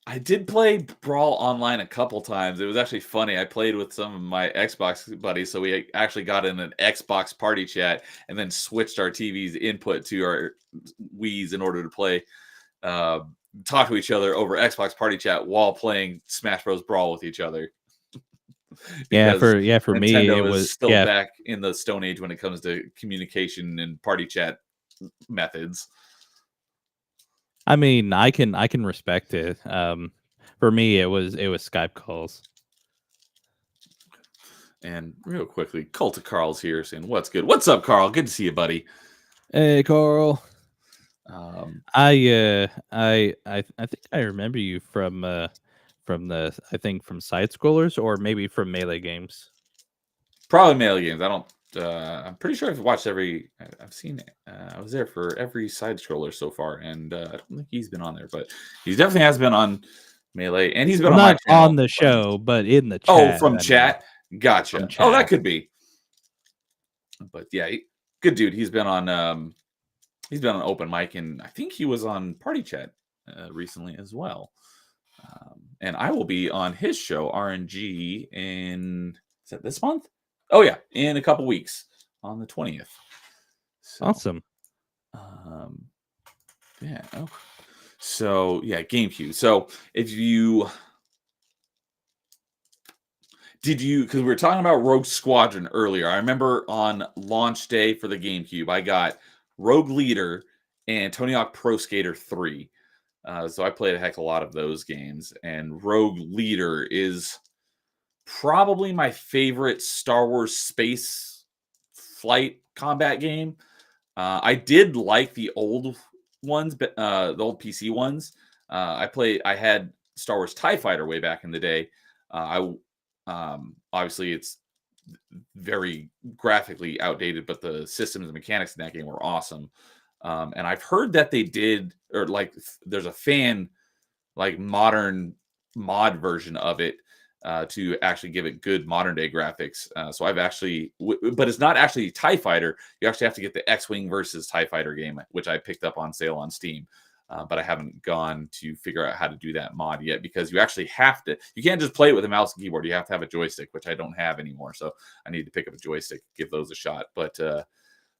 I did play Brawl online a couple times. It was actually funny. I played with some of my Xbox buddies, so we actually got in an Xbox party chat and then switched our TV's input to our Wii's in order to play, uh, talk to each other over Xbox party chat while playing Smash Bros. Brawl with each other. Because For me it Nintendo is was still back in the Stone Age when it comes to communication and party chat methods. I mean, I can respect it. For me, it was Skype calls. And real quickly, Cult of Carl's here saying, "What's good? What's up, Carl? Good to see you, buddy." Hey, Carl. Um, I think I remember you from from side scrollers or maybe from melee games. Probably Melee games. I don't. I'm pretty sure I've watched every. I've seen. I was there for every side scroller so far, and I don't think he's been on there, but he definitely has been on Melee, and he's been Well, on my not channel. on the show, but in the Oh, chat. from chat. Gotcha. From Oh, that chat. could be. But yeah, good dude. He's been on. He's been on open mic, and I think he was on Party Chat recently as well. And I will be on his show RNG in is that this month? Oh yeah, in a couple weeks on the 20th. So, Awesome. Yeah. Oh. So yeah, GameCube. So if you because we were talking about Rogue Squadron earlier. I remember on launch day for the GameCube, I got Rogue Leader and Tony Hawk Pro Skater 3. So I played a heck of a lot of those games. And Rogue Leader is probably my favorite Star Wars space flight combat game. I did like the old ones, but the old PC ones. I had Star Wars TIE Fighter way back in the day. Obviously it's very graphically outdated, but the systems and mechanics in that game were awesome. And I've heard that they did, or like there's a fan like modern mod version of it to actually give it good modern day graphics. So I've actually, but it's not actually TIE Fighter. You actually have to get the X-Wing versus TIE Fighter game, which I picked up on sale on Steam. But I haven't gone to figure out how to do that mod yet because you actually have to. You can't just play it with a mouse and keyboard. You have to have a joystick, which I don't have anymore. So I need to pick up a joystick, give those a shot. But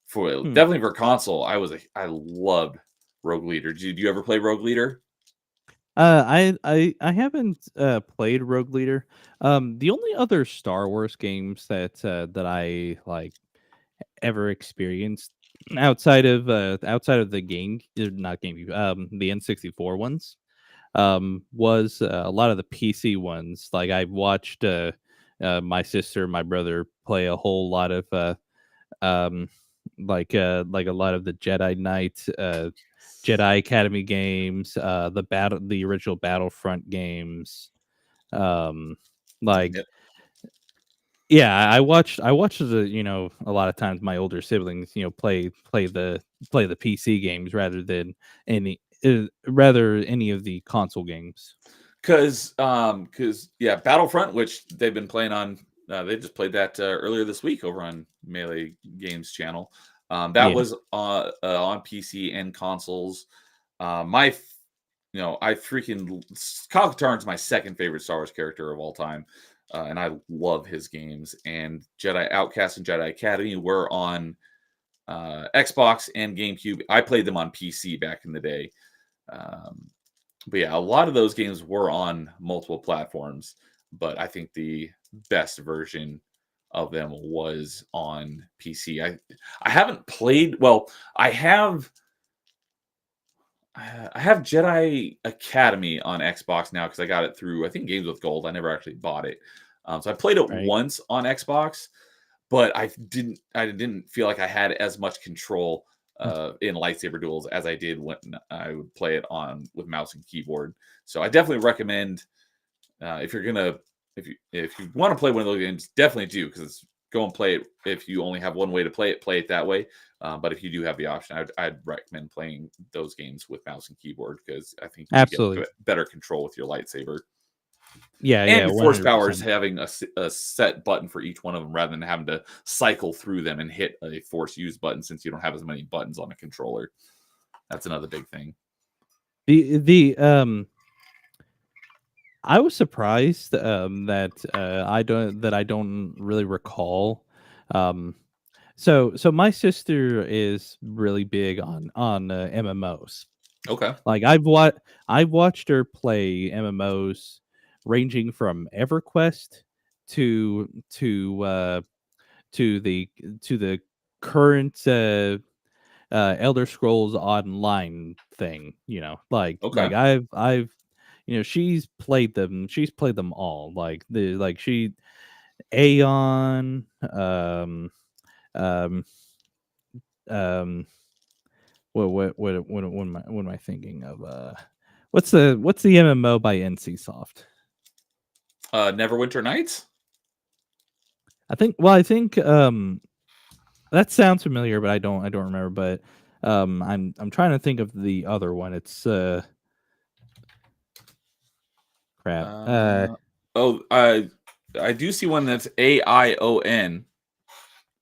for definitely for console, I loved Rogue Leader. Did you ever play Rogue Leader? I haven't played Rogue Leader. The only other Star Wars games that I like ever experienced outside of the game, not game, the N64 ones, was a lot of the PC ones. Like I watched my sister, my brother play a whole lot of um like a lot of the Jedi Knight, Jedi Academy games, the original Battlefront games. Um, like Yep. yeah, I watched a lot of times my older siblings play the PC games rather any of the console games. Because yeah, Battlefront, which they've been playing on, they just played that earlier this week over on Melee Games channel. That Yeah. was on PC and consoles. My, I freaking Kyle Katarn's my second favorite Star Wars character of all time, and I love his games. And Jedi Outcast and Jedi Academy were on Xbox and GameCube. I played them on PC back in the day. But yeah, a lot of those games were on multiple platforms, but I think the best version of them was on PC. I haven't played, well, I have Jedi Academy on Xbox now because I got it through I think Games with Gold. I never actually bought it. So I played it Right. once on Xbox, but I didn't feel like I had as much control in lightsaber duels as I did when I would play it on with mouse and keyboard. So I definitely recommend if you're gonna if you want to play one of those games, definitely do because go and play it. If you only have one way to play it that way. But if you do have the option, I'd recommend playing those games with mouse and keyboard because I think you get Absolutely. better control with your lightsaber. Yeah, And yeah, your force power is 100%. having a set button for each one of them rather than having to cycle through them and hit a force use button since you don't have as many buttons on a controller. That's another big thing. The I was surprised that I don't really recall. Um, so my sister is really big on MMOs. Okay. Like I've watched her play MMOs ranging from EverQuest to to uh to the current Elder Scrolls Online thing, like Okay. I've she's played them all. Like she Aeon, um um what am I thinking of? What's the MMO by NC Soft? Neverwinter Nights. I think that sounds familiar, but I don't remember. But I'm trying to think of the other one. It's crap. Oh, I do see one that's AION.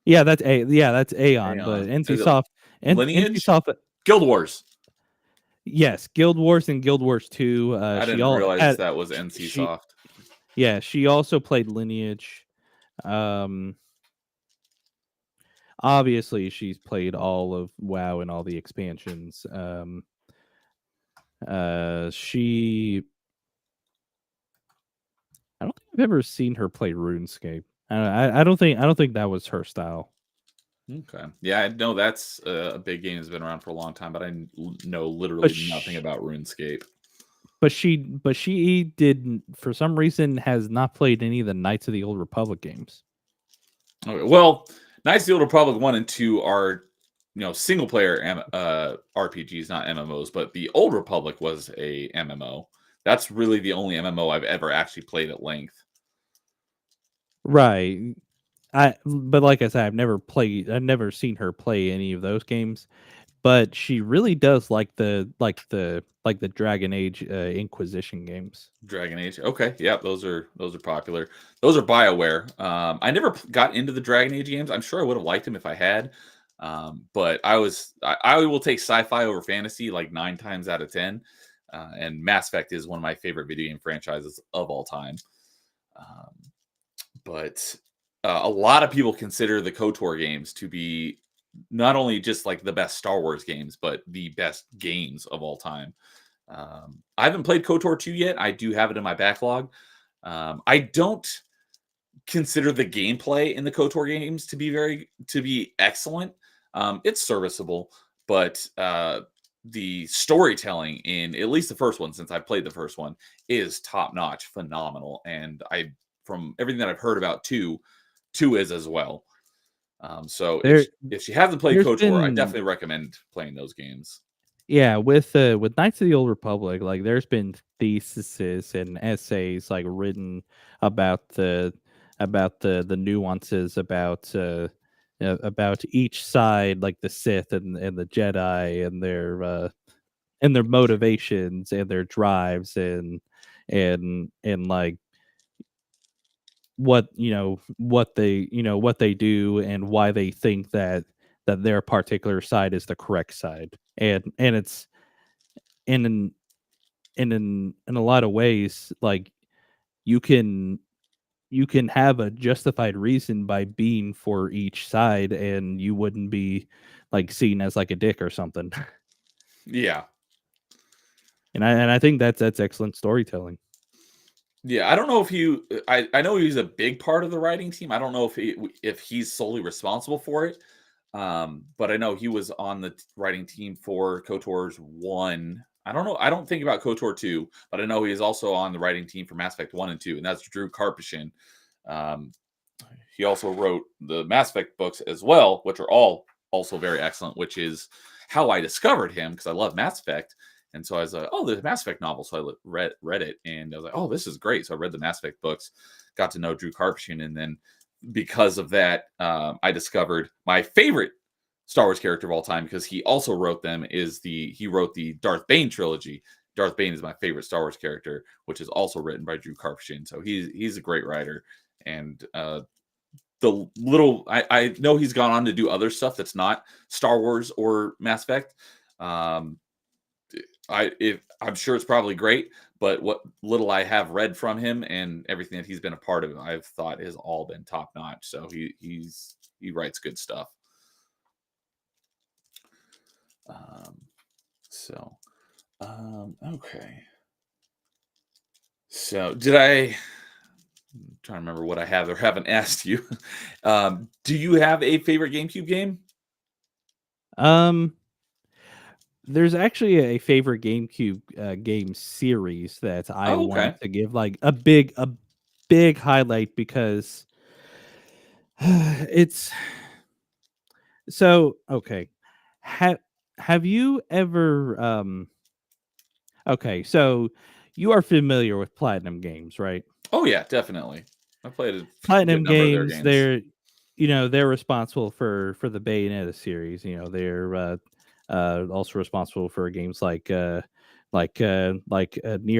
Yeah, that's Aeon, but Aeon. NC Is it Soft and NC Lineage? Soft. Guild Wars. Yes, Guild Wars and Guild Wars 2. I She didn't all realize had that was NC she Soft. Yeah, she also played Lineage. Um Obviously she's played all of WoW and all the expansions. She I don't think I've ever seen her play RuneScape. I don't think that was her style. Okay. Yeah, I know that's a big game that's been around for a long time, but know But literally nothing sh about RuneScape. but she did for some reason has not played any of the Knights of the Old Republic games. Okay. Well, Knights of the Old Republic 1 and 2 are, single player RPGs, not MMOs, but the Old Republic was a MMO. That's really the only MMO I've ever actually played at length. Right. But like I said, I've never seen her play any of those games. But she really does like the Dragon Age Inquisition games. Dragon Age. Okay, yeah, those are popular. Those are BioWare. I never got into the Dragon Age games. I'm sure I would have liked them if I had. But I will take sci-fi over fantasy like 9 times out of 10. And Mass Effect is one of my favorite video game franchises of all time. Um, but a lot of people consider the KOTOR games to be not only just like the best Star Wars games, but the best games of all time. I haven't played KOTOR 2 yet. I do have it in my backlog. I don't consider the gameplay in the KOTOR games to be excellent. It's serviceable, but the storytelling in at least the first one, since I played the first one, is top notch, phenomenal. And from everything that I've heard about two is as well. So There if she hasn't played there's KOTOR, I been definitely recommend playing those games. Yeah, with Knights of the Old Republic, like there's been theses and essays like written about the nuances about each side, like the Sith and the Jedi and their motivations and their drives and like what they do and why they think that their particular side is the correct side. And it's in in a lot of ways, like you can you can have a justified reason by being for each side and you wouldn't be like seen as like a dick or something. Yeah. And I think that's excellent storytelling. Yeah, I don't know if I know he's a big part of the writing team. I don't know if he's solely responsible for it. But I know he was on the writing team for KOTOR's 1. I don't know. I don't think about KOTOR 2, but I know he is also on the writing team for Mass Effect 1 and 2, and that's Drew Karpyshyn. Um, he also wrote the Mass Effect books as well, which are all also very excellent, which is how I discovered him because I love Mass Effect. And so I was like, oh, the Mass Effect novel. So I read it and I was like, oh, this is great. So I read the Mass Effect books, got to know Drew Karpyshyn. And then because of that, I discovered my favorite Star Wars character of all time because he also wrote them he wrote the Darth Bane trilogy. Darth Bane is my favorite Star Wars character, which is also written by Drew Karpyshyn. So he's a great writer. And I know he's gone on to do other stuff that's not Star Wars or Mass Effect. Um, I'm sure it's probably great, but what little I have read from him and everything that he's been a part of, I've thought has all been top notch. So he writes good stuff. Um, so okay. So I'm trying to remember what I have or haven't asked you. Do you have a favorite GameCube game? Um, there's actually a favorite GameCube game series that I Oh, want okay. to give like a big highlight because it's so okay. Have have you ever okay, so you are familiar with Platinum Games, right? Oh yeah, definitely. I played a good Platinum number of their Games, games. they're responsible for the Bayonetta series. They're also responsible for games like Near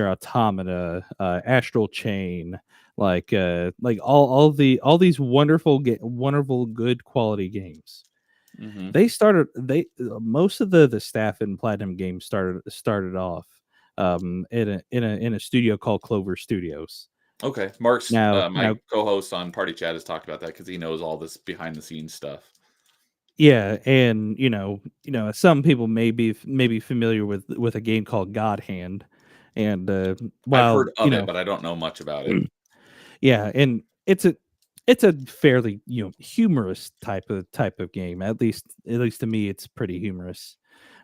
Automata, Astral Chain, like all these wonderful good quality games. Hmm. They most of the staff in Platinum Games started off in a studio called Clover Studios. Okay, Mark's Now my co-host on Party Chat has talked about that because he knows all this behind the scenes stuff. Yeah, and some people may be familiar with a game called God Hand, and I've while heard of it, but I don't know much about it. yeah, and it's a fairly humorous type of game. At least to me, it's pretty humorous.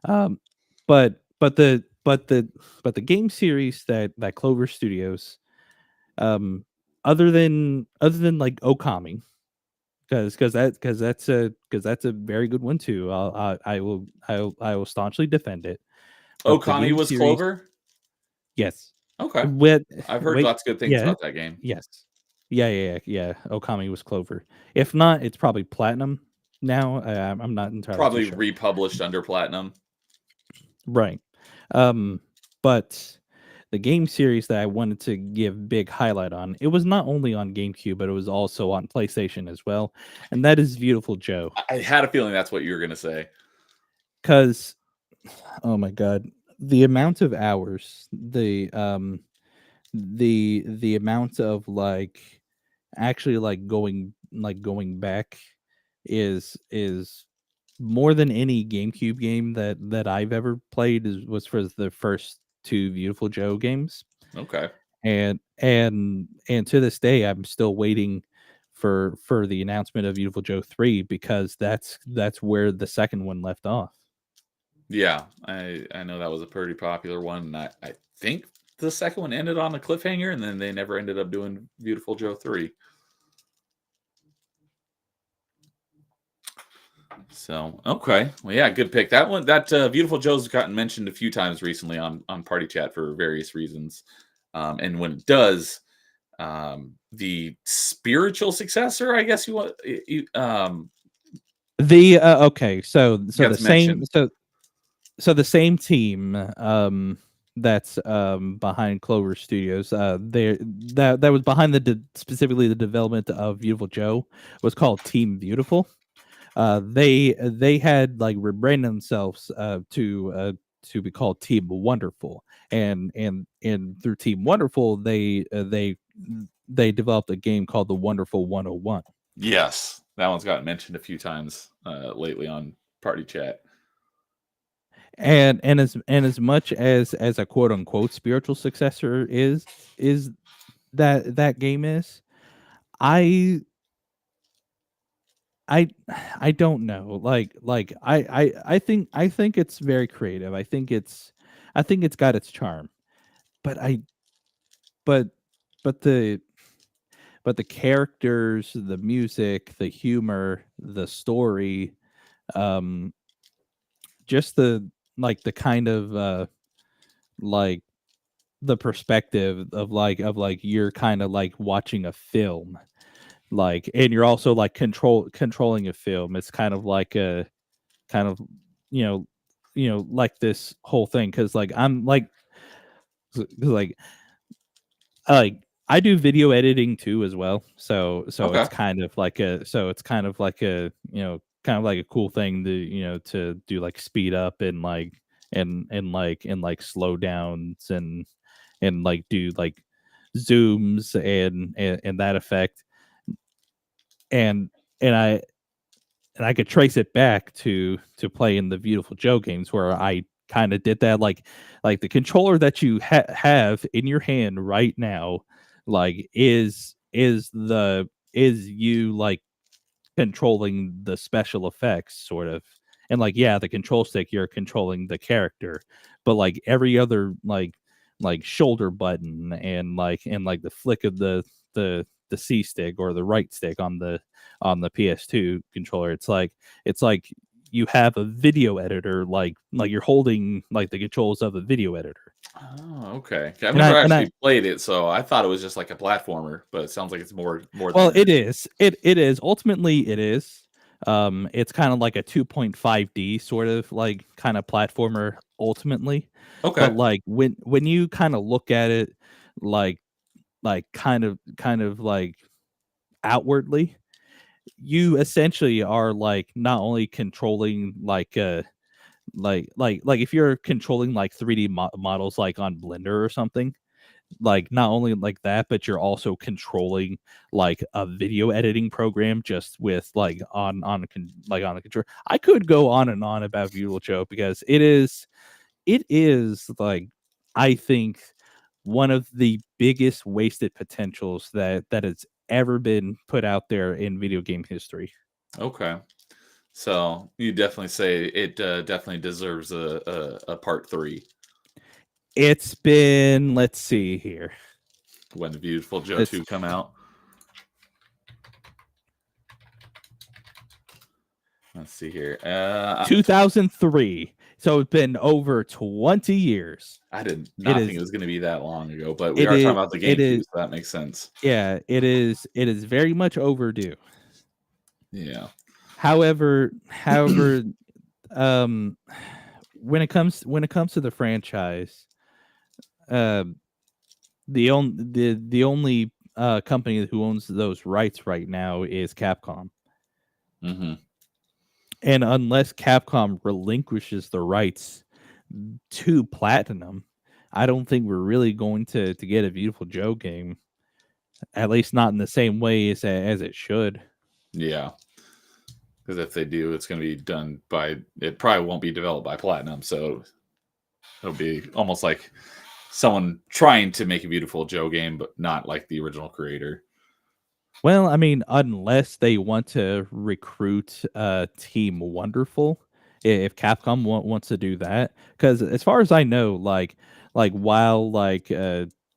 Um, but the game series that Clover Studios, um, other than like Okami, because that's a very good one too. I will staunchly defend it. But the Okami game was series, Clover? yes, Okay. with I've heard wait, lots of good things yeah, about that game. yes, yeah. Okami was Clover. If not, it's probably Platinum now. I'm not entirely too Probably sure. republished under Platinum. Right. Um, but the game series that I wanted to give big highlight on, it was not only on GameCube, but it was also on PlayStation as well, and that is Beautiful Joe. I had a feeling that's what you were gonna say. Because oh my god, the amount of hours, the amount of actually going back is more than any GameCube game that I've ever played was for the first two Beautiful Joe games. Okay. And to this day I'm still waiting for the announcement of Beautiful Joe 3 because that's where the second one left off. Yeah, I know that was a pretty popular one, and I think the second one ended on a cliffhanger, and then they never ended up doing Beautiful Joe 3. So, okay. Well, yeah, good pick. That one, that Beautiful Joe's gotten mentioned a few times recently on Party Chat for various reasons. And when it does, the spiritual successor, I guess you want, The okay, so the gets same mentioned. the same team that's behind Clover Studios, that was behind specifically the development of Beautiful Joe was called Team Beautiful. They had like rebranded themselves to be called Team Wonderful, and through Team Wonderful they developed a game called the Wonderful 101. Yes, that one's gotten mentioned a few times lately on Party Chat. And as much as a quote unquote spiritual successor is that game is, I I I don't know. I think it's very creative. I think it's got its charm. But I but but the characters, the music, the humor, the story, um just the kind of like the perspective of you're kind of like watching a film, and you're also like controlling a film. It's kind of like a kind of you know like this whole thing because I'm like 'cause, like I do video editing too as well, so Okay. it's kind of like a kind of like a cool thing to to do, like speed up and and slow downs and like do like zooms and that effect and and I could trace it back to playing the Beautiful Joe games where I kind of did that like the controller that you have in your hand right now like is you like controlling the special effects sort of and like yeah the control stick you're controlling the character but like every other like shoulder button and like the flick of the C stick or the right stick on the PS2 controller it's like you have a video editor like you're holding like the controls of a video editor Oh, okay. I've never and I actually played it, so I thought it was just like a platformer, but it sounds like it's more than well, that. it is. Ultimately, it is. It's kind of like a 2.5D sort of like kind of platformer ultimately. But Okay. like when you kind of look at it like kind of like outwardly, you essentially are like not only controlling like if you're controlling like 3D models like on Blender or something like not only like that but you're also controlling like a video editing program just with like like on the control. I could go on and on about Beautiful Joe because it is like I think one of the biggest wasted potentials that has ever been put out there in video game history. Okay. So you definitely say it definitely deserves a part three It's been let's see here. when the Beautiful Joe It's 2 come out. Let's see here. 2003. So it's been over 20 years. I did It not think is it was going to be that long ago, but we it are talking is about the it GameCube, is so that makes sense. yeah, it is very much overdue. Yeah. However, um when it comes to the franchise, uh the only company who owns those rights right now is Capcom. Hmm. And unless Capcom relinquishes the rights to Platinum, I don't think we're really going to get a Beautiful Joe game. At least not in the same way as it should. Yeah. Because if they do, it's going to be done by. It probably won't be developed by Platinum, so it'll be almost like someone trying to make a Beautiful Joe game, but not like the original creator. Well, I mean, unless they want to recruit Team Wonderful, if Capcom wants to do that, because as far as I know, like while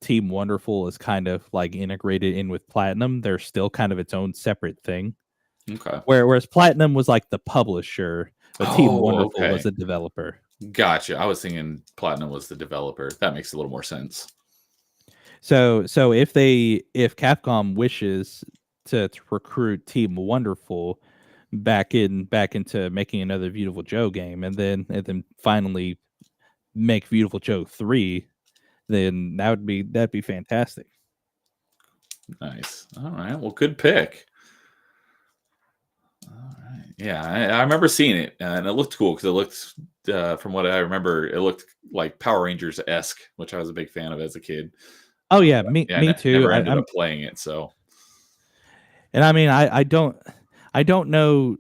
Team Wonderful is kind of like integrated in with Platinum, they're still kind of its own separate thing. Okay. Whereas Platinum was like the publisher, but Team Oh, Wonderful was okay. the developer. Gotcha. I was thinking Platinum was the developer. That makes a little more sense. So if Capcom wishes to recruit Team Wonderful back into making another Beautiful Joe game and then finally make Beautiful Joe 3, then that'd be fantastic. Nice. All right. Well, good pick. All right. Yeah, I remember seeing it, and it looked cool because it looked, from what I remember, it looked like Power Rangers esque, which I was a big fan of as a kid. Oh yeah, But yeah, I me too. never ended I'm up playing it. So and I mean I don't know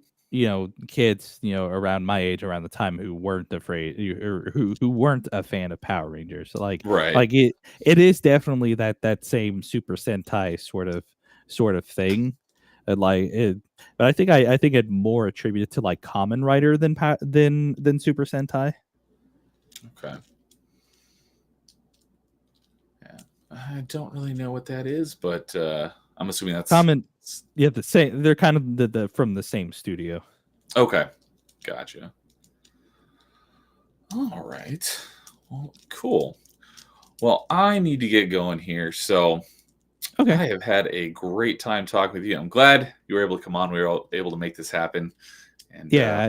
kids around my age around the time who weren't afraid or who weren't a fan of Power Rangers right. like it is definitely that same Super Sentai sort of thing like it but I think it more attributed to like Common Rider than Super Sentai. Okay. Yeah. I don't really know what that is, but I'm assuming that's Common yeah the same they're kind of the from the same studio. okay. Gotcha. All right. Well, cool. Well, I need to get going here. So Okay. I have had a great time talking with you. I'm glad you were able to come on. We were all able to make this happen. And Yeah,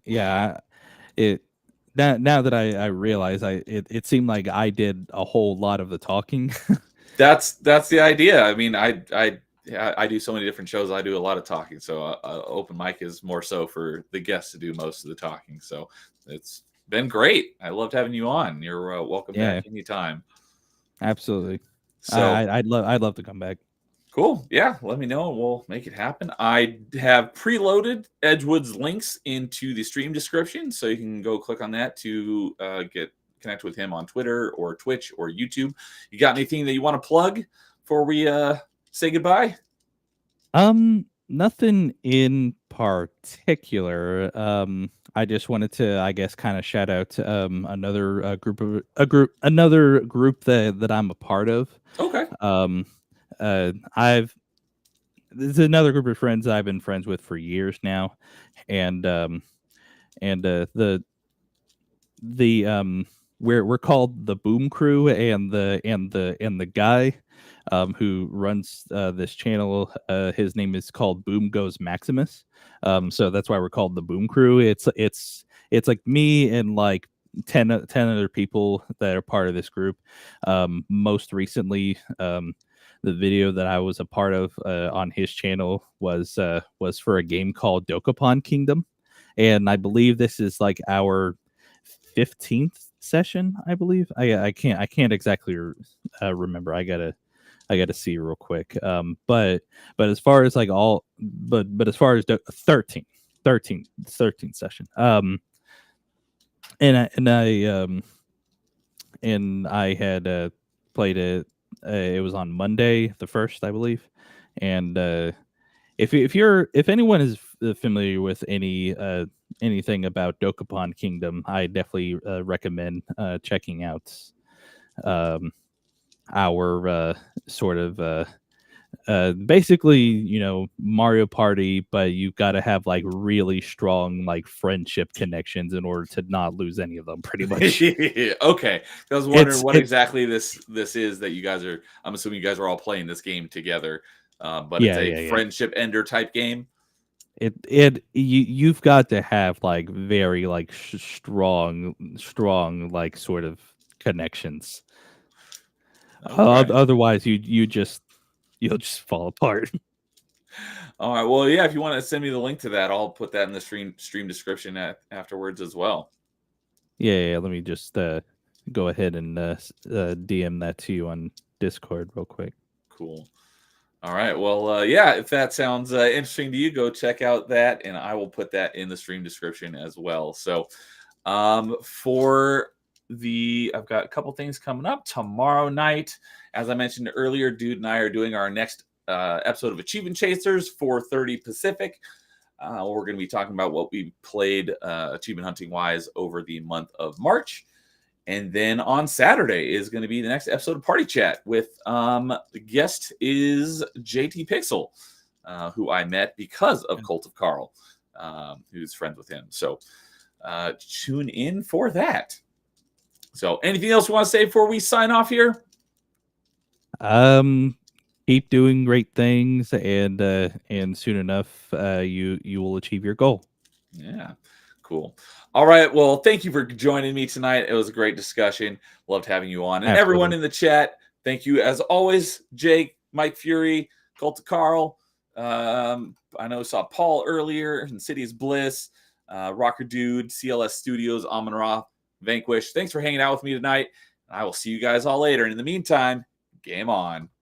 yeah, it now that I realize it seemed like I did a whole lot of the talking. that's the idea. I mean, I do so many different shows. I do a lot of talking. So open mic is more so for the guests to do most of the talking. So It's been great. I loved having you on. You're welcome back Yeah, anytime. absolutely. So I'd love to come back. cool. Yeah, let me know and we'll make it happen. I have preloaded Edgewood's links into the stream description, so you can go click on that to get connect with him on Twitter or Twitch or YouTube. You got anything that you want to plug before we say goodbye? Nothing in particular. I just wanted to, I guess, kind of shout out another another group that I'm a part of. Okay. I've This is another group of friends I've been friends with for years now, and the we're called the Boom Crew, and the guy who runs this channel, his name is called Boom Goes Maximus. So that's why we're called the Boom Crew. It's like me and like 10 other people that are part of this group. Most recently, the video that I was a part of on his channel was for a game called Dokapon Kingdom, and I believe this is like our 15th session. I believe I can't exactly remember. I gotta see real quick. But as far as like all but as far as 13th session. And I had played it. It was on Monday, the first, I believe. And if anyone is familiar with anything about Dokapon Kingdom, I definitely recommend checking out um, our sort of basically, Mario Party, but you've got to have like really strong like friendship connections in order to not lose any of them. Pretty much. Okay. I was wondering It's what it exactly this is that you guys are. I'm assuming you guys are all playing this game together, but it's Yeah, a yeah, yeah. friendship ender type game. You've got to have like very like strong like sort of connections. Okay. Otherwise, you'll just fall apart. All right. Well, yeah. If you want to send me the link to that, I'll put that in the stream description afterwards as well. Yeah. Let me just go ahead and DM that to you on Discord real quick. Cool. All right. Well, yeah. If that sounds interesting to you, go check out that, and I will put that in the stream description as well. So, I've got a couple things coming up tomorrow night. As I mentioned earlier, Dude and I are doing our next episode of Achievement Chasers 4:30 Pacific. We're going to be talking about what we played achievement hunting wise over the month of March. And then on Saturday is going to be the next episode of Party Chat with the guest is JT Pixel, who I met because of Cult of Carl, who's friends with him. So tune in for that. So anything else you want to say before we sign off here? Keep doing great things, and soon enough, you will achieve your goal. Yeah, cool. All right. Well, thank you for joining me tonight. It was a great discussion. Loved having you on. And everyone Absolutely. in the chat, thank you as always. Jake, Mike Fury, Cult of Carl. I know I saw Paul earlier, Insidious Bliss, Rocker Dude, CLS Studios, Amon Ra, Vanquish. Thanks for hanging out with me tonight. I will see you guys all later. And in the meantime, game on.